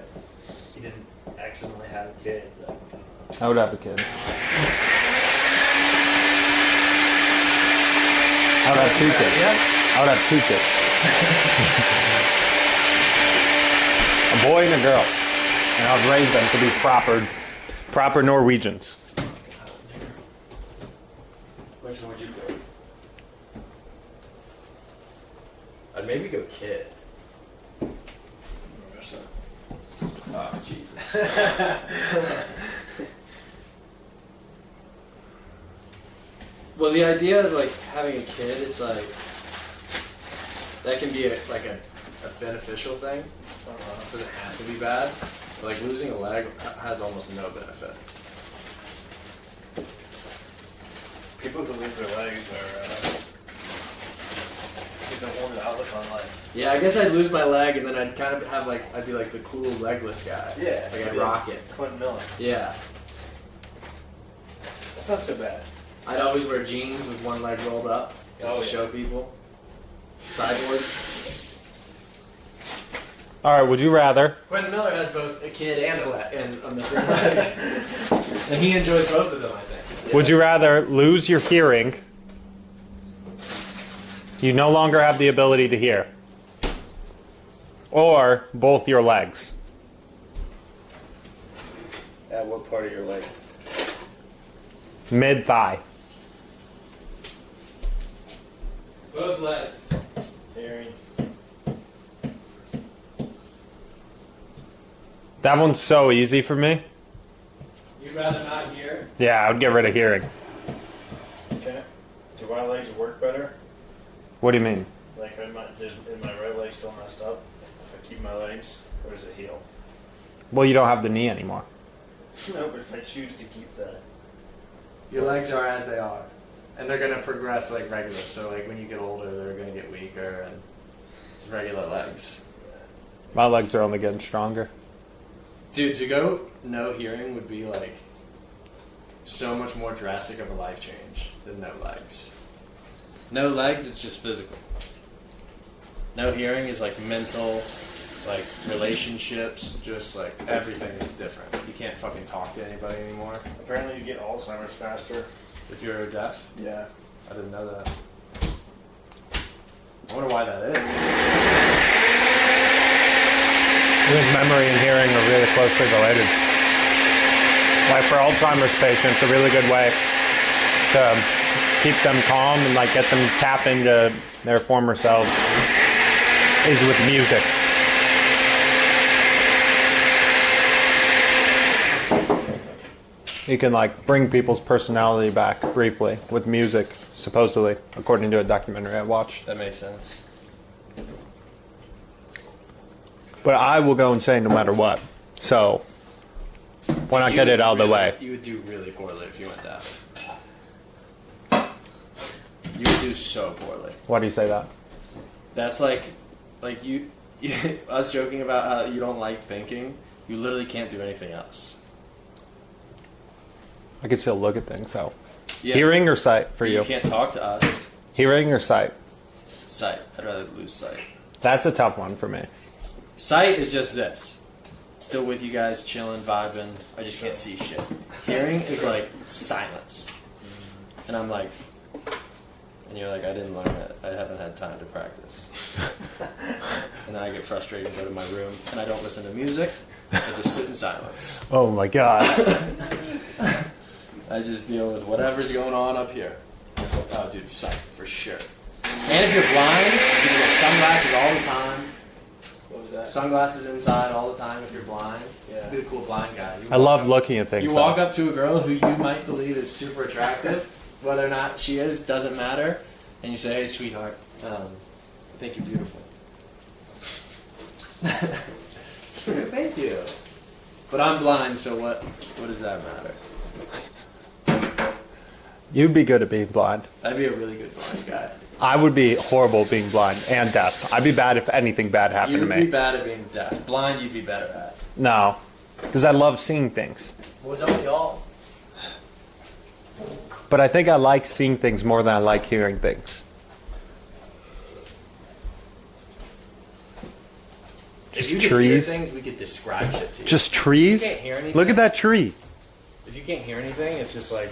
He didn't accidentally have a kid. Like, I would have a kid. I would have 2 kids. I would have 2 kids. A boy and a girl. And I would raise them to be proper Norwegians. which one would you go? I'd maybe go kid. Marissa. Oh, Jesus. Well, the idea of like having a kid, it's like that can be a beneficial thing. It doesn't have to be bad. But, like losing a leg has almost no benefit. People who lose their legs are it's a whole new outlook on life. Yeah, I guess I'd lose my leg and then I'd kind of have I'd be like the cool legless guy. Yeah, Like I'd rock it. Quentin Miller. Yeah. That's not so bad. I'd always wear jeans with one leg rolled up just to show people. Cyborg. All right, would you rather? Quentin Miller has both a kid and a missing leg. And he enjoys both of them, I think. Would you rather lose your hearing You no longer have the ability to hear. Or both your legs. At what part of your leg? Mid-thigh. Both legs. Hearing. That one's so easy for me. You'd rather not hear? Yeah, I would get rid of hearing. Okay. Do my legs work better? What do you mean? Like, is my right leg still messed up? If I keep my legs, or does it heal? Well, you don't have the knee anymore. No, but if I choose to keep that. Your legs are as they are. And they're going to progress like regular. So like when you get older, they're going to get weaker and regular legs. My legs are only getting stronger. Dude, to go no hearing would be like so much more drastic of a life change than no legs. No legs is just physical. No hearing is like mental, like relationships, just like everything is different. You can't fucking talk to anybody anymore. Apparently you get Alzheimer's faster. If you're deaf? Yeah. I didn't know that. I wonder why that is. I think memory and hearing are really closely related. Like for Alzheimer's patients, a really good way to keep them calm and like get them to tap into their former selves is with music. You can like bring people's personality back briefly with music, supposedly, according to a documentary I watched. That makes sense. But I will go insane no matter what. So why not get it out of the way? You would do really poorly if you went deaf. You would do so poorly. Why do you say that? That's like you us joking about how you don't like thinking. You literally can't do anything else. I could still look at things. So Yeah. hearing or sight for you? You can't talk to us. Hearing or sight? Sight. I'd rather lose sight. That's a tough one for me. Sight is just this. Still with you guys, chilling, vibing. I just can't see shit. Hearing is like silence. And I'm like, and you're like, I didn't learn it. I haven't had time to practice. And then I get frustrated and go to my room, and I don't listen to music. I just sit in silence. Oh my god. I just deal with whatever's going on up here. Oh, dude, sight for sure. And if you're blind, you can wear sunglasses all the time. What was that? Sunglasses inside all the time if you're blind. Yeah. Be a cool blind guy. I love looking at things. You walk up to a girl who you might believe is super attractive, whether or not she is, doesn't matter, and you say, hey, sweetheart, I think you're beautiful. Thank you. But I'm blind, so what does that matter? You'd be good at being blind. I'd be a really good blind guy. I would be horrible at being blind and deaf. I'd be bad if anything bad happened to me. You'd be bad at being deaf. Blind, you'd be better at. No, because I love seeing things. Well, don't we all? But I think I like seeing things more than I like hearing things. Just if you trees. Could hear things, we could describe shit to you. Just trees? If you can't hear anything, look at that tree. If you can't hear anything, it's just like...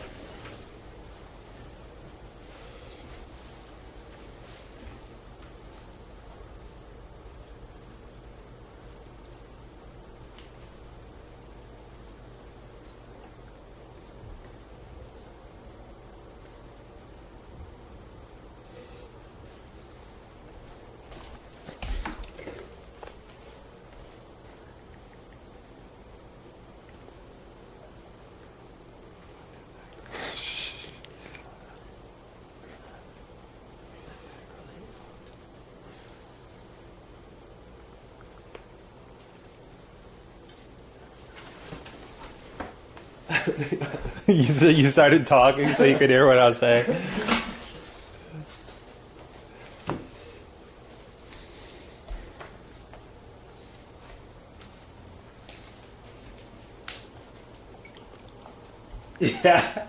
You started talking so you could hear what I was saying. Yeah.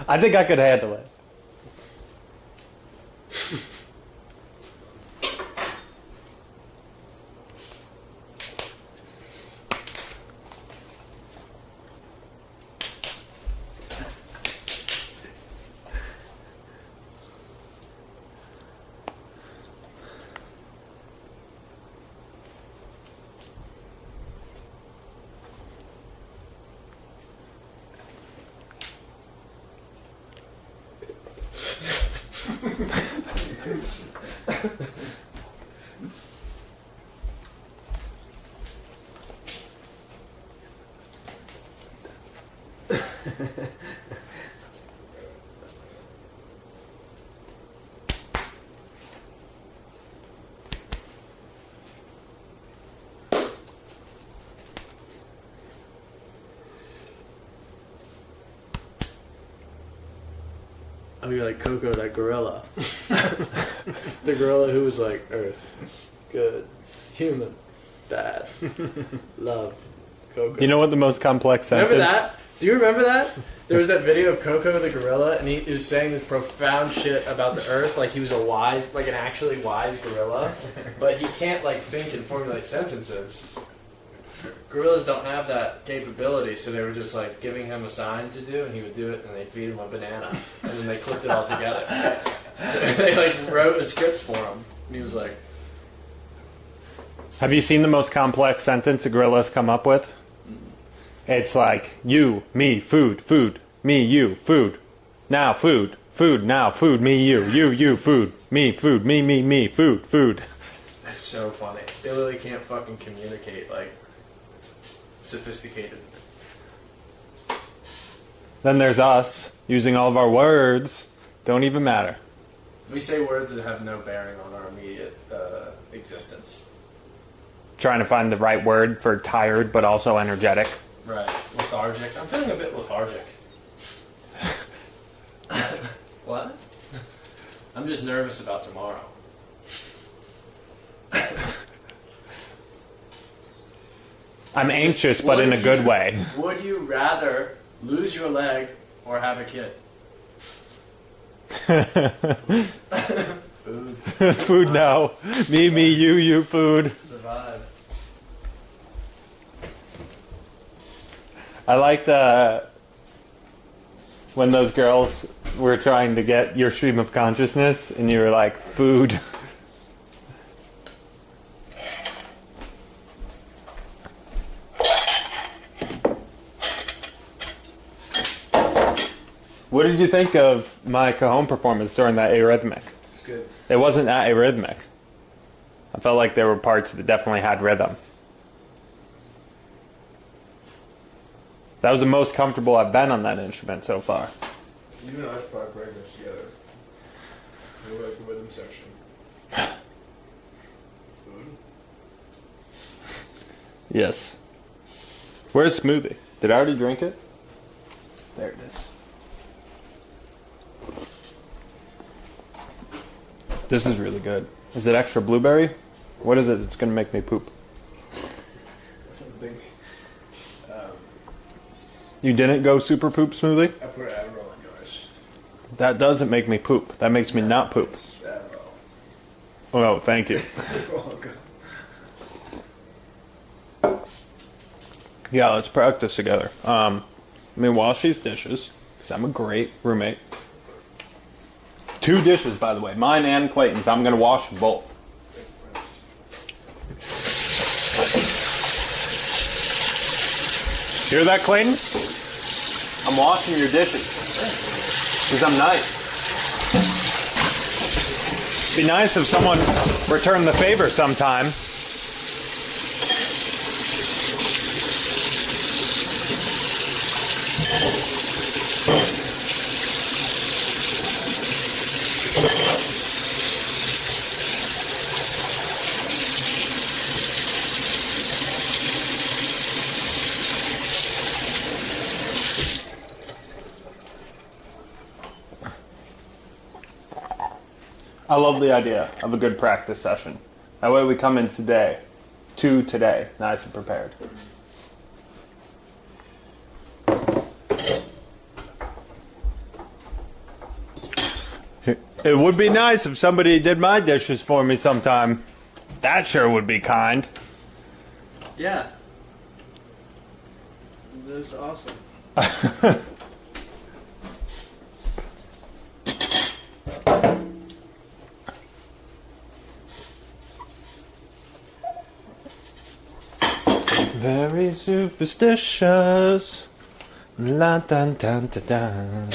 I think I could handle it. I'll be like Coco, that gorilla. The gorilla who was like, Earth, good, human, bad, love, Coco. You know what the most complex sentence? Remember that? Do you remember that? There was that video of Coco the gorilla, and he was saying this profound shit about the Earth, like he was a wise, like an actually wise gorilla, but he can't like think and formulate sentences. Gorillas don't have that capability, so they were just like giving him a sign to do, and he would do it, and they'd feed him a banana, and then they clipped it all together. So they like wrote a script for him, and he was like, Have you seen the most complex sentence a gorilla's come up with? It's like, you, me, food, food, me, you, food, now, food, food, now, food, me, you, food, me, food, food. that's so funny. They literally can't fucking communicate like sophisticated. Then there's us, using all of our words, don't even matter. We say words that have no bearing on our immediate existence. Trying to find the right word for tired, but also energetic. Right. Lethargic. I'm feeling a bit lethargic. What? I'm just nervous about tomorrow. I'm anxious, but in a good way. Would you rather lose your leg or have a kid? Food. Food now. Me, you, food. Survive. I liked when those girls were trying to get your stream of consciousness, and you were like, food. What did you think of my cajon performance during that arrhythmic? It's good. It wasn't that arrhythmic. I felt like there were parts that definitely had rhythm. That was the most comfortable I've been on that instrument so far. You and I should probably practice together. Do like the rhythm section. Food? Yes. Where's Smoothie? Did I already drink it? There it is. This is really good. Is it extra blueberry? What is it that's going to make me poop? I think You didn't go super poop Smoothie? I put Adderall in yours. That doesn't make me poop. That makes me not poop. It's Adderall. Oh, thank you. You're welcome. Yeah, let's practice together. Let me wash these dishes, because I'm a great roommate. 2 dishes, by the way. Mine and Clayton's. I'm going to wash both. Hear that, Clayton? I'm washing your dishes. Because I'm nice. Be nice if someone returned the favor sometime. I love the idea of a good practice session. That way we come in today, nice and prepared. It would be nice if somebody did my dishes for me sometime. That sure would be kind. Yeah. That's awesome. Very superstitious. La dun dun dun dun.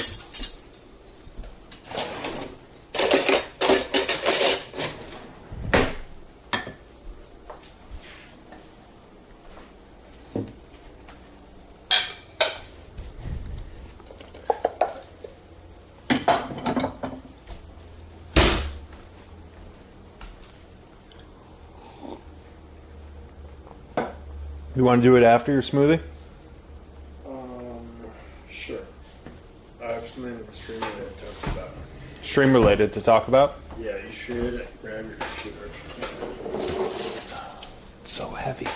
You want to do it after your smoothie? Sure. I have something that's stream related to talk about. Stream related to talk about? Yeah, you should grab your computer if you can. It's so heavy.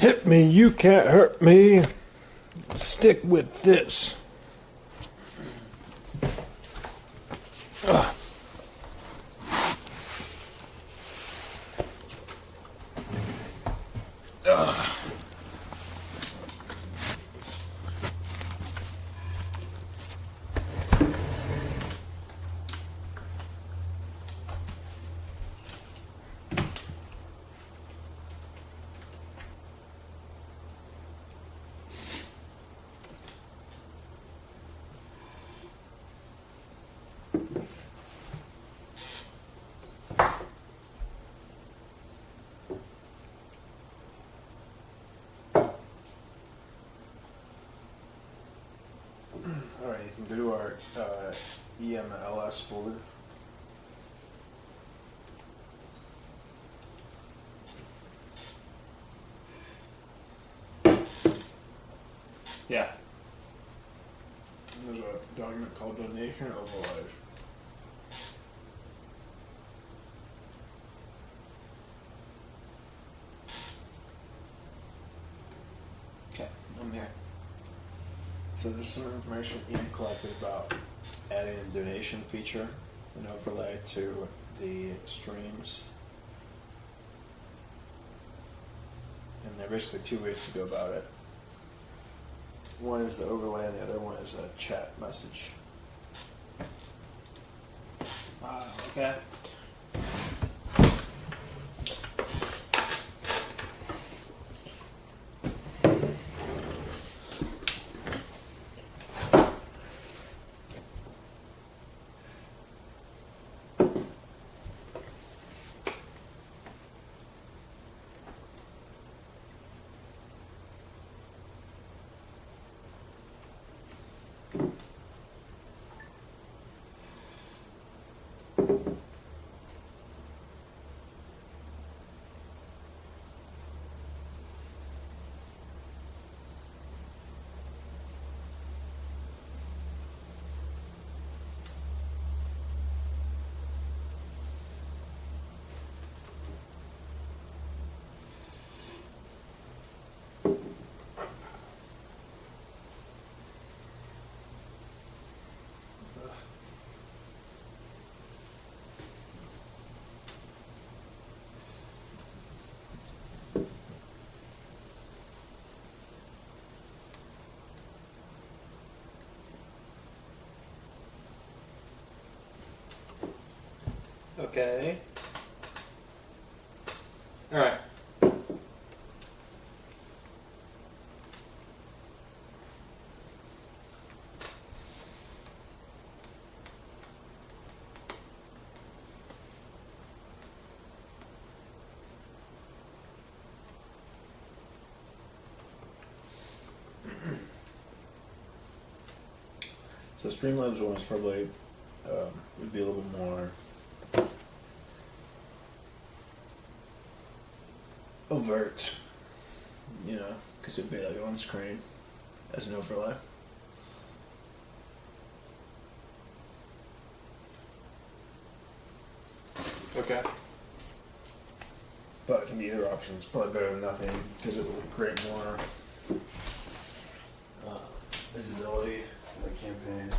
Hit me, you can't hurt me. Stick with this. Ugh. Ugh. Alright, Ethan, go to our EMLS folder. Yeah. There's a document called Donation Overlays. Okay, I'm here. So there's some information Ian collected about adding a donation feature and overlay to the streams. And there are basically two ways to go about it. One is the overlay and the other one is a chat message. Okay. Okay. All right. So Streamlabs one is probably would be a little bit more overt, you know, because it'd be like on screen as an overlay. Okay. But I think either option is probably better than nothing because it will create more visibility of the campaign.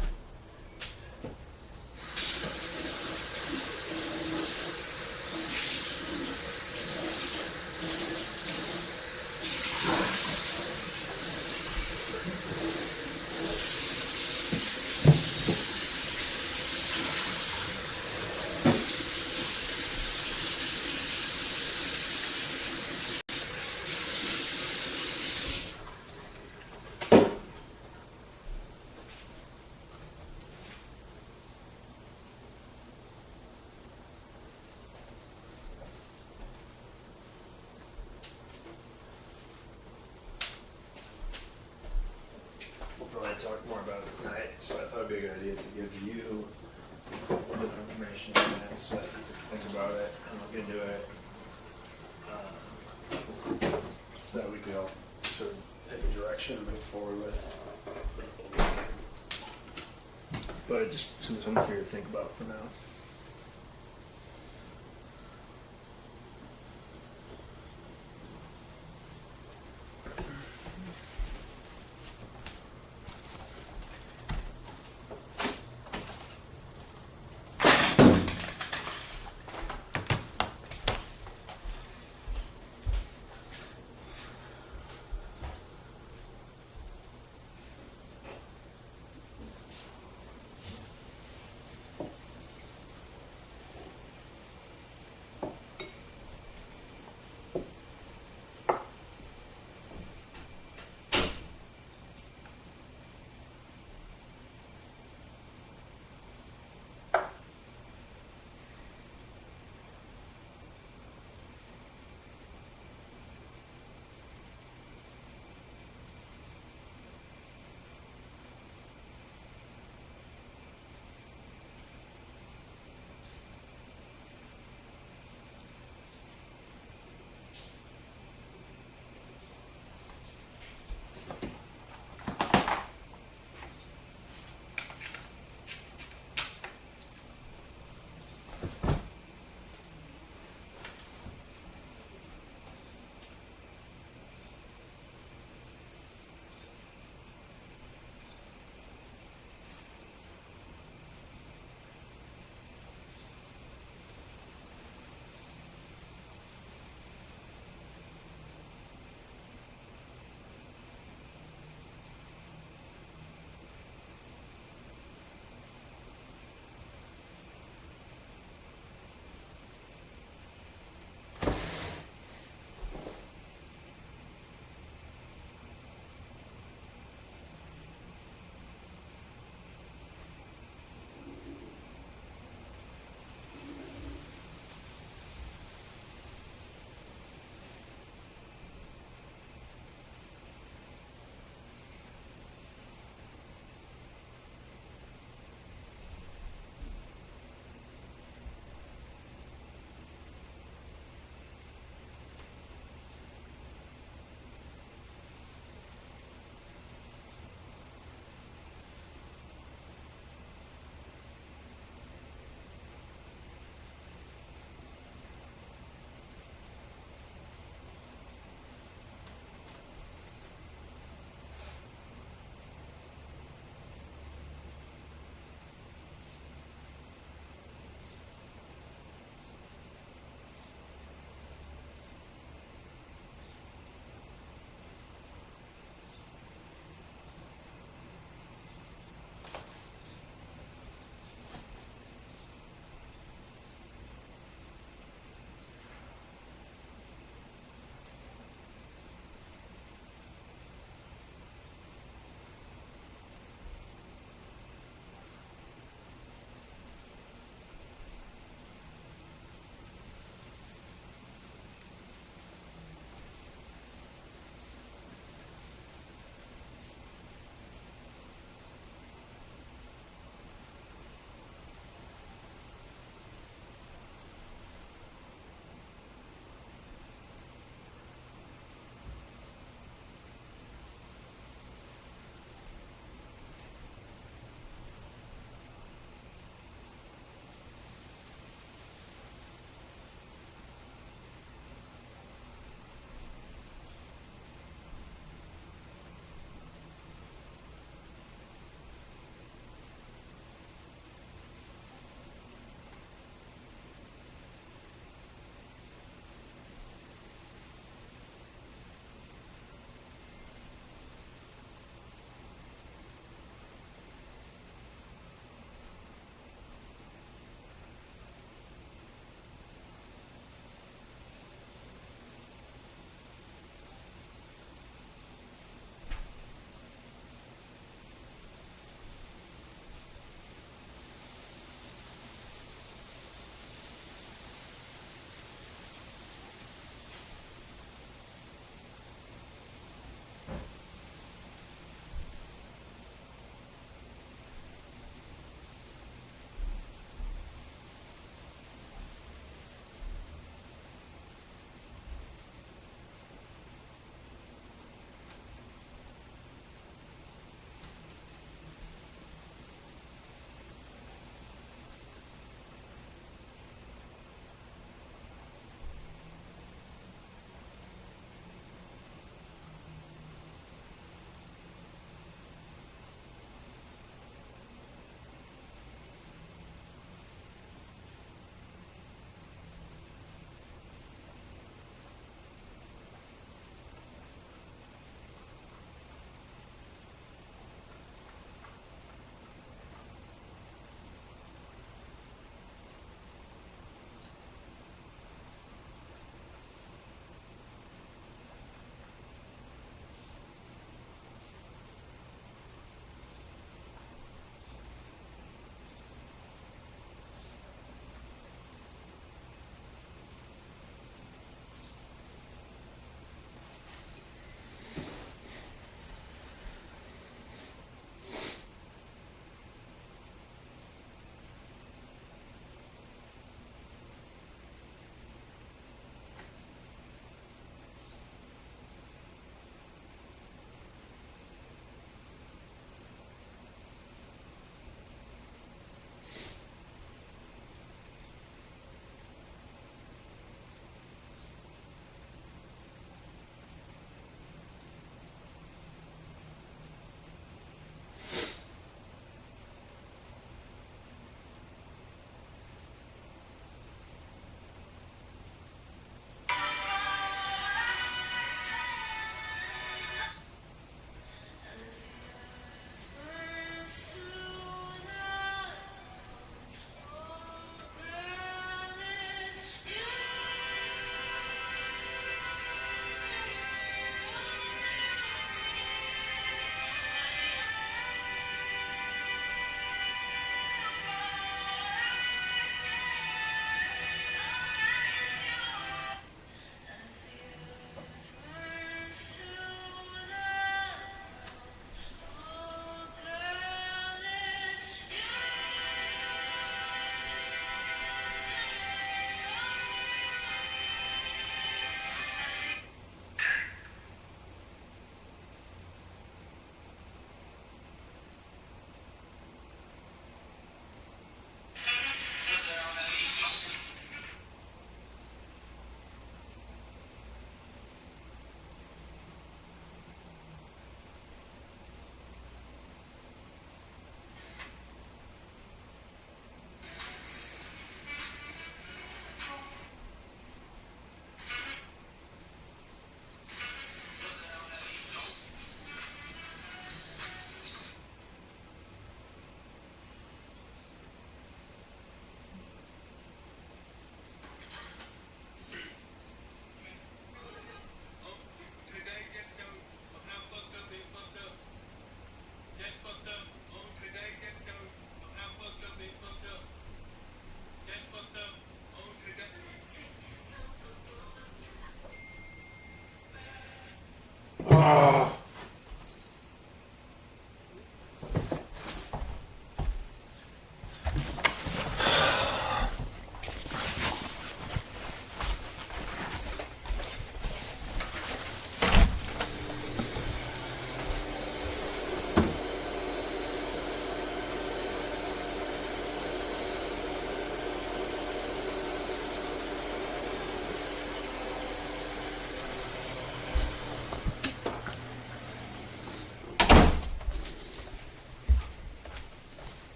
We'll probably talk more about it tonight, so I thought it'd be a good idea to give you a little bit of information in advance so that you can think about it and look into it, so that we could all sort of pick a direction and move forward with. But just something for you to think about for now.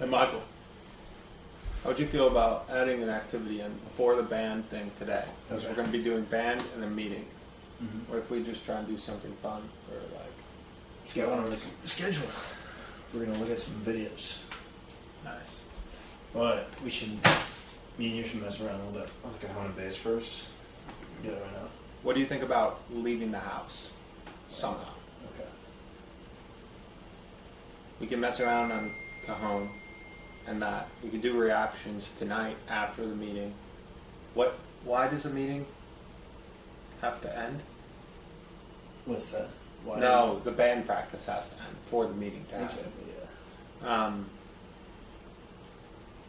And Michael, how would you feel about adding an activity in before the band thing today? Because we're going to be doing band and then meeting. Mm-hmm. What if we just try and do something fun or like? Yeah, I want to look at the schedule. We're going to look at some videos. Nice. But we should, me and you should mess around a little bit. I'll look at home and base first. Get it right now. What do you think about leaving the house somehow? Okay. We can mess around on Cajon and that. We can do reactions tonight after the meeting. Why does the meeting have to end? What's that? Why? No, the band practice has to end for the meeting to happen. Exactly, yeah.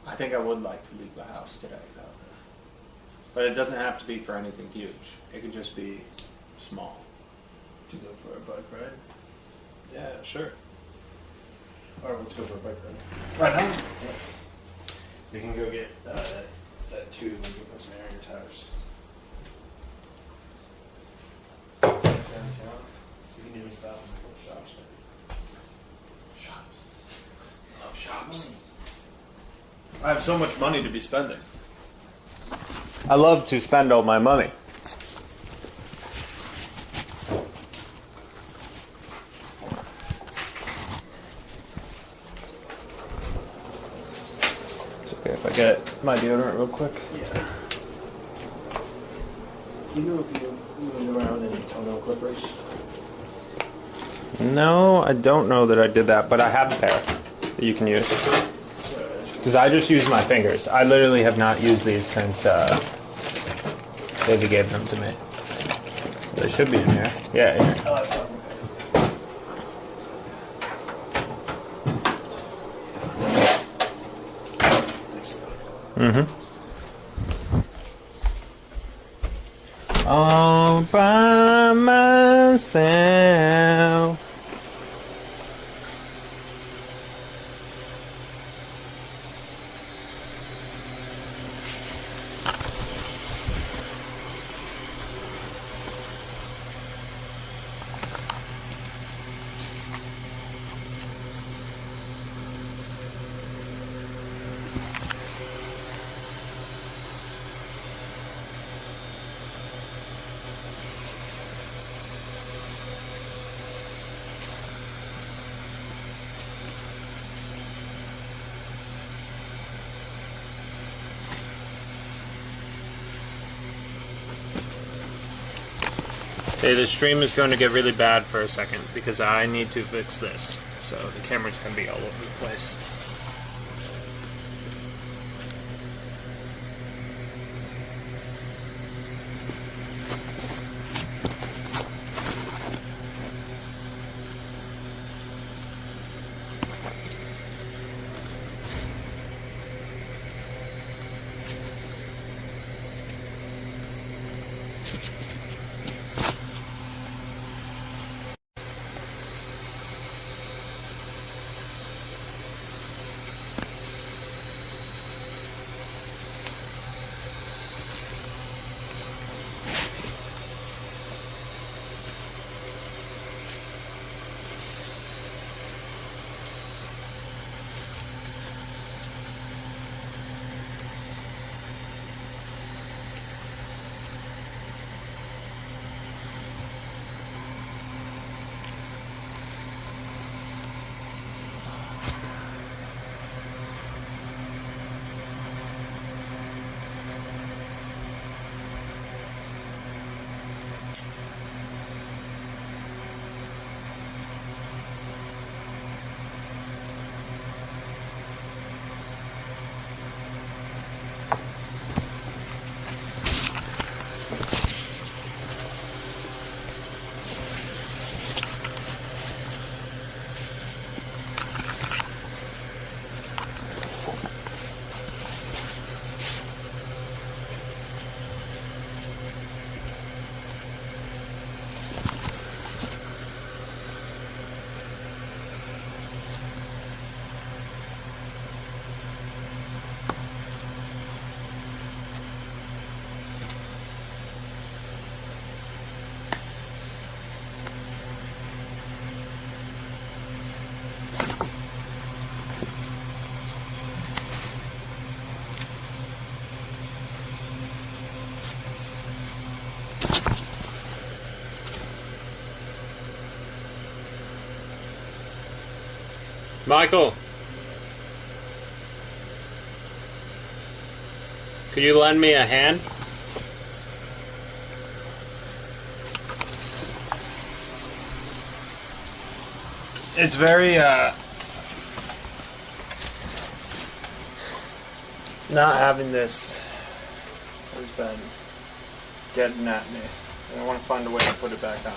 I think I would like to leave the house today, though. But it doesn't have to be for anything huge. It could just be small. To go for a bike ride? Yeah, sure. Alright, let's go for a bike ride. Right now? You can go get that tube and you can put some air in your tires. Downtown? You can even stop in a couple shops, man. Shops. Love shops. I have so much money to be spending. I love to spend all my money. It's okay if I get my deodorant real quick. Yeah. Do you know if you moved around any toenail clippers? No, I don't know that I did that, but I have a pair that you can use. Because I just use my fingers. I literally have not used these since David gave them to me. They should be in here. Yeah, here. Mm-hmm. All by myself. Okay, the stream is going to get really bad for a second because I need to fix this. So the camera's going to be all over the place. Michael, could you lend me a hand? It's very, not having this has been getting at me. And I want to find a way to put it back on.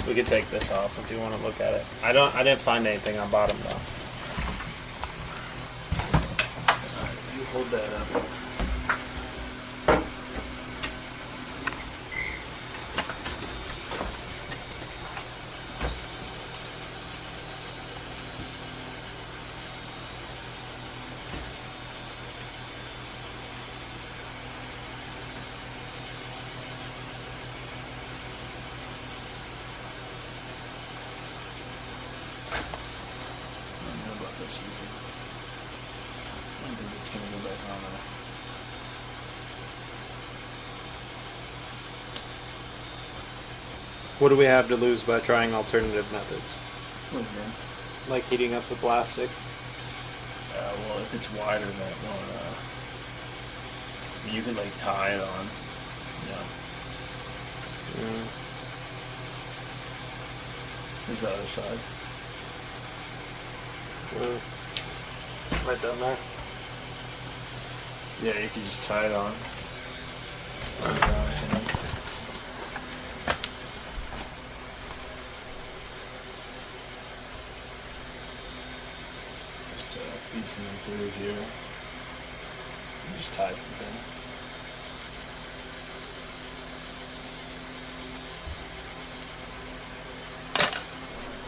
We could take this off if you want to look at it. I didn't find anything on bottom though. You hold that up. What do we have to lose by trying alternative methods? Okay. Like heating up the plastic? Well, if it's wider, that won't. You could like tie it on. Yeah. There's the other side. Right down there. Yeah, you can just tie it on. Just feed some fluid here. And just tie it to the thing.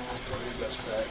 That's probably your best bet.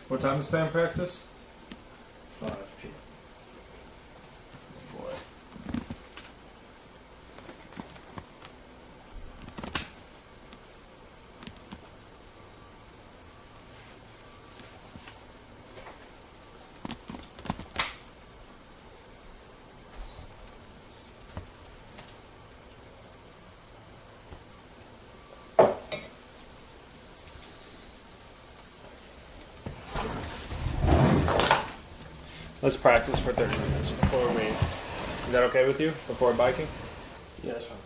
What time is band practice? 5 p.m. Boy. Let's practice for 30 minutes before we... Is that okay with you? Before biking? Yeah, that's fine.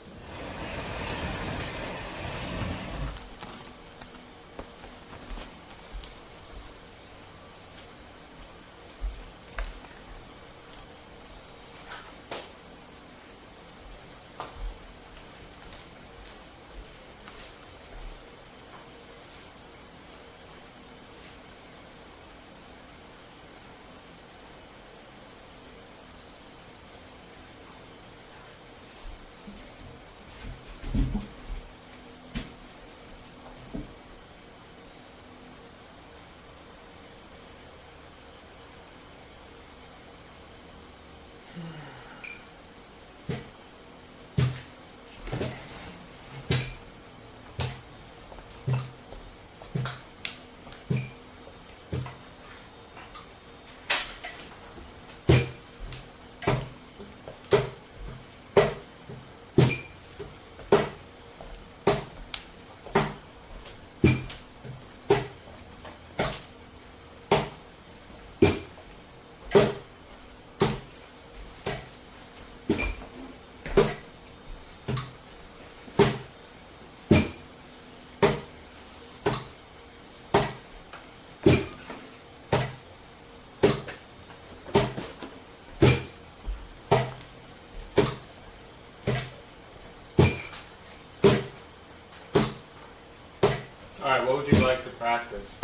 Alright, what would you like to practice?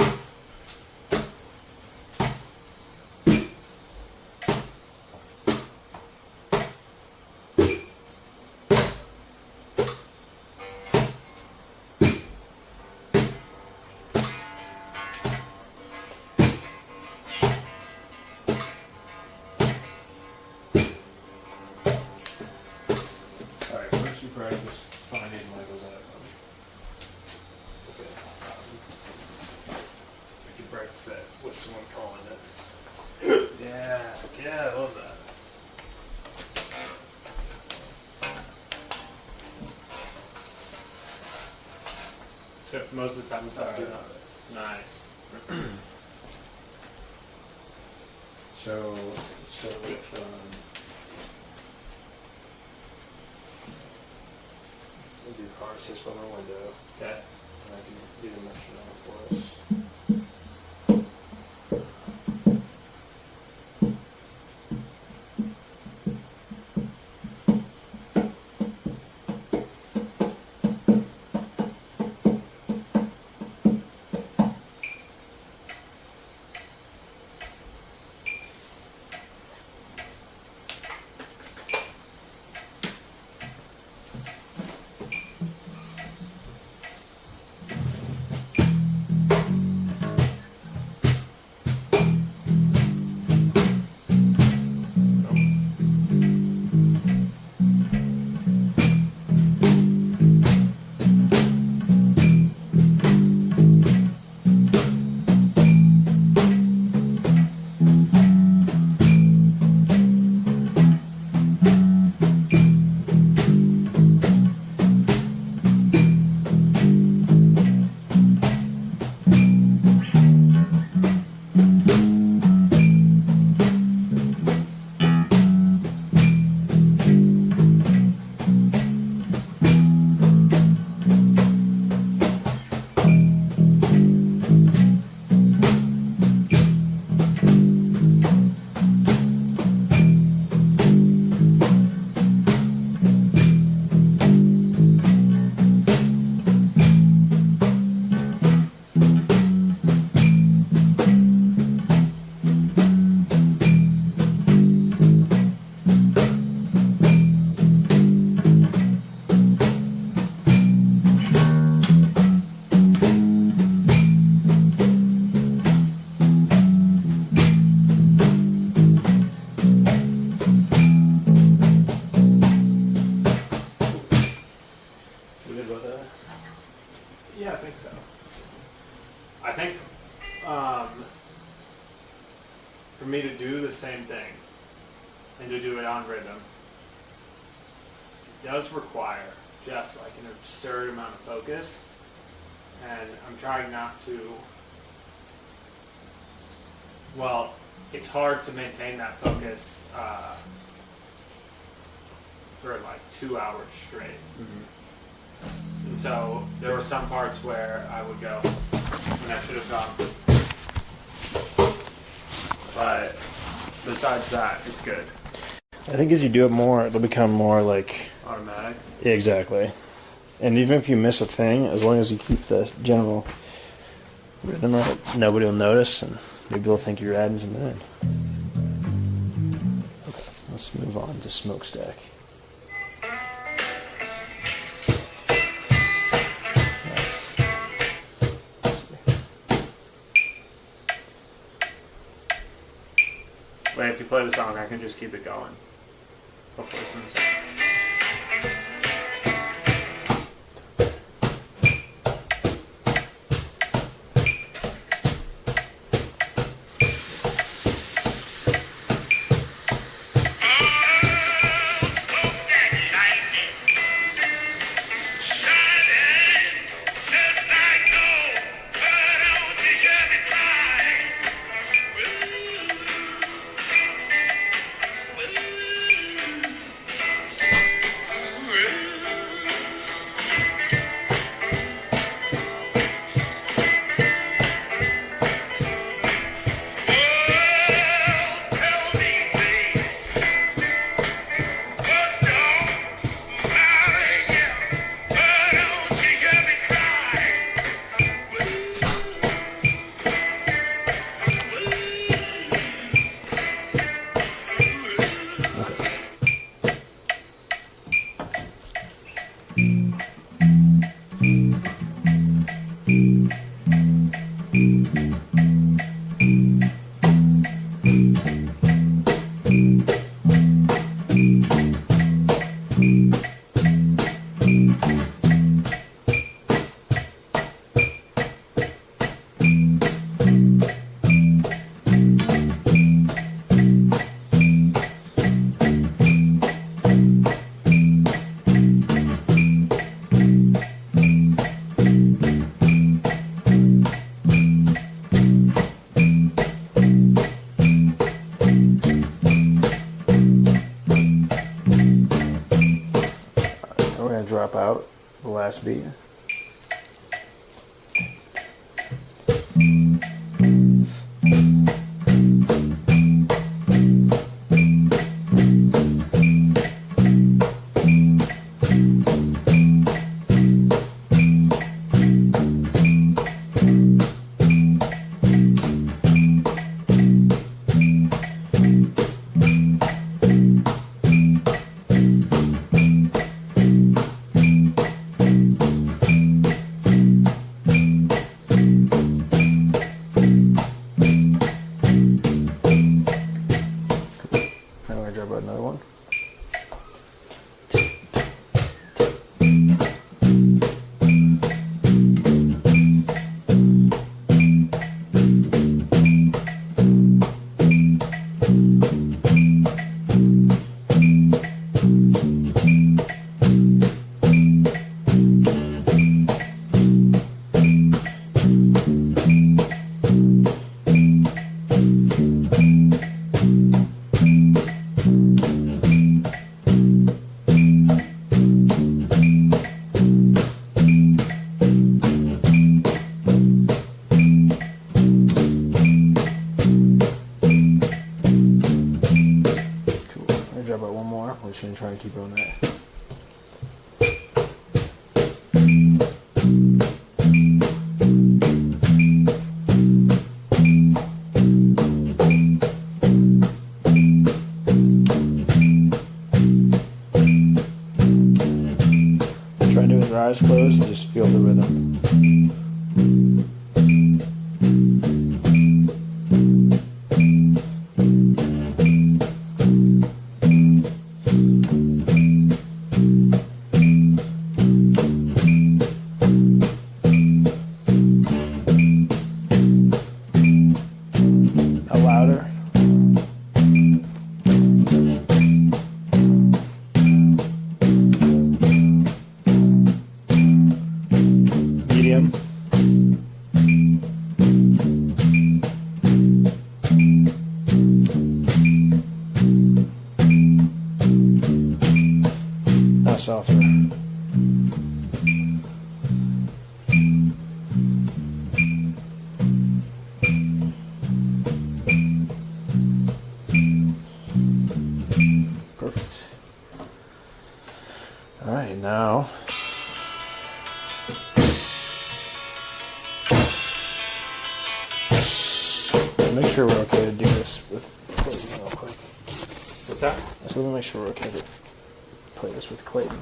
Alright, first you practice finding Michael's iPhone. We can practice that with someone calling it. Yeah, I love that. Except most of the time it's not good. Nice. So, let's start with, we'll do car assist on our window. Okay. And I can do the metronome for us. for me to do the same thing and to do it on rhythm does require just like an absurd amount of focus, and I'm trying not to, well, it's hard to maintain that focus for like 2 hours straight. Mm-hmm. And so there were some parts where I would go and I should have gone. But besides that, it's good. I think as you do it more, it'll become more like automatic. Yeah, exactly. And even if you miss a thing, as long as you keep the general rhythm right, nobody will notice, and maybe they'll think you're adding something in. Okay, let's move on to Smokestack. you play the song, I can just keep it going. Hopefully it's in the song. Drop out the last beat. Try and keep on that. Try and do it with your eyes closed and just feel the rhythm. Softer. Perfect. All right, now make sure we're okay to do this with Clayton real quick. What's that? So let me make sure we're okay to play this with Clayton.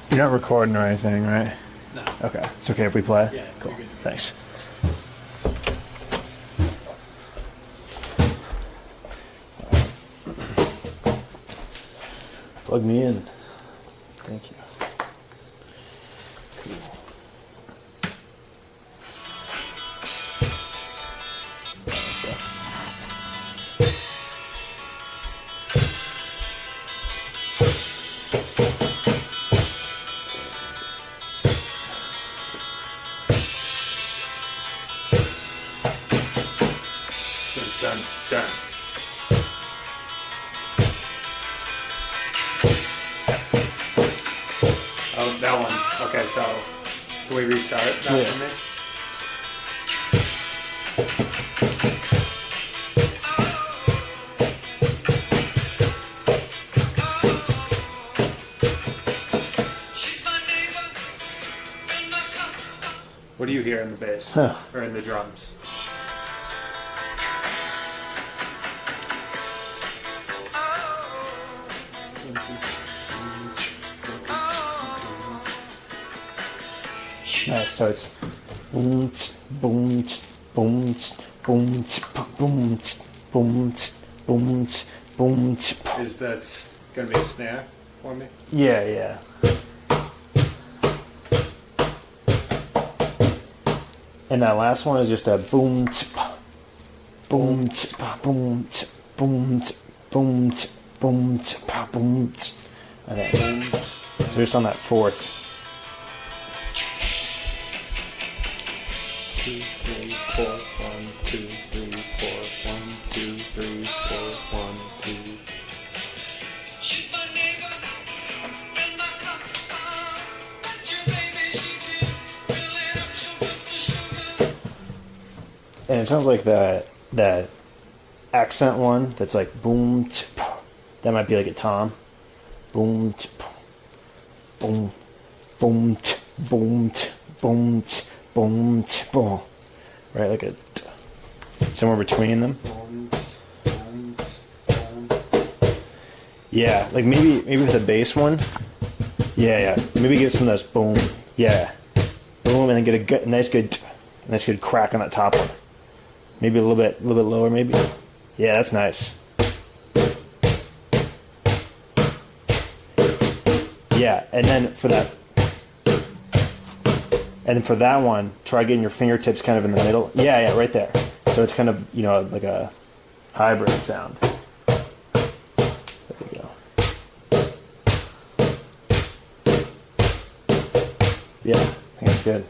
You You're not recording or anything, right? No. Okay. It's okay if we play? Yeah, Cool. you're good. Thanks. Plug me in. Thank you. Cool. Done. Done. Oh, that one. Okay, so can we restart that for me? What do you hear in the bass or in the drums? So it's boom, boom, boom, boom, boom, boom, boom, boom. Is that going to be a snare for me? Yeah, yeah. And that last one is just a boom, boom, boom, boom, boom, boom, boom. I think. So just on that fourth. 2, 3, 4, 1, 2, 3, 4, 1, 2, 3, 4, 1, 2. And it sounds like that accent one that's like boom, that might be like a tom. Boom, boom, boom, boom, boom, boom, boom. Right, like a somewhere between them. Yeah, like maybe with the bass one. Yeah. Maybe give some of those boom. Yeah, boom, and then get a good, nice good crack on that top one. Maybe a little bit lower, maybe. Yeah, that's nice. Yeah, and then for that one, try getting your fingertips kind of in the middle. Yeah, right there. So it's kind of, like a hybrid sound. There we go. Yeah, I think that's good.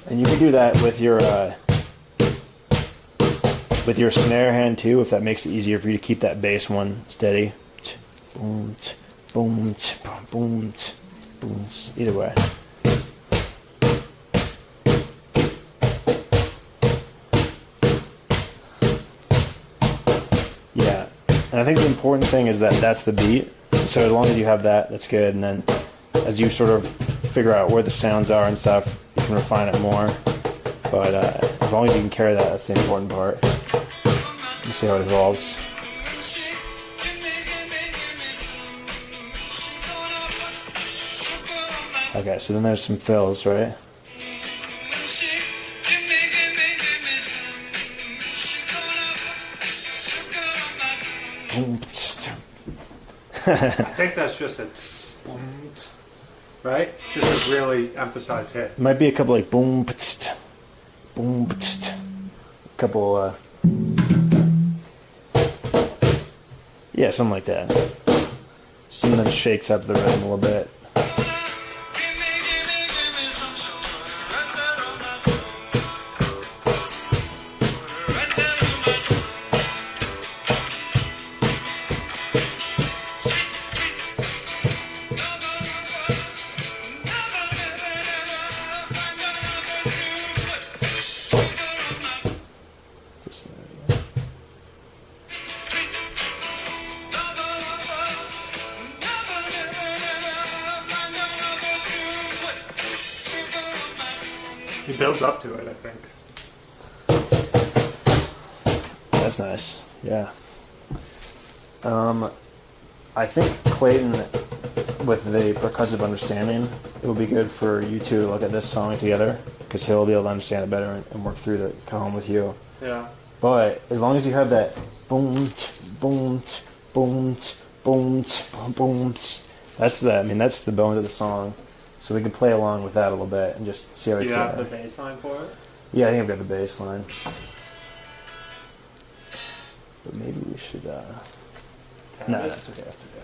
And you can do that with your snare hand too, if that makes it easier for you to keep that bass one steady. Boom, boom, boom, boom. Either way. Yeah, and I think the important thing is that that's the beat. So as long as you have that, that's good. And then as you sort of figure out where the sounds are and stuff, you can refine it more. But as long as you can carry that, that's the important part. Let's see how it evolves. Okay, so then there's some fills, right? I think that's just a right? Just to really emphasize hit. Might be a couple like boom, boom, a couple, yeah, something like that. Something that shakes up the rhythm a little bit. He builds up to it, I think. That's nice. Yeah. I think Clayton, with the percussive understanding, it would be good for you two to look at this song together, because he'll be able to understand it better and work through the come with you. Yeah. But as long as you have that boom, boom, boom, boom, boom, that's the bones of the song. So we can play along with that a little bit and just see how we Do you feel. have the bass line for it? Yeah, I think I've got the bass line. But maybe we should. No, that's okay. That's okay.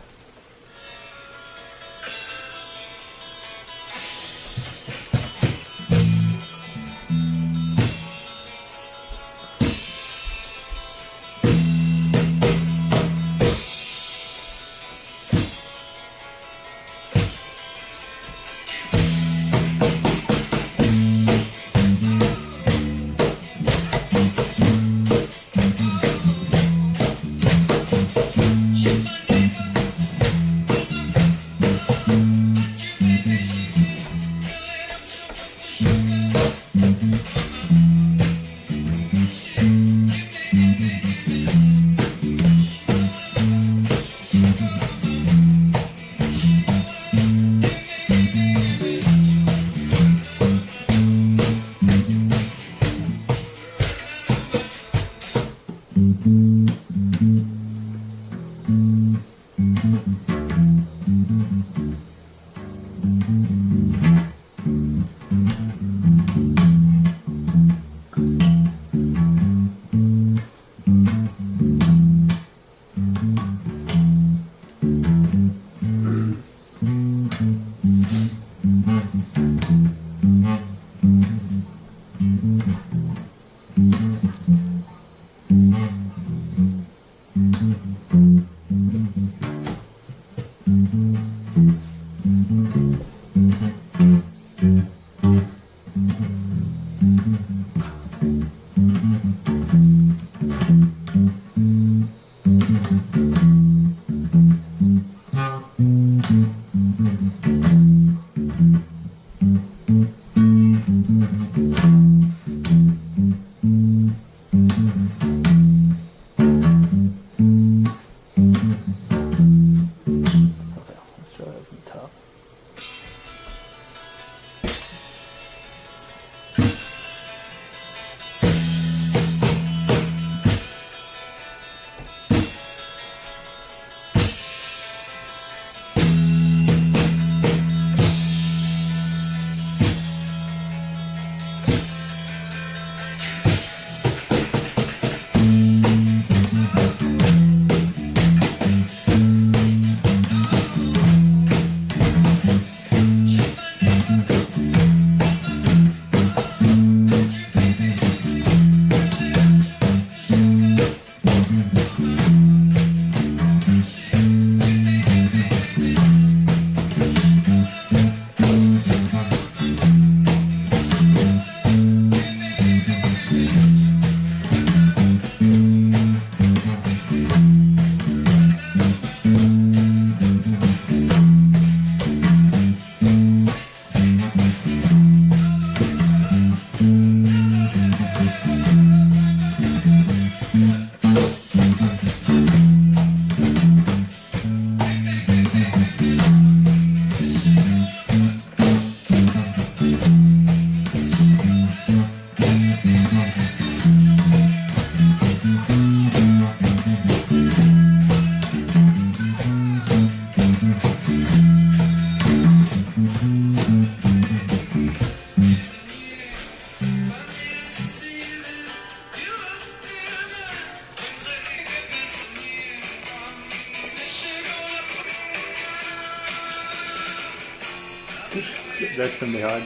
That's gonna be hard.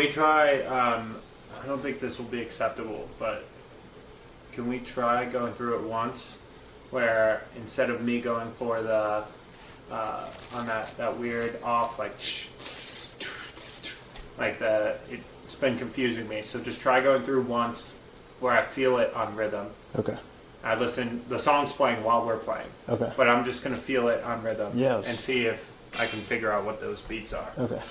we try? I don't think this will be acceptable, but can we try going through it once, where instead of me going for the on that weird off like it's been confusing me. So just try going through once, where I feel it on rhythm. Okay. I listen. The song's playing while we're playing. Okay. But I'm just gonna feel it on rhythm. Yes. And see if I can figure out what those beats are. Okay.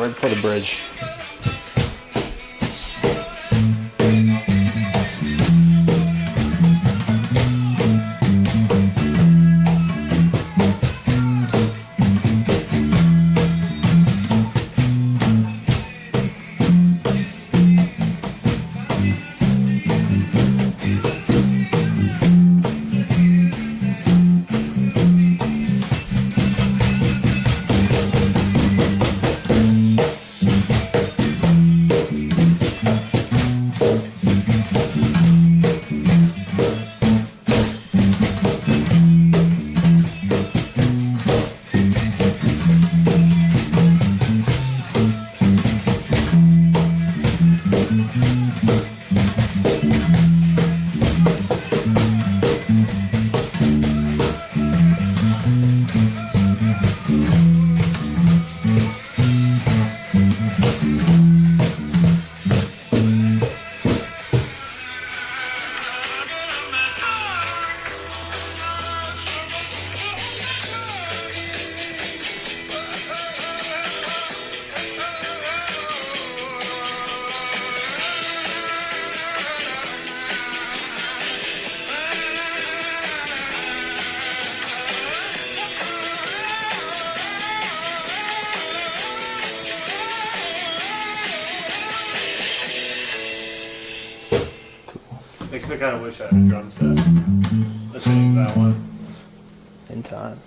Right before the bridge. Makes me kind of wish I had a drum set. Listening to that one. In time.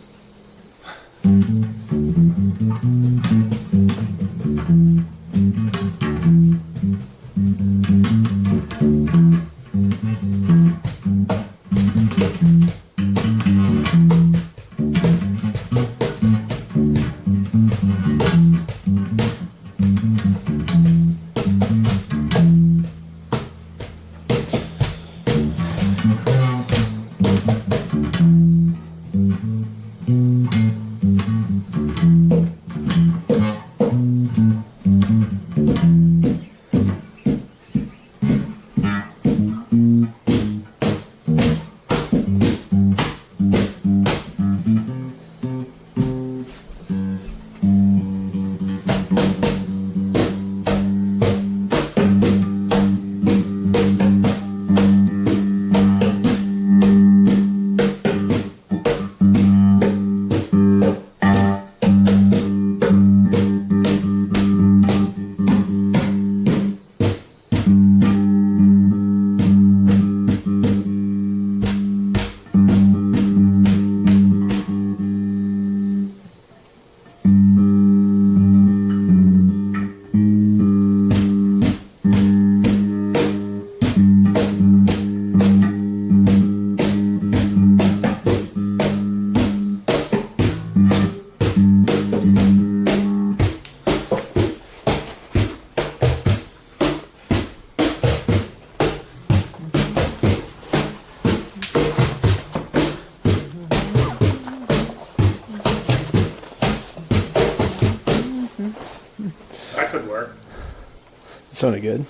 sounded good.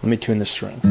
Let me tune this string.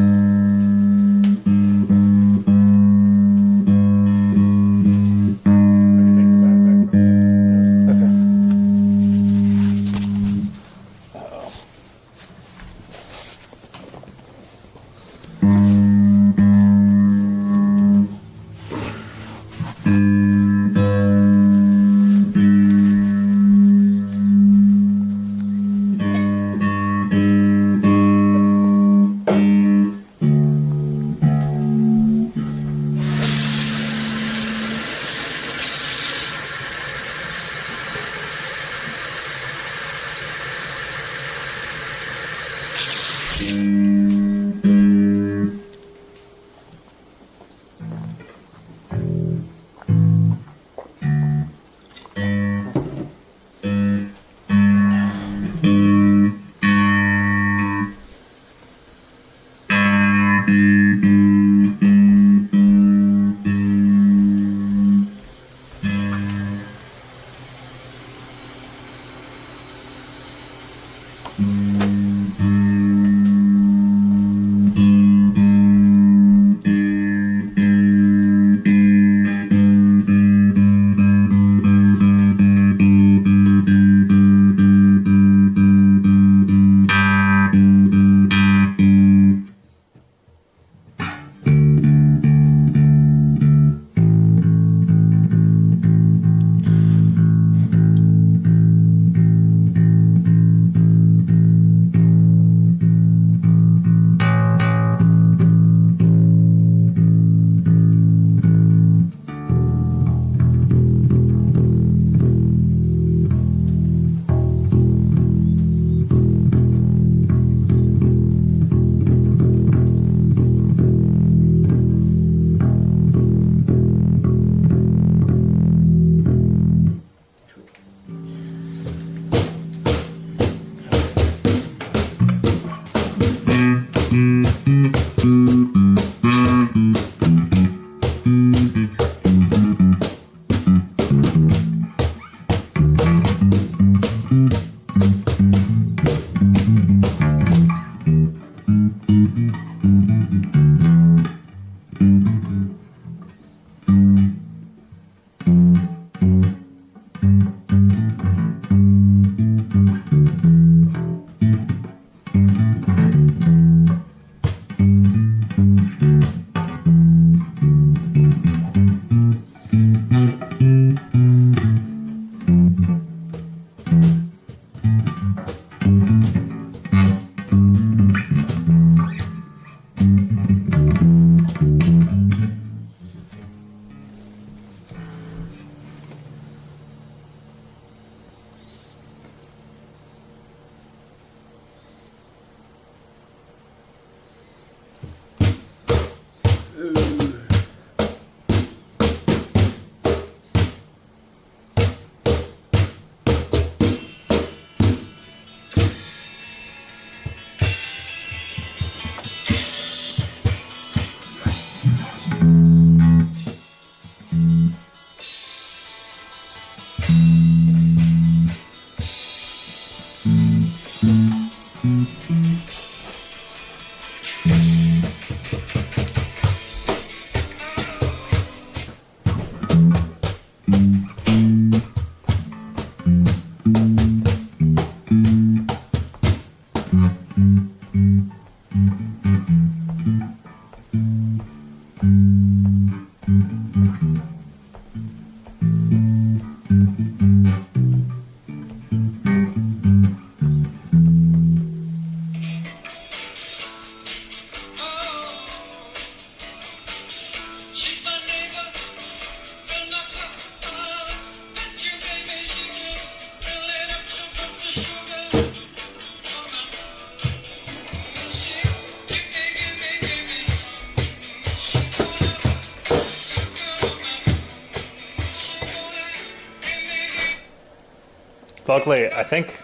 Luckily, I think...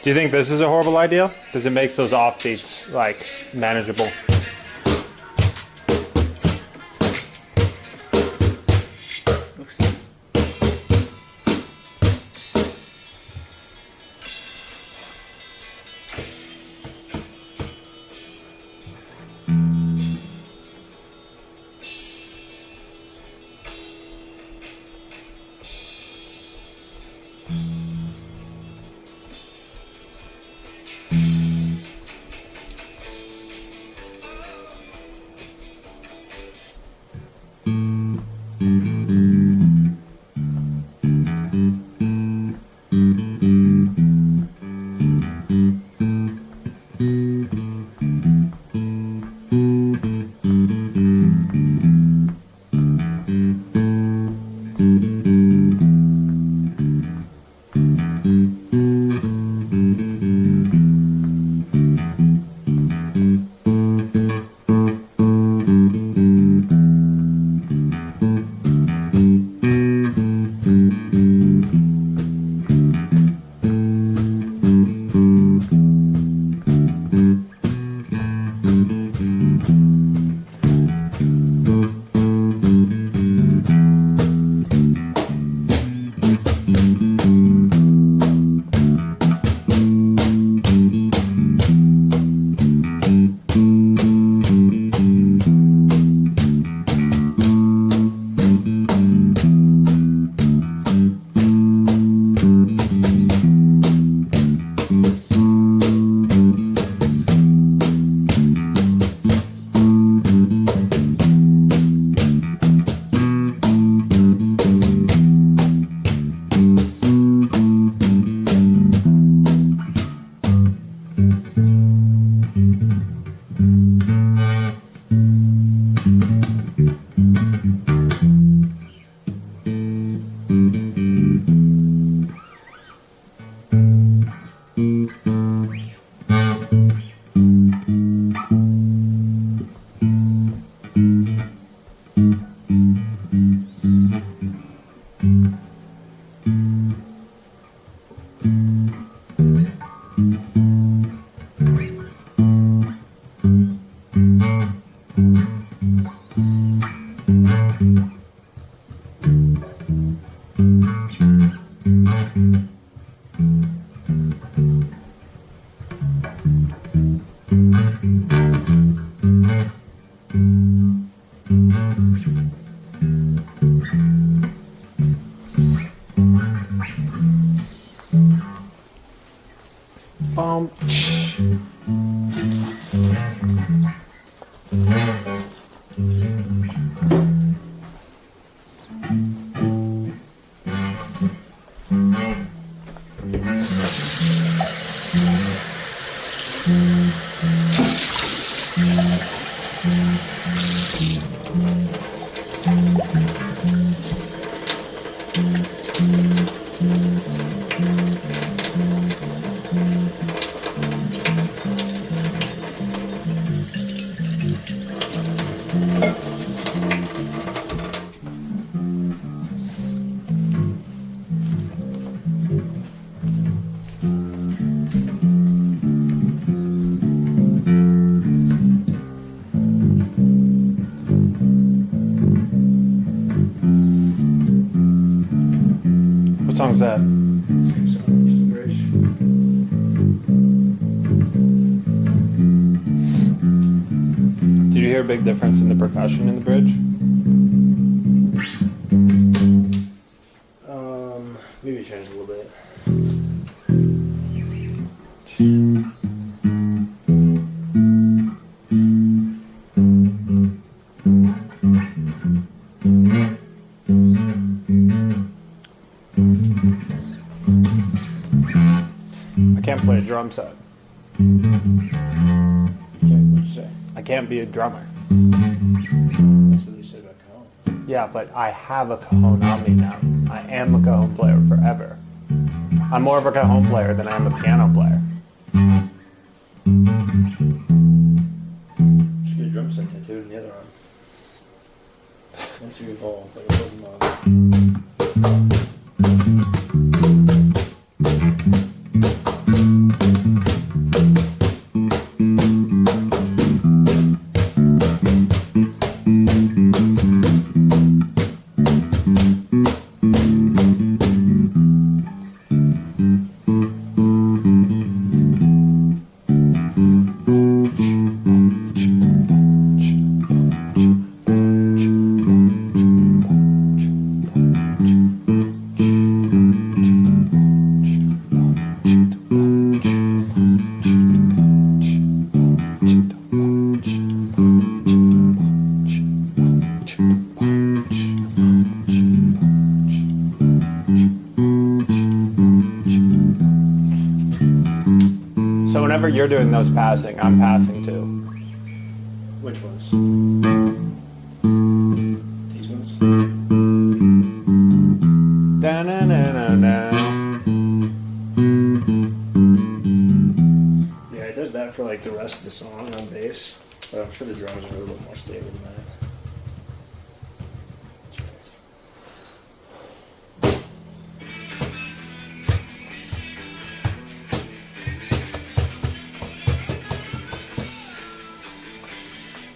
Do you think this is a horrible idea? Because it makes those offbeats, like, manageable. What song's that? Same song, just the bridge. Did you hear a big difference in the percussion in the bridge? Maybe change a little bit. I can't play a drum set. What'd you say? I can't be a drummer. That's what you said about Cajon. Yeah, but I have a cajon on me now. I am a cajon player forever. I'm more of a cajon player than I am a piano player. Just get a drum set tattooed in the other arm. Once you evolve, like a Pokemon. So whenever you're doing those passing, I'm passing too. Which ones? These ones? Da-na-na-na-na. Yeah, it does that for like the rest of the song on bass, but I'm sure the drums are a little bit more stable than that.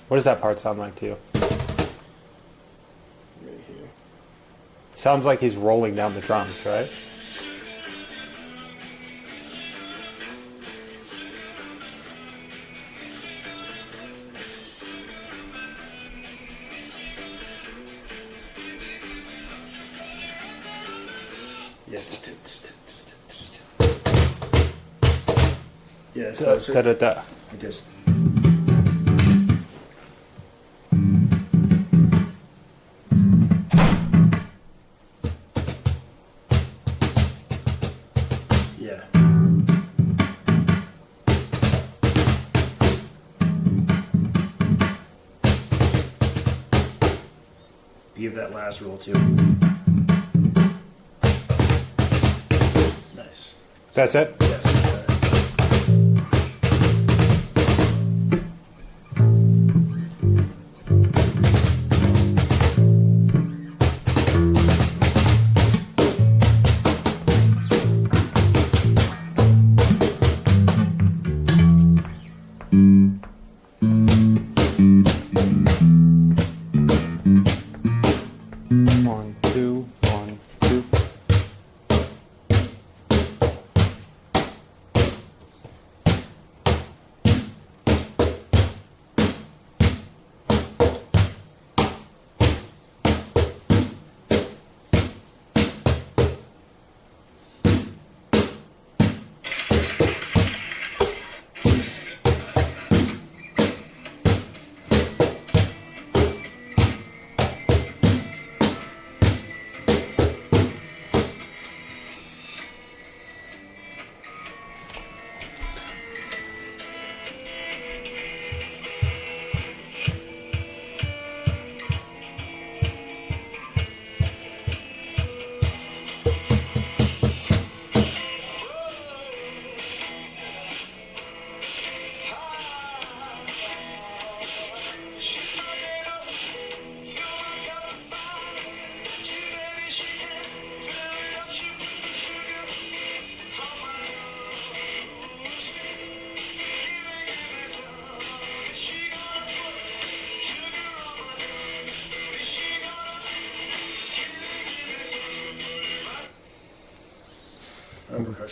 What does that part sound like to you? Right here. Sounds like he's rolling down the drums, right? Yeah, yeah, it's closer. Da-da-da. Like this. Yeah. Give that last roll too. Nice. That's it? Yes. One, two, one, two.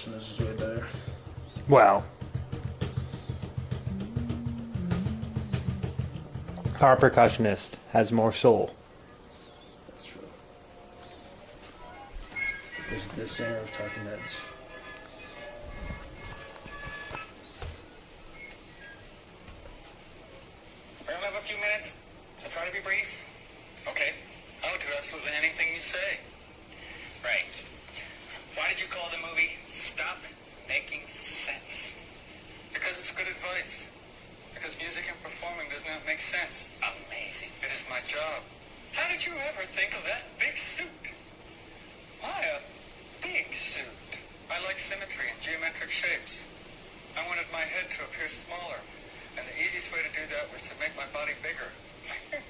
percussionist is way better. Well, our percussionist has more soul. That's true. This is the singer of Talking Heads. We only have a few minutes, so try to be brief. Okay, I'll do absolutely anything you say. Right. Why did you call the movie Stop Making Sense? Because it's good advice. Because music and performing does not make sense. Amazing. It is my job. How did you ever think of that big suit? Why a big suit? I like symmetry and geometric shapes. I wanted my head to appear smaller, and the easiest way to do that was to make my body bigger.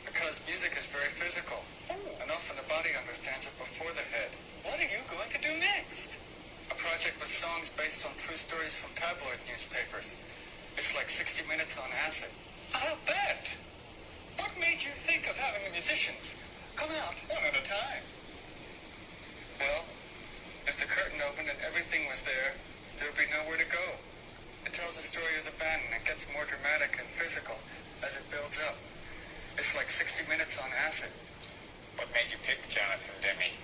Because music is very physical, and often the body understands it before the head. What are you going to do next? A project with songs based on true stories from tabloid newspapers. It's like 60 Minutes on acid. I'll bet. What made you think of having the musicians come out one at a time? Well, if the curtain opened and everything was there, there would be nowhere to go. It tells the story of the band, and it gets more dramatic and physical as it builds up. It's like 60 Minutes on acid. What made you pick Jonathan Demme?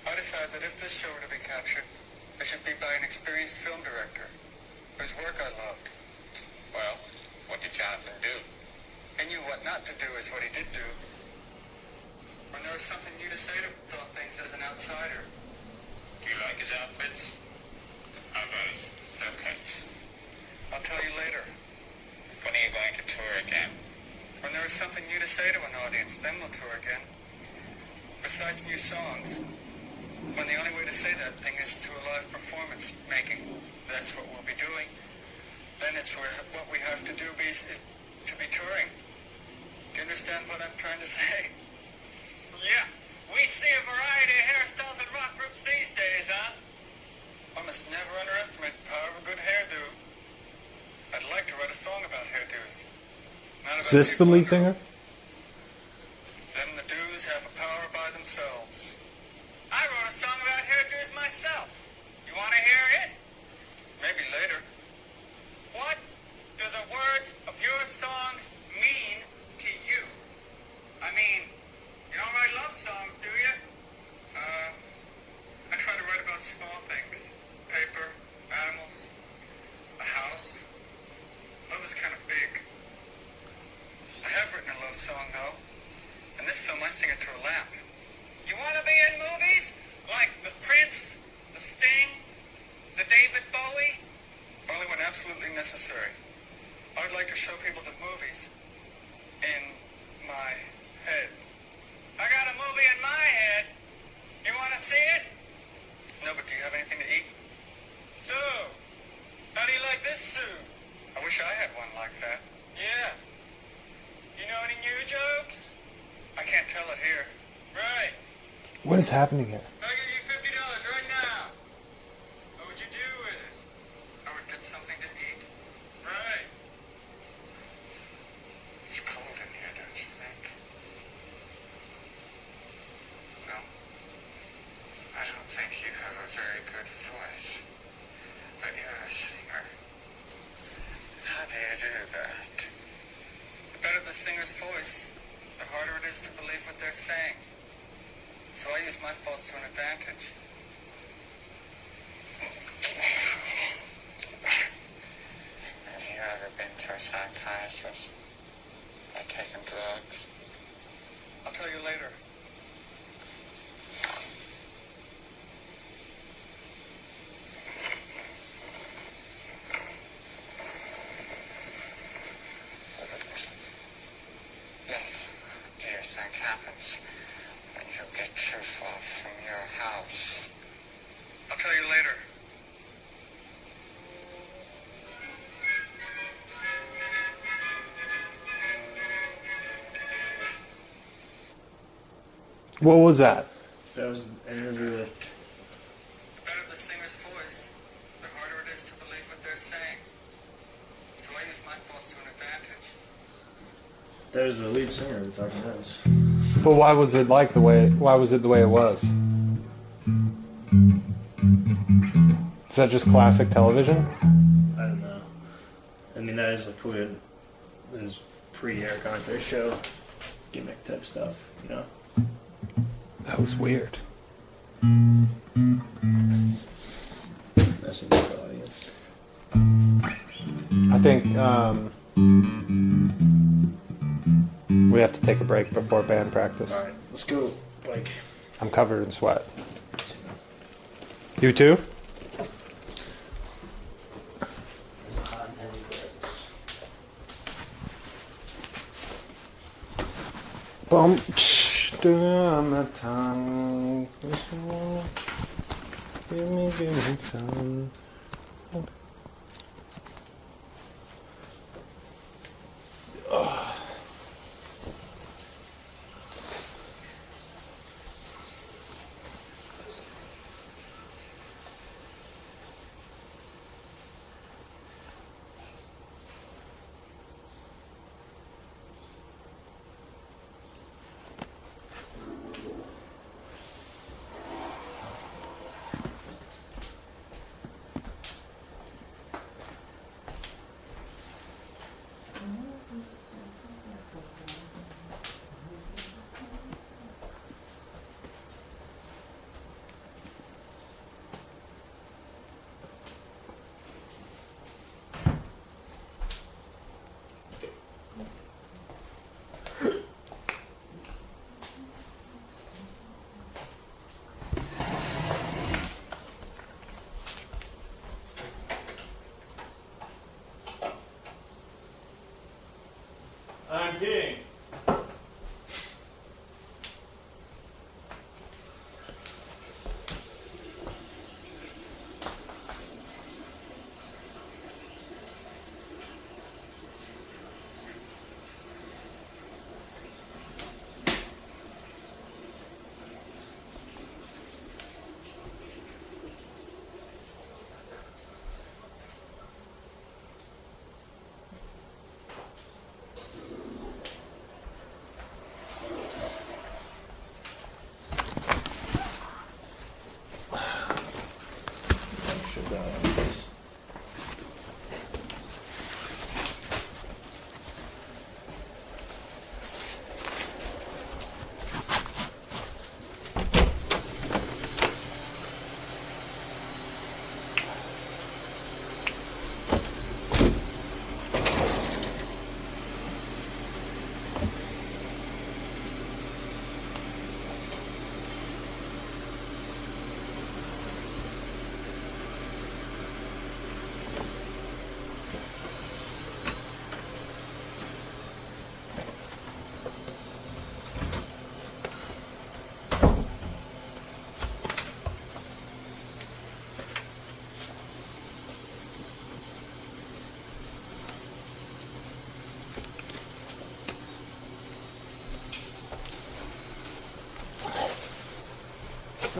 I decided that if this show were to be captured, it should be by an experienced film director whose work I loved. Well, what did Jonathan do? He knew what not to do is what he did do. When there was something new to say to saw things as an outsider. Do you like his outfits? How about his haircuts? I'll tell you later. When are you going to tour again? When there is something new to say to an audience, then we'll tour again. Besides new songs, when the only way to say that thing is to a live performance making, that's what we'll be doing. Then it's where what we have to do is to be touring. Do you understand what I'm trying to say? Yeah, we see a variety of hairstyles and rock groups these days, huh? One must never underestimate the power of a good hairdo. I'd like to write a song about hairdos. Is this the lead singer? Then the do's have a power by themselves. I wrote a song about hairdos myself. You want to hear it? Maybe later. What do the words of your songs mean to you? I mean, you don't write love songs, do you? I try to write about small things. Paper, animals, a house. Love is kind of big. I have written a love song, though. In this film, I sing it to a lamp. You want to be in movies? Like The Prince, The Sting, The David Bowie? Only when absolutely necessary. I would like to show people the movies in my head. I got a movie in my head. You want to see it? No, but do you have anything to eat? So, how do you like this suit? I wish I had one like that. Yeah. You know any new jokes? I can't tell it here. Right. What is happening here? I'll give you $50 right now. What would you do with it? I would get something to eat. Right. It's cold in here, don't you think? No. I don't think you have a very good voice. But you're a singer. How do you do that? The better the singer's voice, the harder it is to believe what they're saying. So I use my faults to an advantage. Have you ever been to a psychiatrist or taken drugs? I'll tell you later. What do you think happens when you get too far from your house? I'll tell you later. What was that? That was an interview with... The better the singer's voice, the harder it is to believe what they're saying. So I use my faults to an advantage. That was the lead singer of the Talking Heads. But why was it like the way? Why was it the way it was? It's that just classic television? I don't know. I mean, that is like weird. His pre-Eric Andre show gimmick type stuff, you know. That was weird. That's in the audience. I think we have to take a break before band practice. All right, let's go. Like, I'm covered in sweat. You too? hot and heavy breaks. Bum on the tongue. Give me some. I'm peeing.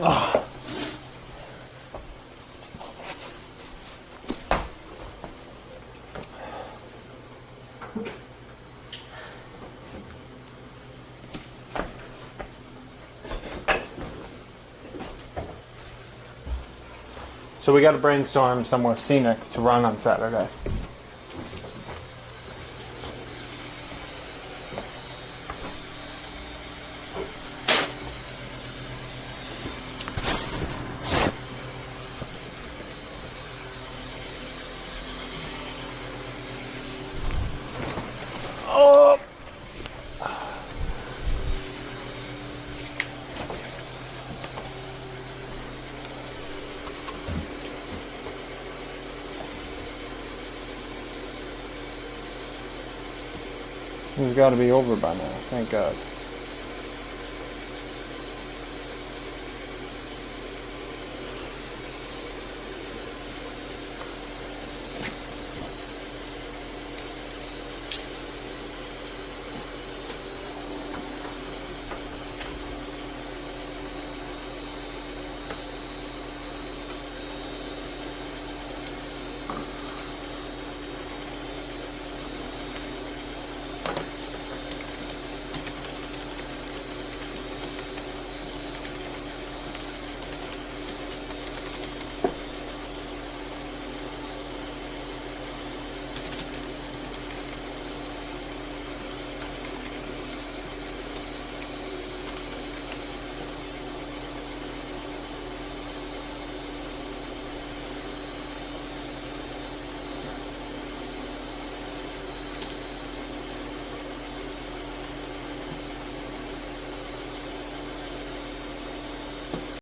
Oh. So we got to brainstorm somewhere scenic to run on Saturday. It's got to be over by now, thank God.